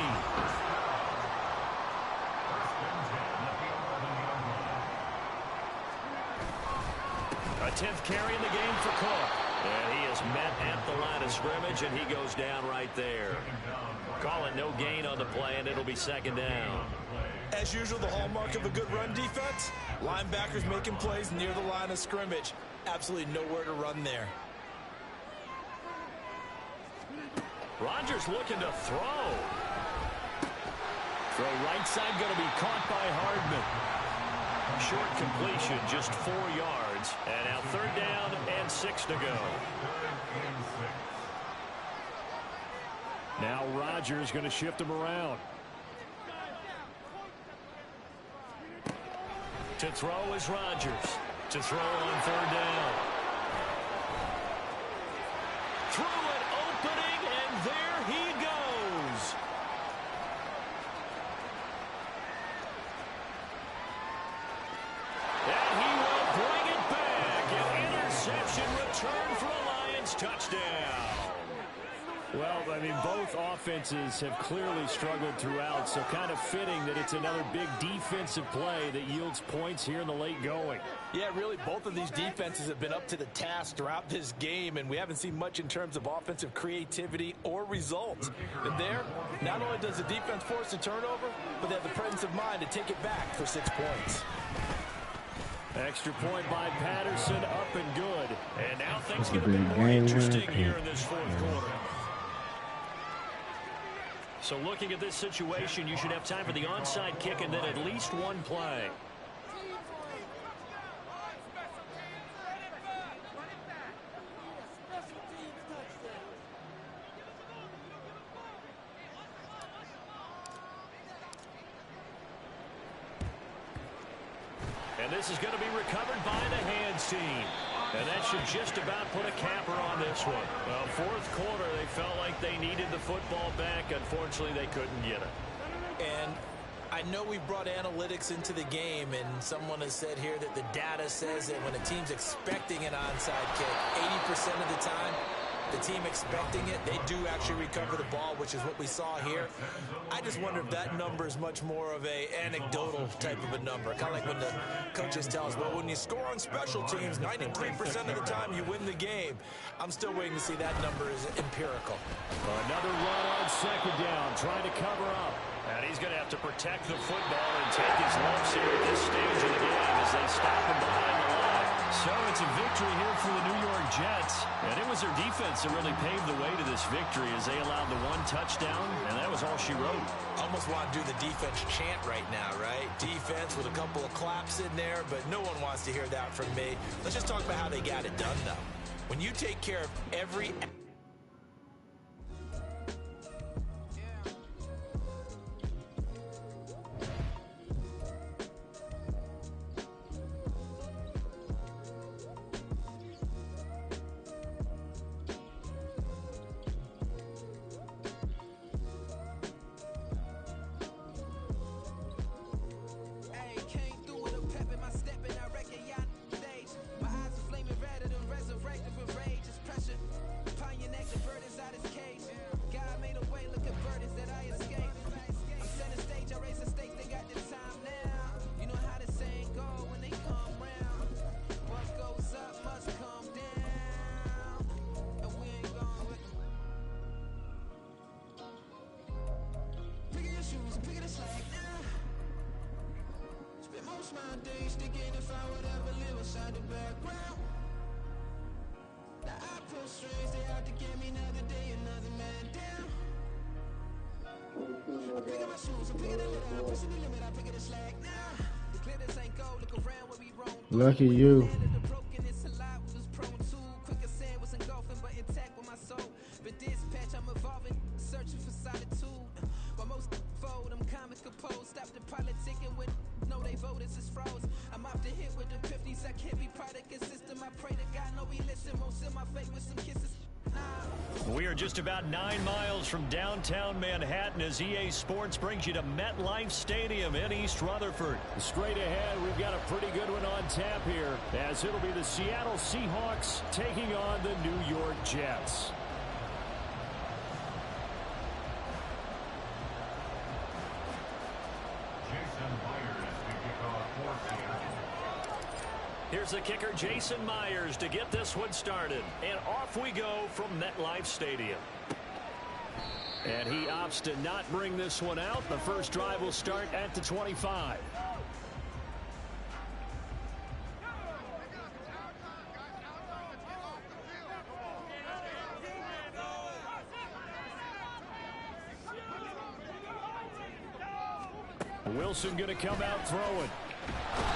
A 10th carry in the game for Cook. And he is met at the line of scrimmage, and he goes down right there. call it no gain on the play, and it'll be second down. As usual, the hallmark of a good run defense, linebackers making plays near the line of scrimmage. Absolutely nowhere to run there. Rodgers looking to throw. Throw right side going to be caught by Hardman. Short completion, just 4 yards. And now third down and 6 to go. Now Rodgers going to shift him around. To throw is Rodgers. To throw on third down. Threw it, opening, and there he goes. And he will bring it back. An interception return for a Lions touchdown. Well, I mean, both offenses have clearly struggled throughout, so kind of fitting that it's another big defensive play that yields points here in the late going. Yeah, really, both of these defenses have been up to the task throughout this game, and we haven't seen much in terms of offensive creativity or results. And there, not only does the defense force a turnover, but they have the presence of mind to take it back for 6 points. Extra point by Patterson, up and good. And now things get a bit more interesting here in this fourth quarter. So looking at this situation, you should have time for the onside kick and then at least one play. And this is going to be recovered by the hands team. And that should just about put a capper on this one. Well, fourth quarter, they felt like they needed the football back. Unfortunately, they couldn't get it. And I know we brought analytics into the game, and someone has said here that the data says that when a team's expecting an onside kick, 80% of the time, the team expecting it, they do actually recover the ball, which is what we saw here. I just wonder if that number is much more of a anecdotal type of a number. Kind of like when the coaches tell us, well, when you score on special teams, 93% of the time you win the game. I'm still waiting to see that number is empirical. Another run on second down, trying to cover up. And he's going to have to protect the football and take his lumps here at this stage of the game as they stop him behind the line. So it's a victory here for the New York Jets. And it was their defense that really paved the way to this victory as they allowed the one touchdown, and that was all she wrote. Almost want to do the defense chant right now, right? Defense with a couple of claps in there, but no one wants to hear that from me. Let's just talk about how they got it done, though. When you take care of every... Lucky you. We are just about 9 miles from downtown Manhattan as EA Sports brings you to MetLife Stadium in East Rutherford. Straight ahead, we've got a pretty good one on tap here, as it'll be the Seattle Seahawks taking on the New York Jets. Here's the kicker, Jason Myers, to get this one started. And off we go from MetLife Stadium. And he opts to not bring this one out. The first drive will start at the 25. Wilson going to come out throwing.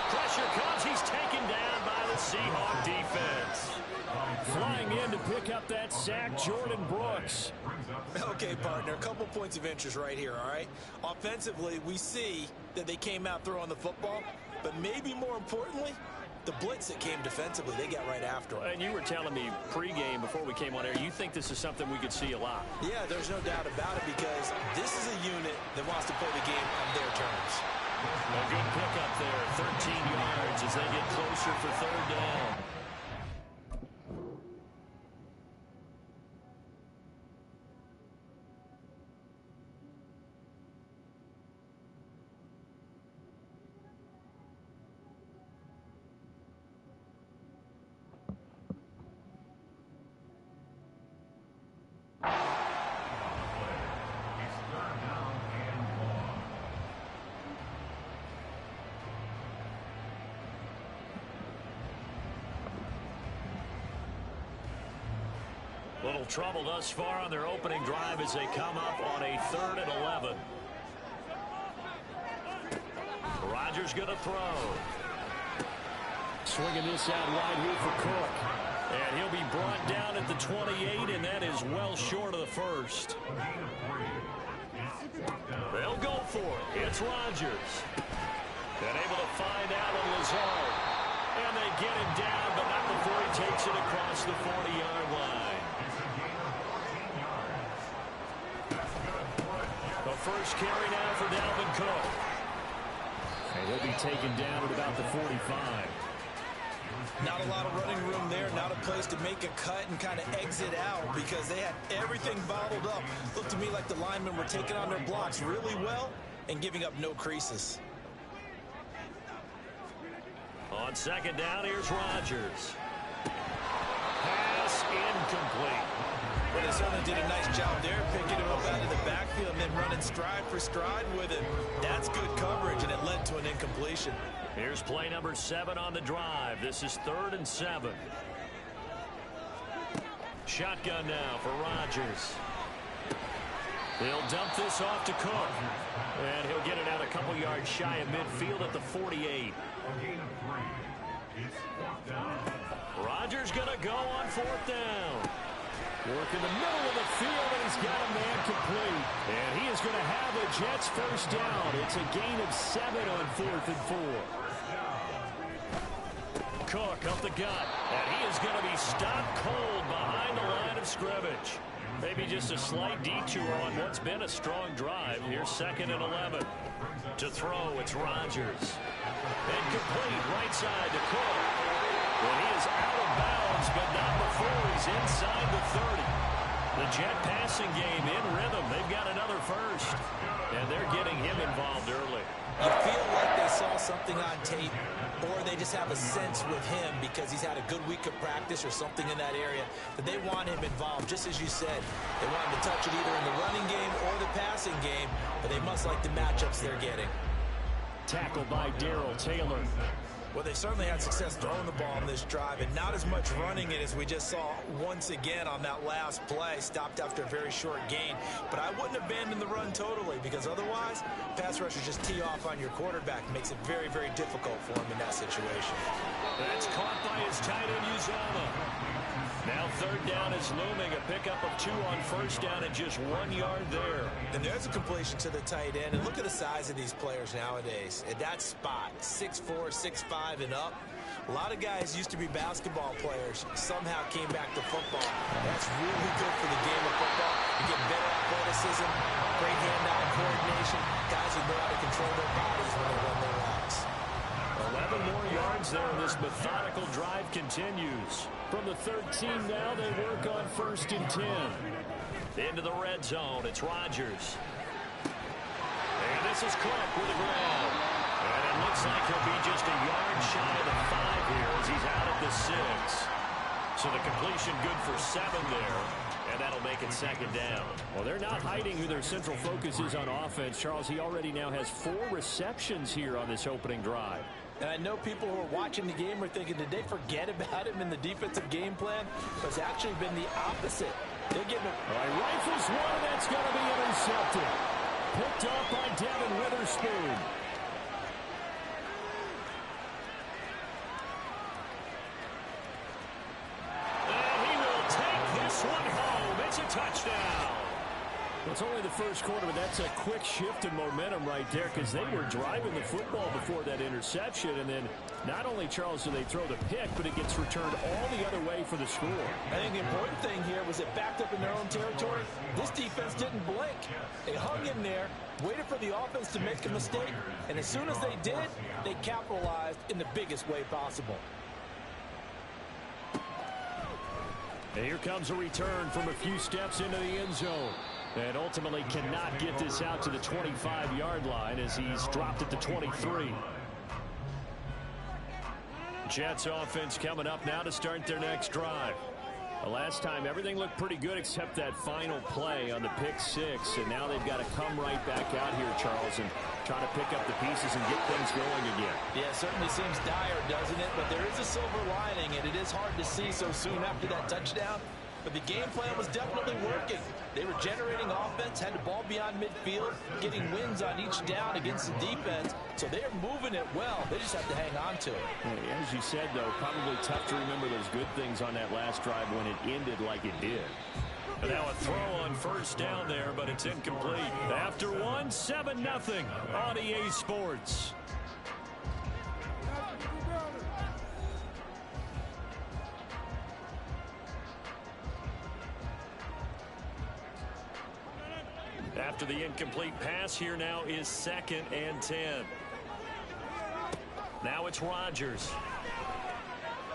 Pressure comes. He's taken down by the Seahawk defense. Flying in to pick up that sack, Jordan Brooks. Okay, partner, a couple points of interest right here, all right? Offensively, we see that they came out throwing the football, but maybe more importantly, the blitz that came defensively, they got right after him. And you were telling me pregame before we came on air, you think this is something we could see a lot. Yeah, there's no doubt about it because this is a unit that wants to play the game on their terms. A good pickup there, 13 yards as they get closer for third down. Little trouble thus far on their opening drive as they come up on a 3rd and 11. Rodgers going to throw. Swinging this out wide here for Cook. And he'll be brought down at the 28, and that is well short of the first. They'll go for it. It's Rodgers. And able to find Allen Lazard. And they get him down, but not before he takes it across the 40-yard line. The first carry now for Dalvin Cook. And he'll be taken down at about the 45. Not a lot of running room there, not a place to make a cut and kind of exit out because they had everything bottled up. Looked to me like the linemen were taking on their blocks really well and giving up no creases. On second down, here's Rodgers. Pass incomplete. Well, they certainly did a nice job there, picking him up out of the backfield and then running stride for stride with him. That's good coverage, and it led to an incompletion. Here's play number 7 on the drive. This is 3rd and 7. Shotgun now for Rodgers. They'll dump this off to Cook. And he'll get it out a couple yards shy of midfield at the 48. Rodgers going to go on 4th down. Work in the middle of the field, and he's got a man complete. And he is going to have the Jets first down. It's a gain of 7 on 4th and 4. Cook up the gut, and he is going to be stopped cold behind the line of scrimmage. Maybe just a slight detour on what's been a strong drive. Here's 2nd and 11. To throw, it's Rodgers. Incomplete, right side to Cook. Well, he is out of bounds, but not before he's inside the 30. The Jet passing game in rhythm. They've got another first, and they're getting him involved early. You feel like they saw something on tape, or they just have a sense with him because he's had a good week of practice or something in that area that they want him involved. Just as you said, they want him to touch it either in the running game or the passing game, but they must like the matchups they're getting. Tackled by Darrell Taylor. Well, they certainly had success throwing the ball on this drive and not as much running it as we just saw once again on that last play. Stopped after a very short gain. But I wouldn't abandon the run totally because otherwise, pass rushers just tee off on your quarterback. It makes it very, very difficult for him in that situation. That's caught by his tight end, Uzomah. Now 3rd down is looming. A pickup of 2 on 1st down and just 1 yard there. And there's a completion to the tight end. And look at the size of these players nowadays. At that spot, 6'4", 6'5", and up. A lot of guys used to be basketball players. Somehow came back to football. That's really good for the game of football. You get better athleticism, great hand-eye coordination. Guys who know how to control their bodies when they run their routes. 11 more yards there. This methodical drive continues. From the 13 now, they work on 1st and 10. Into the red zone, it's Rodgers. And this is Cook with the ground. And it looks like he'll be just a yard shy of the 5 here as he's out at the 6. So the completion good for 7 there. And that'll make it second down. Well, they're not hiding who their central focus is on offense. Charles, he already now has 4 receptions here on this opening drive. And I know people who are watching the game are thinking, did they forget about him in the defensive game plan? But it's actually been the opposite. They're getting it. All right, rifles one, that's going to be intercepted. Picked up by Devin Witherspoon. And he will take this one home. It's a touchdown. It's only the first quarter, but that's a quick shift in momentum right there because they were driving the football before that interception. And then not only, Charles, do they throw the pick, but it gets returned all the other way for the score. I think the important thing here was it backed up in their own territory. This defense didn't blink. They hung in there, waited for the offense to make a mistake, and as soon as they did, they capitalized in the biggest way possible. And here comes a return from a few steps into the end zone. And ultimately cannot get this out to the 25-yard line as he's dropped at the 23. Jets offense coming up now to start their next drive. The last time everything looked pretty good except that final play on the pick 6. And now they've got to come right back out here, Charles, and try to pick up the pieces and get things going again. Yeah, it certainly seems dire, doesn't it? But there is a silver lining, and it is hard to see so soon after that touchdown. But the game plan was definitely working. They were generating offense, had the ball beyond midfield, getting wins on each down against the defense. So they're moving it well. They just have to hang on to it. As you said, though, probably tough to remember those good things on that last drive when it ended like it did. And now a throw on first down there, but it's incomplete. After one, 7-0 on EA Sports. After the incomplete pass, here now is 2nd and 10. Now it's Rodgers.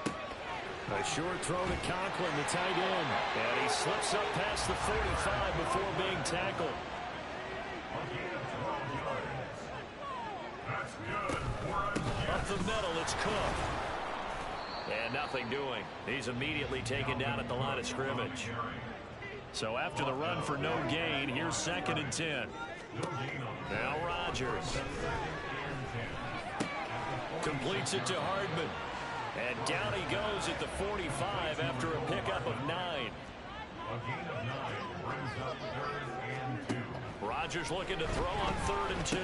A short throw to Conklin, the tight end. And he slips up past the 45 before being tackled. Up the middle, it's Cook. And nothing doing. He's immediately taken down at the line of scrimmage. So after the run for no gain, here's 2nd and 10. Now Rodgers. Completes it to Hardman. And down he goes at the 45 after a pickup of 9. Rodgers looking to throw on 3rd and 2.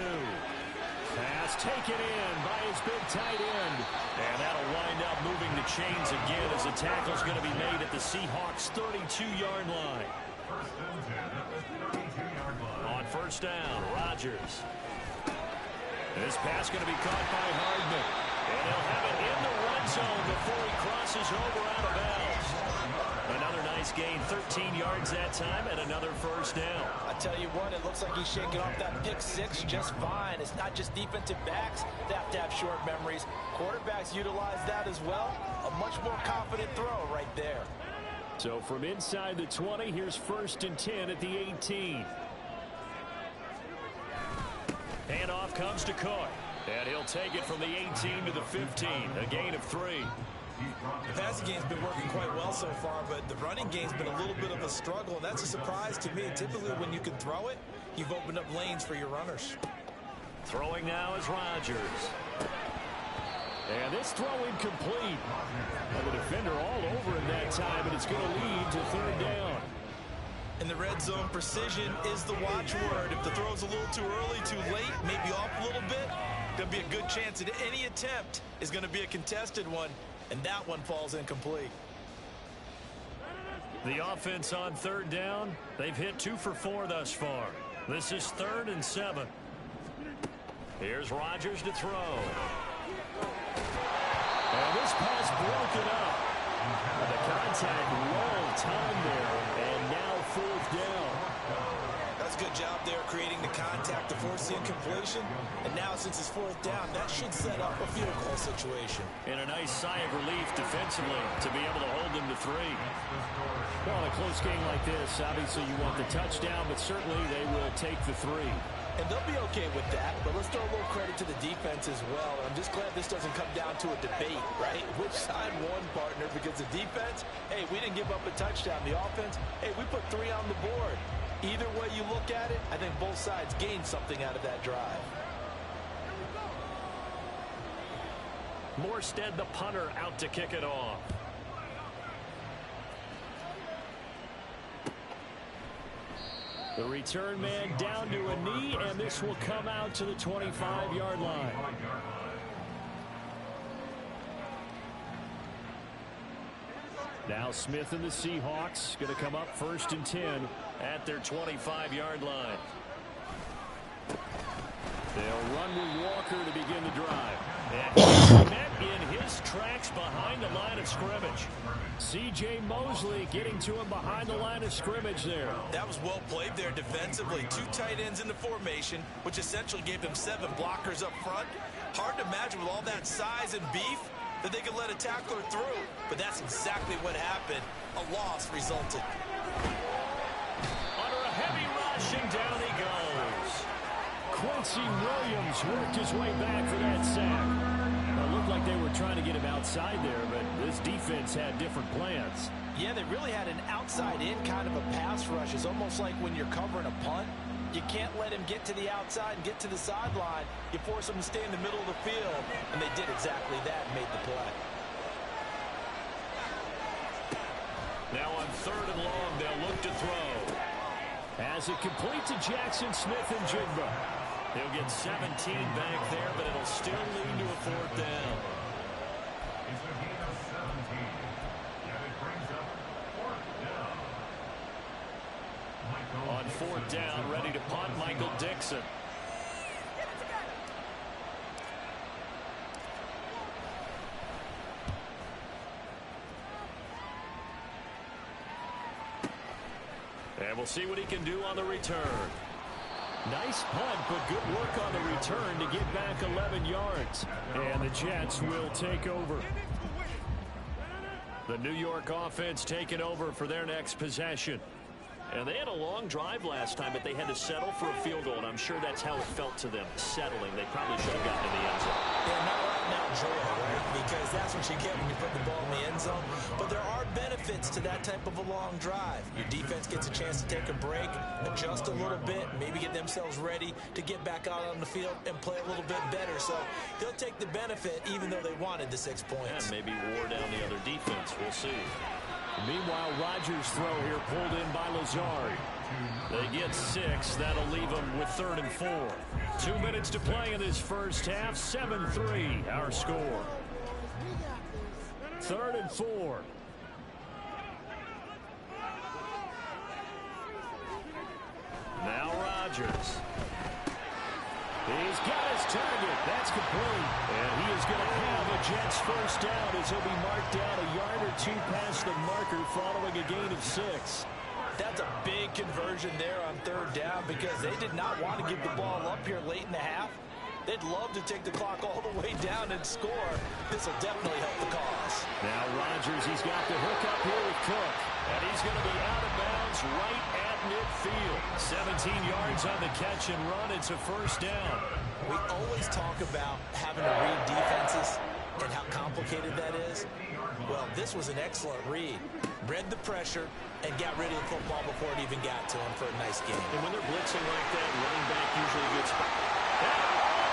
Pass taken in by his big tight end. And that'll wind up moving the chains again as the tackle's going to be made at the Seahawks' 32-yard line. On first down, Rodgers. This pass going to be caught by Hardman. And he'll have it in the red zone before he crosses over out of bounds. Another nice gain, 13 yards that time, and another first down. I tell you what, it looks like he's shaking off that pick 6 just fine. It's not just defensive backs that have to have short memories. Quarterbacks utilize that as well. A much more confident throw right there. So from inside the 20, here's 1st and 10 at the 18. Handoff comes to Cook. And he'll take it from the 18 to the 15, a gain of 3. The passing game's been working quite well so far, but the running game's been a little bit of a struggle, and that's a surprise to me. Typically, when you can throw it, you've opened up lanes for your runners. Throwing now is Rodgers. And this throw incomplete. And the defender all over him that time, and it's going to lead to 3rd down. In the red zone, precision is the watchword. If the throw's a little too early, too late, maybe off a little bit, there'll be a good chance that any attempt is going to be a contested one, and that one falls incomplete. The offense on 3rd down, they've hit 2 for 4 thus far. This is 3rd and 7. Here's Rodgers to throw. And this pass broken up. The contact well timed there, and now 4th down. That's a good job there creating the contact to force the incompletion. And now since it's 4th down, that should set up a field goal situation. And a nice sigh of relief defensively to be able to hold them to 3. Well, in a close game like this, obviously you want the touchdown, but certainly they will take the 3. And they'll be okay with that, but let's throw a little credit to the defense as well. I'm just glad this doesn't come down to a debate, right? Which side won, partner? Because the defense, hey, we didn't give up a touchdown. The offense, hey, we put 3 on the board. Either way you look at it, I think both sides gained something out of that drive. Morstead, the punter, out to kick it off. The return man down to a knee, and this will come out to the 25-yard line. Now Smith and the Seahawks going to come up 1st and 10 at their 25-yard line. They'll run with Walker to begin the drive. And he's met in his tracks behind the line of scrimmage. C.J. Mosley getting to him behind the line of scrimmage there. That was well played there defensively. 2 tight ends in the formation, which essentially gave them 7 blockers up front. Hard to imagine with all that size and beef that they could let a tackler through. But that's exactly what happened. A loss resulted. Under a heavy rush, and down he goes. Quincy Williams worked his way back for that sack. It looked like they were trying to get him outside there, but this defense had different plans. Yeah, they really had an outside-in kind of a pass rush. It's almost like when you're covering a punt. You can't let him get to the outside and get to the sideline. You force him to stay in the middle of the field, and they did exactly that and made the play. Now on 3rd and long, they'll look to throw. As it complete to Jackson Smith and Jigba. He'll get 17 back there, but it'll still lead to a 4th down. It's a gain of 17. And it brings up 4th down. On 4th down, ready to punt, Michael Dixon. And we'll see what he can do on the return. Nice punt, but good work on the return to get back 11 yards. And the Jets will take over. The New York offense taking over for their next possession. And they had a long drive last time, but they had to settle for a field goal, and I'm sure that's how it felt to them, settling. They probably should have gotten in the end zone. Yeah, not right now, joy, right? Because that's what you get when you put the ball in the end zone. But there are benefits to that type of a long drive. Your defense gets a chance to take a break, adjust a little bit, maybe get themselves ready to get back out on the field and play a little bit better. So they'll take the benefit even though they wanted the 6 points. And maybe wore down the other defense. We'll see. Meanwhile, Rodgers' throw here pulled in by Lazard. They get 6. That'll leave them with 3rd and 4. 2 minutes to play in this first half. 7-3, our score. 3rd and 4. Now Rodgers. He's got his target. That's complete. And he is going to have a Jets first down as he'll be marked down a yard or 2 past the marker following a gain of 6. That's a big conversion there on 3rd down because they did not want to give the ball up here late in the half. They'd love to take the clock all the way down and score. This will definitely help the cause. Now Rodgers, he's got the hook up here with Cook. And he's going to be out of bounds right at midfield. 17 yards on the catch and run. It's a first down. We always talk about having to read defenses and how complicated that is. Well, this was an excellent read. Read the pressure and got rid of the football before it even got to him for a nice game. And when they're blitzing like that, running back usually a good spot.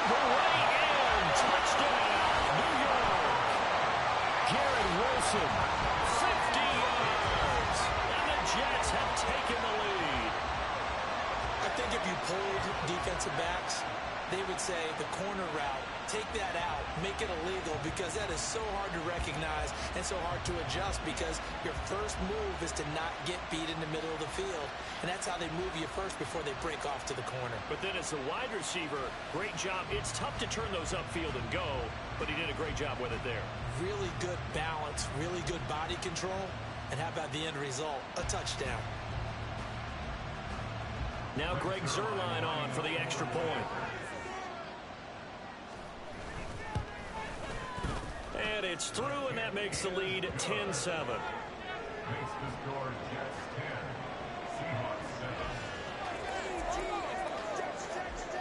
The way in, touchdown, New York. Garrett Wilson, 50 yards, and the Jets have taken the lead. I think if you pulled defensive backs, they would say the corner route, take that out, make it illegal, because that is so hard to recognize and so hard to adjust because your first move is to not get beat in the middle of the field. And that's how they move you first before they break off to the corner. But then as the wide receiver, great job. It's tough to turn those upfield and go, but he did a great job with it there. Really good balance, really good body control. And how about the end result? A touchdown. Now Greg Zuerlein on for the extra point. And it's through, and that makes the lead 10-7. Makes the score Jets 10, Seahawks 7.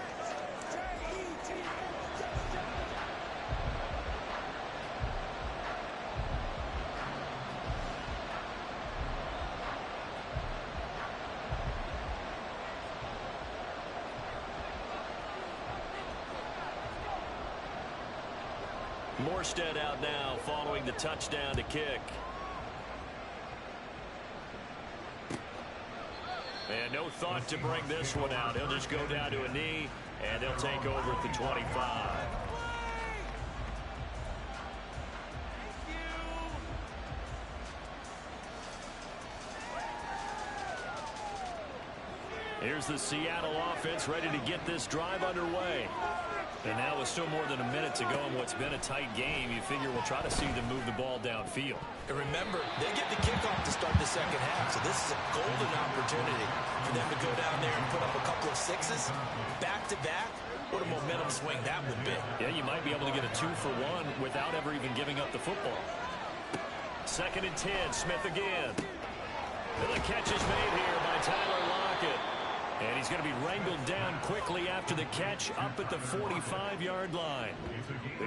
Morstead out now following the touchdown to kick. And no thought to bring this one out. He'll just go down to a knee, and they'll take over at the 25. Here's the Seattle offense ready to get this drive underway. And now with still more than a minute to go in what's been a tight game, you figure we'll try to see them move the ball downfield. And remember, they get the kickoff to start the second half, so this is a golden opportunity for them to go down there and put up a couple of sixes back-to-back. What a momentum swing that would be. Yeah, you might be able to get a 2-for-1 without ever even giving up the football. 2nd and 10, Smith again. And the catch is made here by Tyler Lockett. And he's going to be wrangled down quickly after the catch up at the 45-yard line.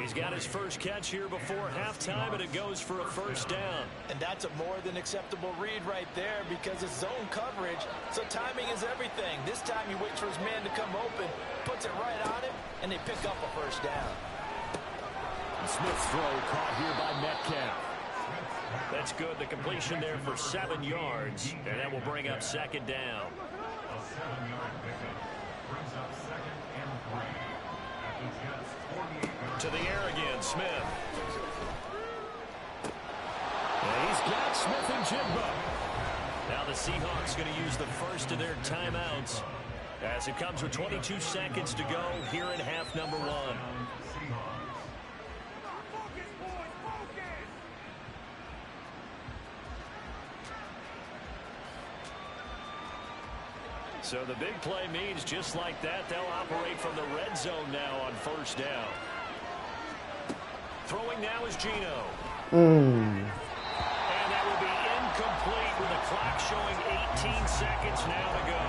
He's got his first catch here before halftime, and it goes for a first down. And that's a more than acceptable read right there because it's zone coverage, so timing is everything. This time he waits for his man to come open, puts it right on him, and they pick up a first down. Smith's throw caught here by Metcalf. That's good. The completion there for 7 yards, and that will bring up 2nd down. A 7-yard pickup brings up 2nd and 3 at the Jets' 48-yard. To the air again, Smith. And he's got Smith and Jigba. Now the Seahawks going to use the first of their timeouts as it comes with 22 seconds to go here in half number 1. So the big play means just like that, they'll operate from the red zone now on first down. Throwing now is Geno. And that will be incomplete with the clock showing 18 seconds now to go.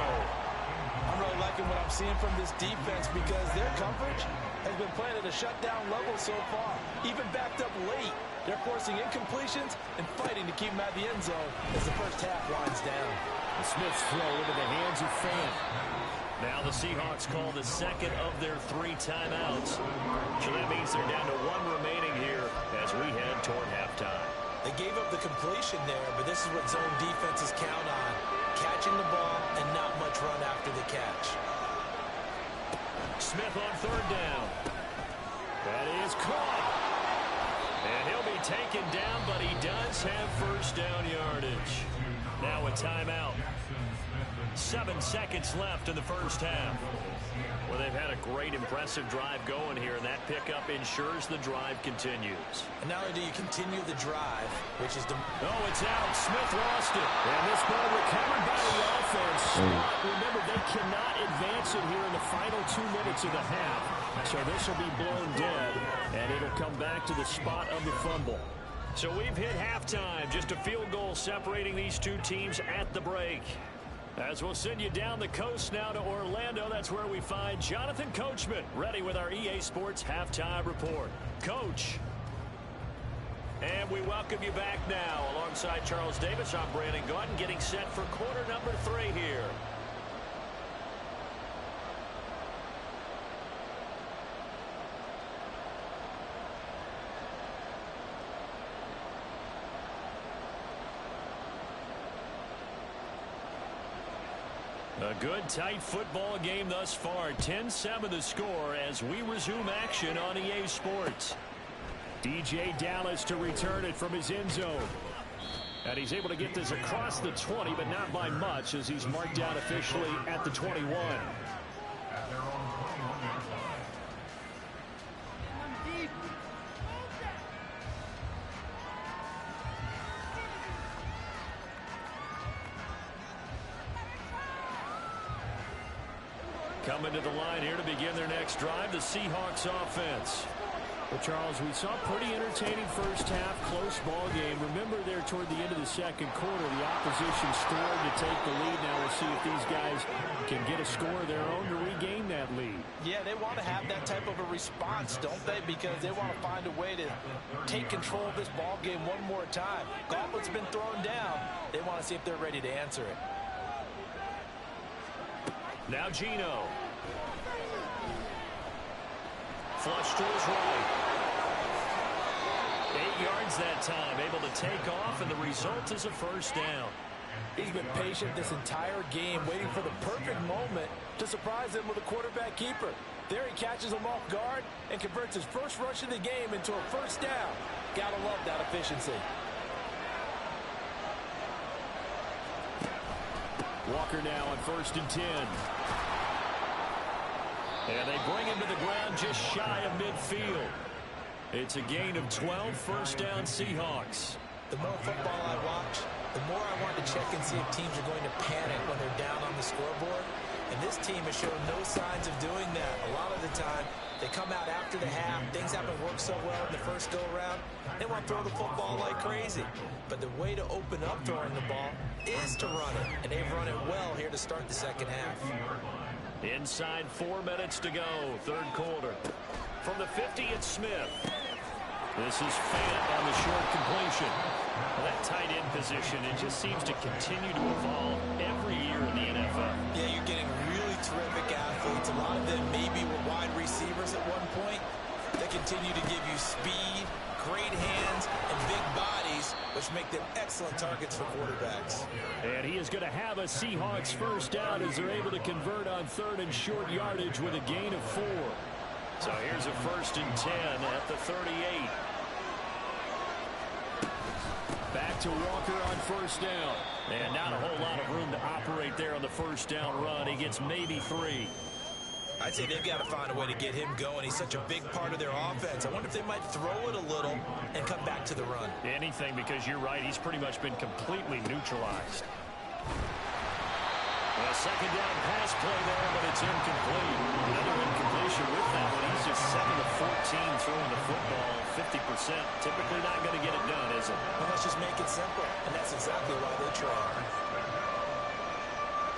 I'm really liking what I'm seeing from this defense because their coverage has been playing at a shutdown level so far. Even backed up late, they're forcing incompletions and fighting to keep them out of the end zone as the first half winds down. Smith's throw into the hands of Fant. Now the Seahawks call the second of their 3 timeouts. So that means they're down to 1 remaining here as we head toward halftime. They gave up the completion there, but this is what zone defenses count on. Catching the ball and not much run after the catch. Smith on 3rd down. That is caught. And he'll be taken down, but he does have first down yardage. Now a timeout. 7 seconds left in the first half. Well, they've had a great, impressive drive going here, and that pickup ensures the drive continues. And not only do you continue the drive, which is... Oh, it's out. Smith lost it. And this ball recovered by the offense. Remember, they cannot advance it here in the final 2 minutes of the half. So this will be blown dead, and it'll come back to the spot of the fumble. So we've hit halftime. Just a field goal separating these 2 teams at the break. As we'll send you down the coast now to Orlando, that's where we find Jonathan Coachman ready with our EA Sports Halftime Report. Coach. And we welcome you back now. Alongside Charles Davis, I'm Brandon Gaudin, getting set for quarter number 3 here. A good, tight football game thus far. 10-7 the score as we resume action on EA Sports. DJ Dallas to return it from his end zone. And he's able to get this across the 20, but not by much as he's marked down officially at the 21. Coming to the line here to begin their next drive, the Seahawks offense. Well, Charles, we saw a pretty entertaining first half, close ball game. Remember there toward the end of the second quarter, the opposition scored to take the lead. Now we'll see if these guys can get a score of their own to regain that lead. Yeah, they want to have that type of a response, don't they? Because they want to find a way to take control of this ball game one more time. Gauntlet's been thrown down. They want to see if they're ready to answer it. Now Geno. Flush to his right. yards that time, able to take off, and the result is a first down. He's been patient this entire game, waiting for the perfect moment to surprise him with a quarterback keeper. There he catches him off guard and converts his first rush of the game into a first down. Gotta love that efficiency. Walker now on 1st and 10. And they bring him to the ground just shy of midfield. It's a gain of 12, first down Seahawks. The more football I watch, the more I want to check and see if teams are going to panic when they're down on the scoreboard. And this team has shown no signs of doing that. A lot of the time, they come out after the half. Things haven't worked so well in the first go-around. They want to throw the football like crazy. But the way to open up throwing the ball is to run it. And they've run it well here to start the second half. Inside 4 minutes to go, third quarter. From the 50, it's Smith. This is Fant on the short completion. Well, that tight end position, it just seems to continue to evolve every year in the NFL. Yeah, you're getting really terrific athletes. A lot of them maybe were wide receivers at one point. They continue to give you speed, great hands, and big bodies, which make them excellent targets for quarterbacks. And he is going to have a Seahawks first down as they're able to convert on 3rd and short yardage with a gain of 4. So here's a 1st and 10 at the 38. Back to Walker on 1st down. And not a whole lot of room to operate there on the first down run. He gets maybe 3. I'd say they've got to find a way to get him going. He's such a big part of their offense. I wonder if they might throw it a little and come back to the run. Anything, because you're right. He's pretty much been completely neutralized. A second down pass play there, but it's incomplete. Another incompletion with that one. He's just 7 of 14 throwing the football, 50%. Typically not going to get it done, is it? Well, let's just make it simple, and that's exactly why they try.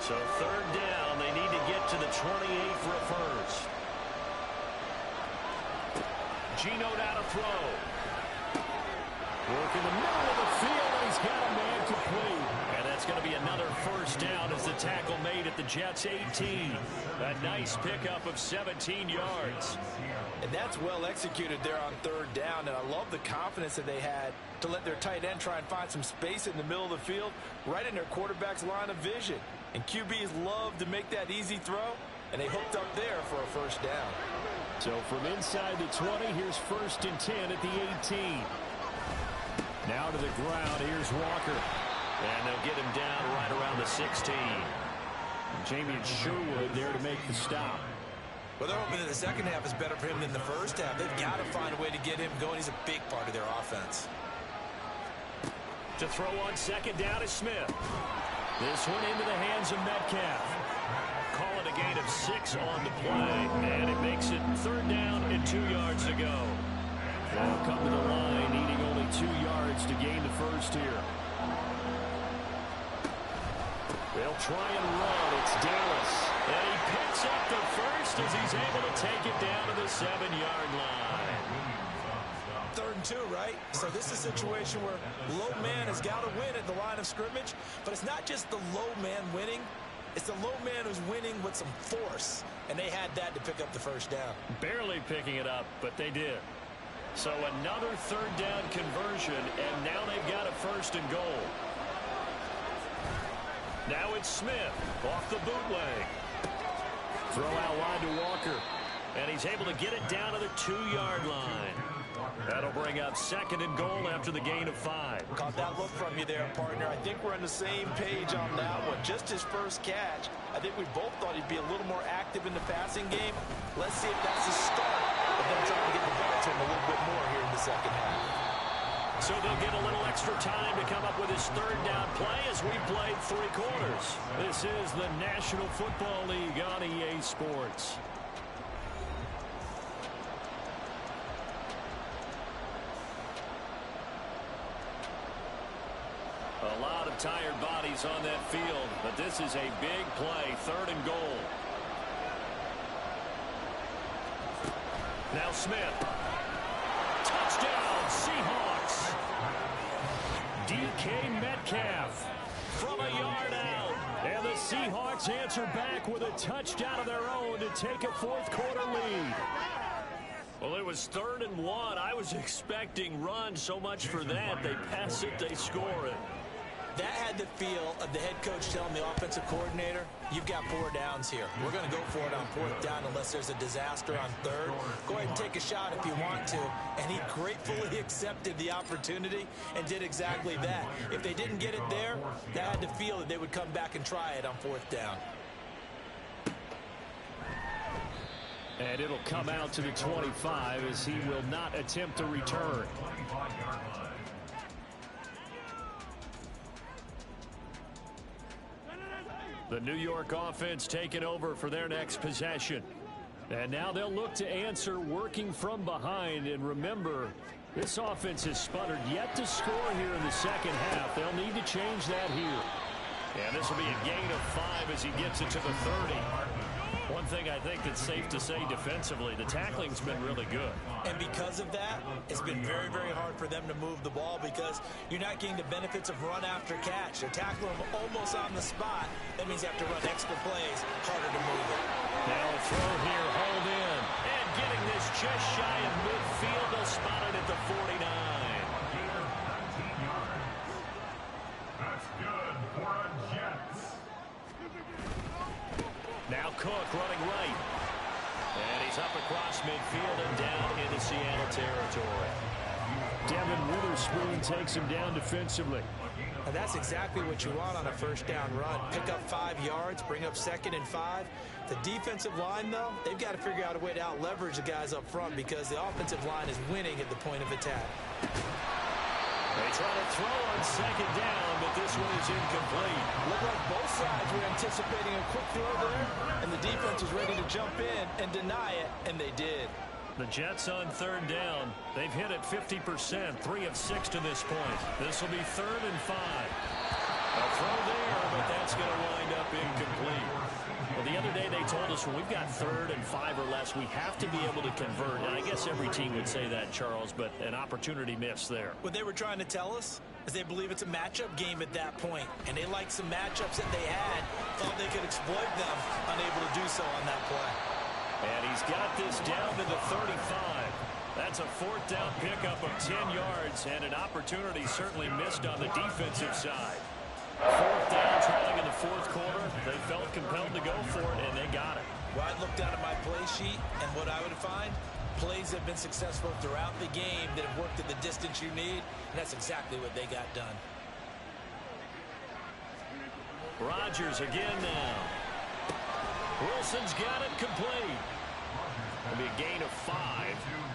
So 3rd down, they need to get to the 28 for a first. Geno now to throw. Work in the middle of the field, and he's got a man complete. And that's going to be another first down as the tackle made at the Jets' 18. A nice pickup of 17 yards. And that's well executed there on 3rd down, and I love the confidence that they had to let their tight end try and find some space in the middle of the field, right in their quarterback's line of vision. And QBs love to make that easy throw, and they hooked up there for a first down. So from inside the 20, here's 1st and 10 at the 18. Now to the ground, here's Walker. And they'll get him down right around the 16. And Jamie Sherwood there to make the stop. Well, they're hoping that the second half is better for him than the first half. They've got to find a way to get him going. He's a big part of their offense. To throw on 2nd down is Smith. This one into the hands of Metcalf. Call it a gain of 6 on the play. And it makes it 3rd down and 2 yards to go. They'll come to the line, needing only 2 yards to gain the first here. They'll try and run. It's Dallas. And he picks up the first as he's able to take it down to the 7-yard line. 3rd and 2, right? So this is a situation where low man has got to win at the line of scrimmage, but it's not just the low man winning. It's the low man who's winning with some force, and they had that to pick up the first down. Barely picking it up, but they did. So another 3rd down conversion, and now they've got a 1st and goal. Now it's Smith off the bootleg. Throw out wide to Walker, and he's able to get it down to the 2-yard line. That'll bring up 2nd and goal after the gain of 5. Caught that look from you there, partner. I think we're on the same page on that one. Just his first catch. I think we both thought he'd be a little more active in the passing game. Let's see if that's the start of them trying to get the ball to him a little bit more here in the second half. So they'll get a little extra time to come up with his 3rd down play as we played 3 quarters. This is the National Football League on EA Sports. A lot of tired bodies on that field, but this is a big play, 3rd and goal. Now Smith. Touchdown, Seahawks. DK Metcalf from a yard out. And the Seahawks answer back with a touchdown of their own to take a 4th quarter lead. Well, it was was 3rd and 1. I was expecting run. So much for that. They pass it, they score it. That had the feel of the head coach telling the offensive coordinator, you've got 4 downs here. We're going to go for it on 4th down unless there's a disaster on 3rd. Go ahead and take a shot if you want to. And he gratefully accepted the opportunity and did exactly that. If they didn't get it there, that had the feel that they would come back and try it on 4th down. And it'll come out to the 25 as he will not attempt to return. The New York offense taking over for their next possession. And now they'll look to answer working from behind. And remember, this offense has sputtered yet to score here in the second half. They'll need to change that here. And this will be a gain of 5 as he gets it to the 30. One thing I think that's safe to say defensively, the tackling's been really good. And because of that, it's been very, very hard for them to move the ball because you're not getting the benefits of run after catch. They're tackling them almost on the spot. That means you have to run extra plays, harder to move it. Now a throw here, hold in. And getting this just shy of midfield, they'll spot it at the 49. That's good for a Jets. Now Cook running right. And he's up across midfield and down into Seattle territory. Devin Witherspoon takes him down defensively. And that's exactly what you want on a 1st down run. Pick up 5 yards, bring up 2nd and 5. The defensive line, though, they've got to figure out a way to out-leverage the guys up front because the offensive line is winning at the point of attack. They try to throw on 2nd down, but this one is incomplete. Looked like both sides were anticipating a quick throw there, and the defense was ready to jump in and deny it, and they did. The Jets on 3rd down. They've hit it 50%, 3 of 6 to this point. This will be 3rd and 5. A throw there, but that's going to wind up incomplete. Well, the other day they told us when we've got 3rd and 5 or less, we have to be able to convert. And I guess every team would say that, Charles, but an opportunity missed there. What they were trying to tell us is they believe it's a matchup game at that point, and they liked some matchups that they had, thought they could exploit them, unable to do so on that play. And he's got this down to the 35. That's a 4th down pickup of 10 yards, and an opportunity certainly missed on the defensive side. 4th down, trailing in the 4th quarter. They felt compelled to go for it, and they got it. Well, I'd look down at my play sheet, and what I would find, plays have been successful throughout the game that have worked at the distance you need, and that's exactly what they got done. Rodgers again now. Wilson's got it complete. It'll be a gain of 5,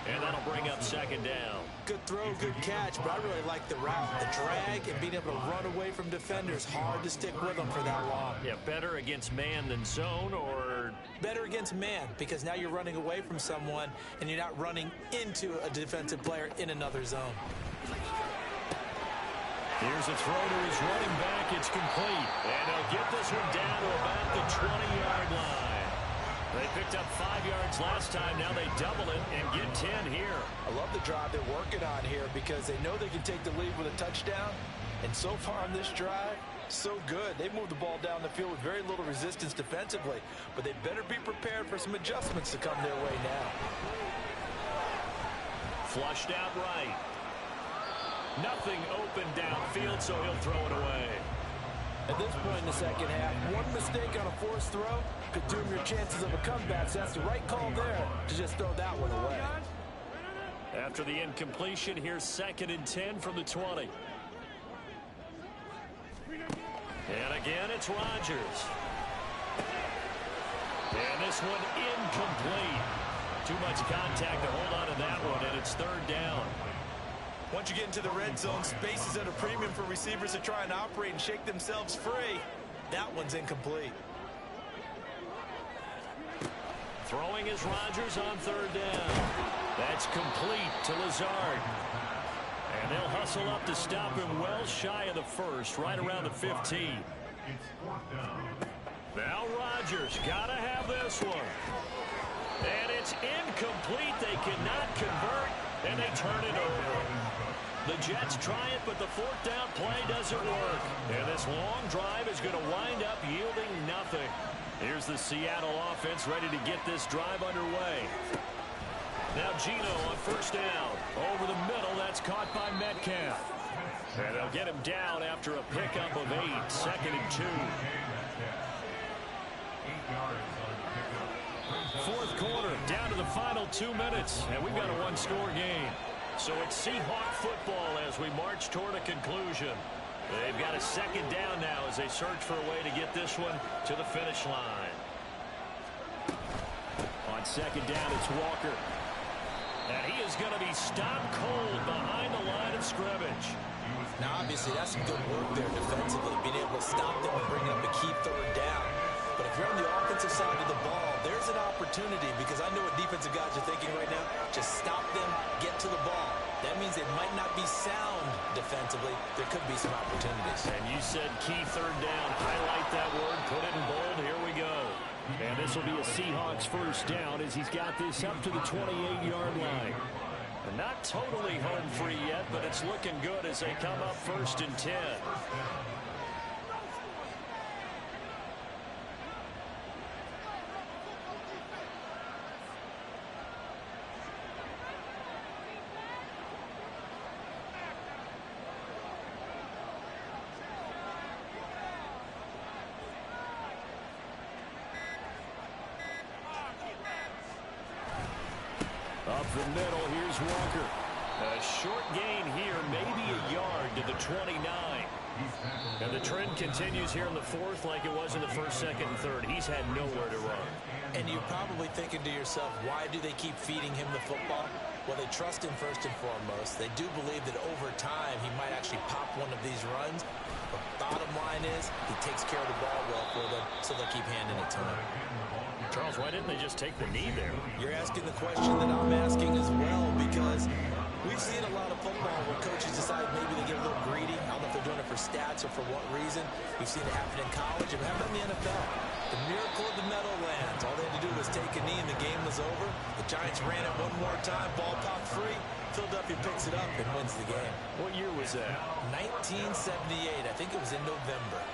and that'll bring up 2nd down. Good throw, good catch, but I really like the route. The drag and being able to run away from defenders, hard to stick with them for that long. Yeah, better against man than zone, or? Better against man, because now you're running away from someone, and you're not running into a defensive player in another zone. Here's a throw to his running back. It's complete. And he'll get this one down to about the 20-yard line. They picked up 5 yards last time. Now they double it and get 10 here. I love the drive they're working on here because they know they can take the lead with a touchdown. And so far on this drive, so good. They moved the ball down the field with very little resistance defensively. But they better be prepared for some adjustments to come their way now. Flushed out right. Nothing open downfield, so he'll throw it away. At this point in the second half, one mistake on a forced throw could doom your chances of a comeback. So that's the right call there to just throw that one away. After the incompletion, here's 2nd and 10 from the 20. And again, it's Rodgers. And this one incomplete. Too much contact to hold on to that one, and it's 3rd down. Once you get into the red zone, space is at a premium for receivers to try and operate and shake themselves free. That one's incomplete. Throwing is Rodgers on 3rd down. That's complete to Lazard. And they'll hustle up to stop him well shy of the 1st, right around the 15. Now Rodgers, gotta have this one. And it's incomplete. They cannot convert, and they turn it over. The Jets try it, but the 4th down play doesn't work. And this long drive is going to wind up yielding nothing. Here's the Seattle offense ready to get this drive underway. Now Geno on first down. Over the middle, that's caught by Metcalf. And they'll get him down after a pickup of 8, 2nd and 2. Fourth quarter, down to the final 2 minutes, and we've got a one-score game. So it's Seahawk football as we march toward a conclusion. They've got a 2nd down now as they search for a way to get this one to the finish line. On 2nd down, it's Walker. And he is going to be stopped cold behind the line of scrimmage. Now, obviously, that's some good work there defensively, being able to stop them and bring up a key 3rd down. But if you're on the offensive side of the ball, there's an opportunity, because I know what defensive guys are thinking right now. Just stop them, get to the ball. That means it might not be sound defensively. There could be some opportunities. And you said key 3rd down. Highlight that word, put it in bold. Here we go. And this will be a Seahawks first down as he's got this up to the 28-yard line. And not totally home free yet, but it's looking good as they come up 1st and 10. Up the middle, here's Walker. A short gain here, maybe a yard to the 29. And the trend continues here in the 4th like it was in the 1st, 2nd, and 3rd. He's had nowhere to run. And you're probably thinking to yourself, why do they keep feeding him the football? Well, they trust him first and foremost. They do believe that over time he might actually pop one of these runs. But bottom line is, he takes care of the ball well for them, so they'll keep handing it to him. Charles, why didn't they just take the knee there? You're asking the question that I'm asking as well, because we've seen a lot of football where coaches decide maybe they get a little greedy. I don't know if they're doing it for stats or for what reason. We've seen it happen in college, and it happened in the NFL. The miracle of the Meadowlands. All they had to do was take a knee, and the game was over. The Giants ran it one more time. Ball popped free. Philadelphia picks it up and wins the game. What year was that? 1978. I think it was in November.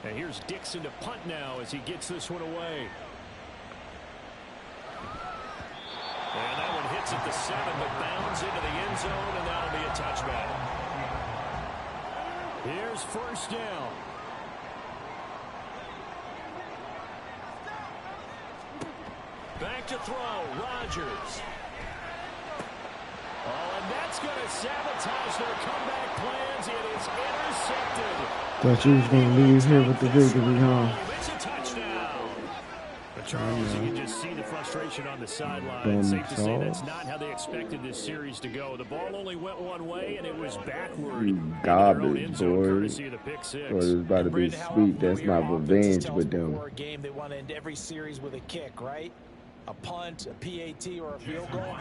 And here's Dixon to punt now as he gets this one away. And that one hits at the 7, but bounds into the end zone, and that'll be a touchback. Here's first down. Back to throw, Rodgers. Oh, and that's going to sabotage their comeback plans. It is intercepted. Thought you was going to leave here with the victory, huh? It's a touchdown. But Charles, you can just see the frustration on the sideline. It's safe to say that's not how they expected this series to go. The ball only went one way, and it was backward. Garbage, boy. It's about to be sweet. That's my revenge with them. Game, they want to end every series with a kick, right? A punt, a PAT, or a field goal.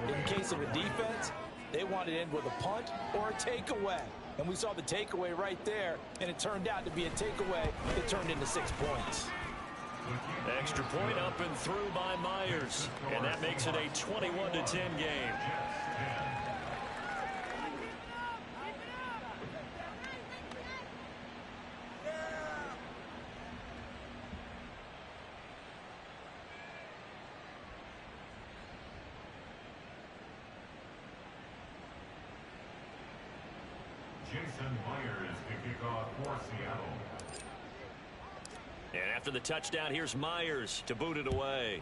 In case of a defense, they want to end with a punt or a takeaway. And we saw the takeaway right there, and it turned out to be a takeaway. It turned into 6 points. Extra point up and through by Myers. And that makes it a 21-10 game. Jason Myers to kick off for Seattle. And after the touchdown, here's Myers to boot it away.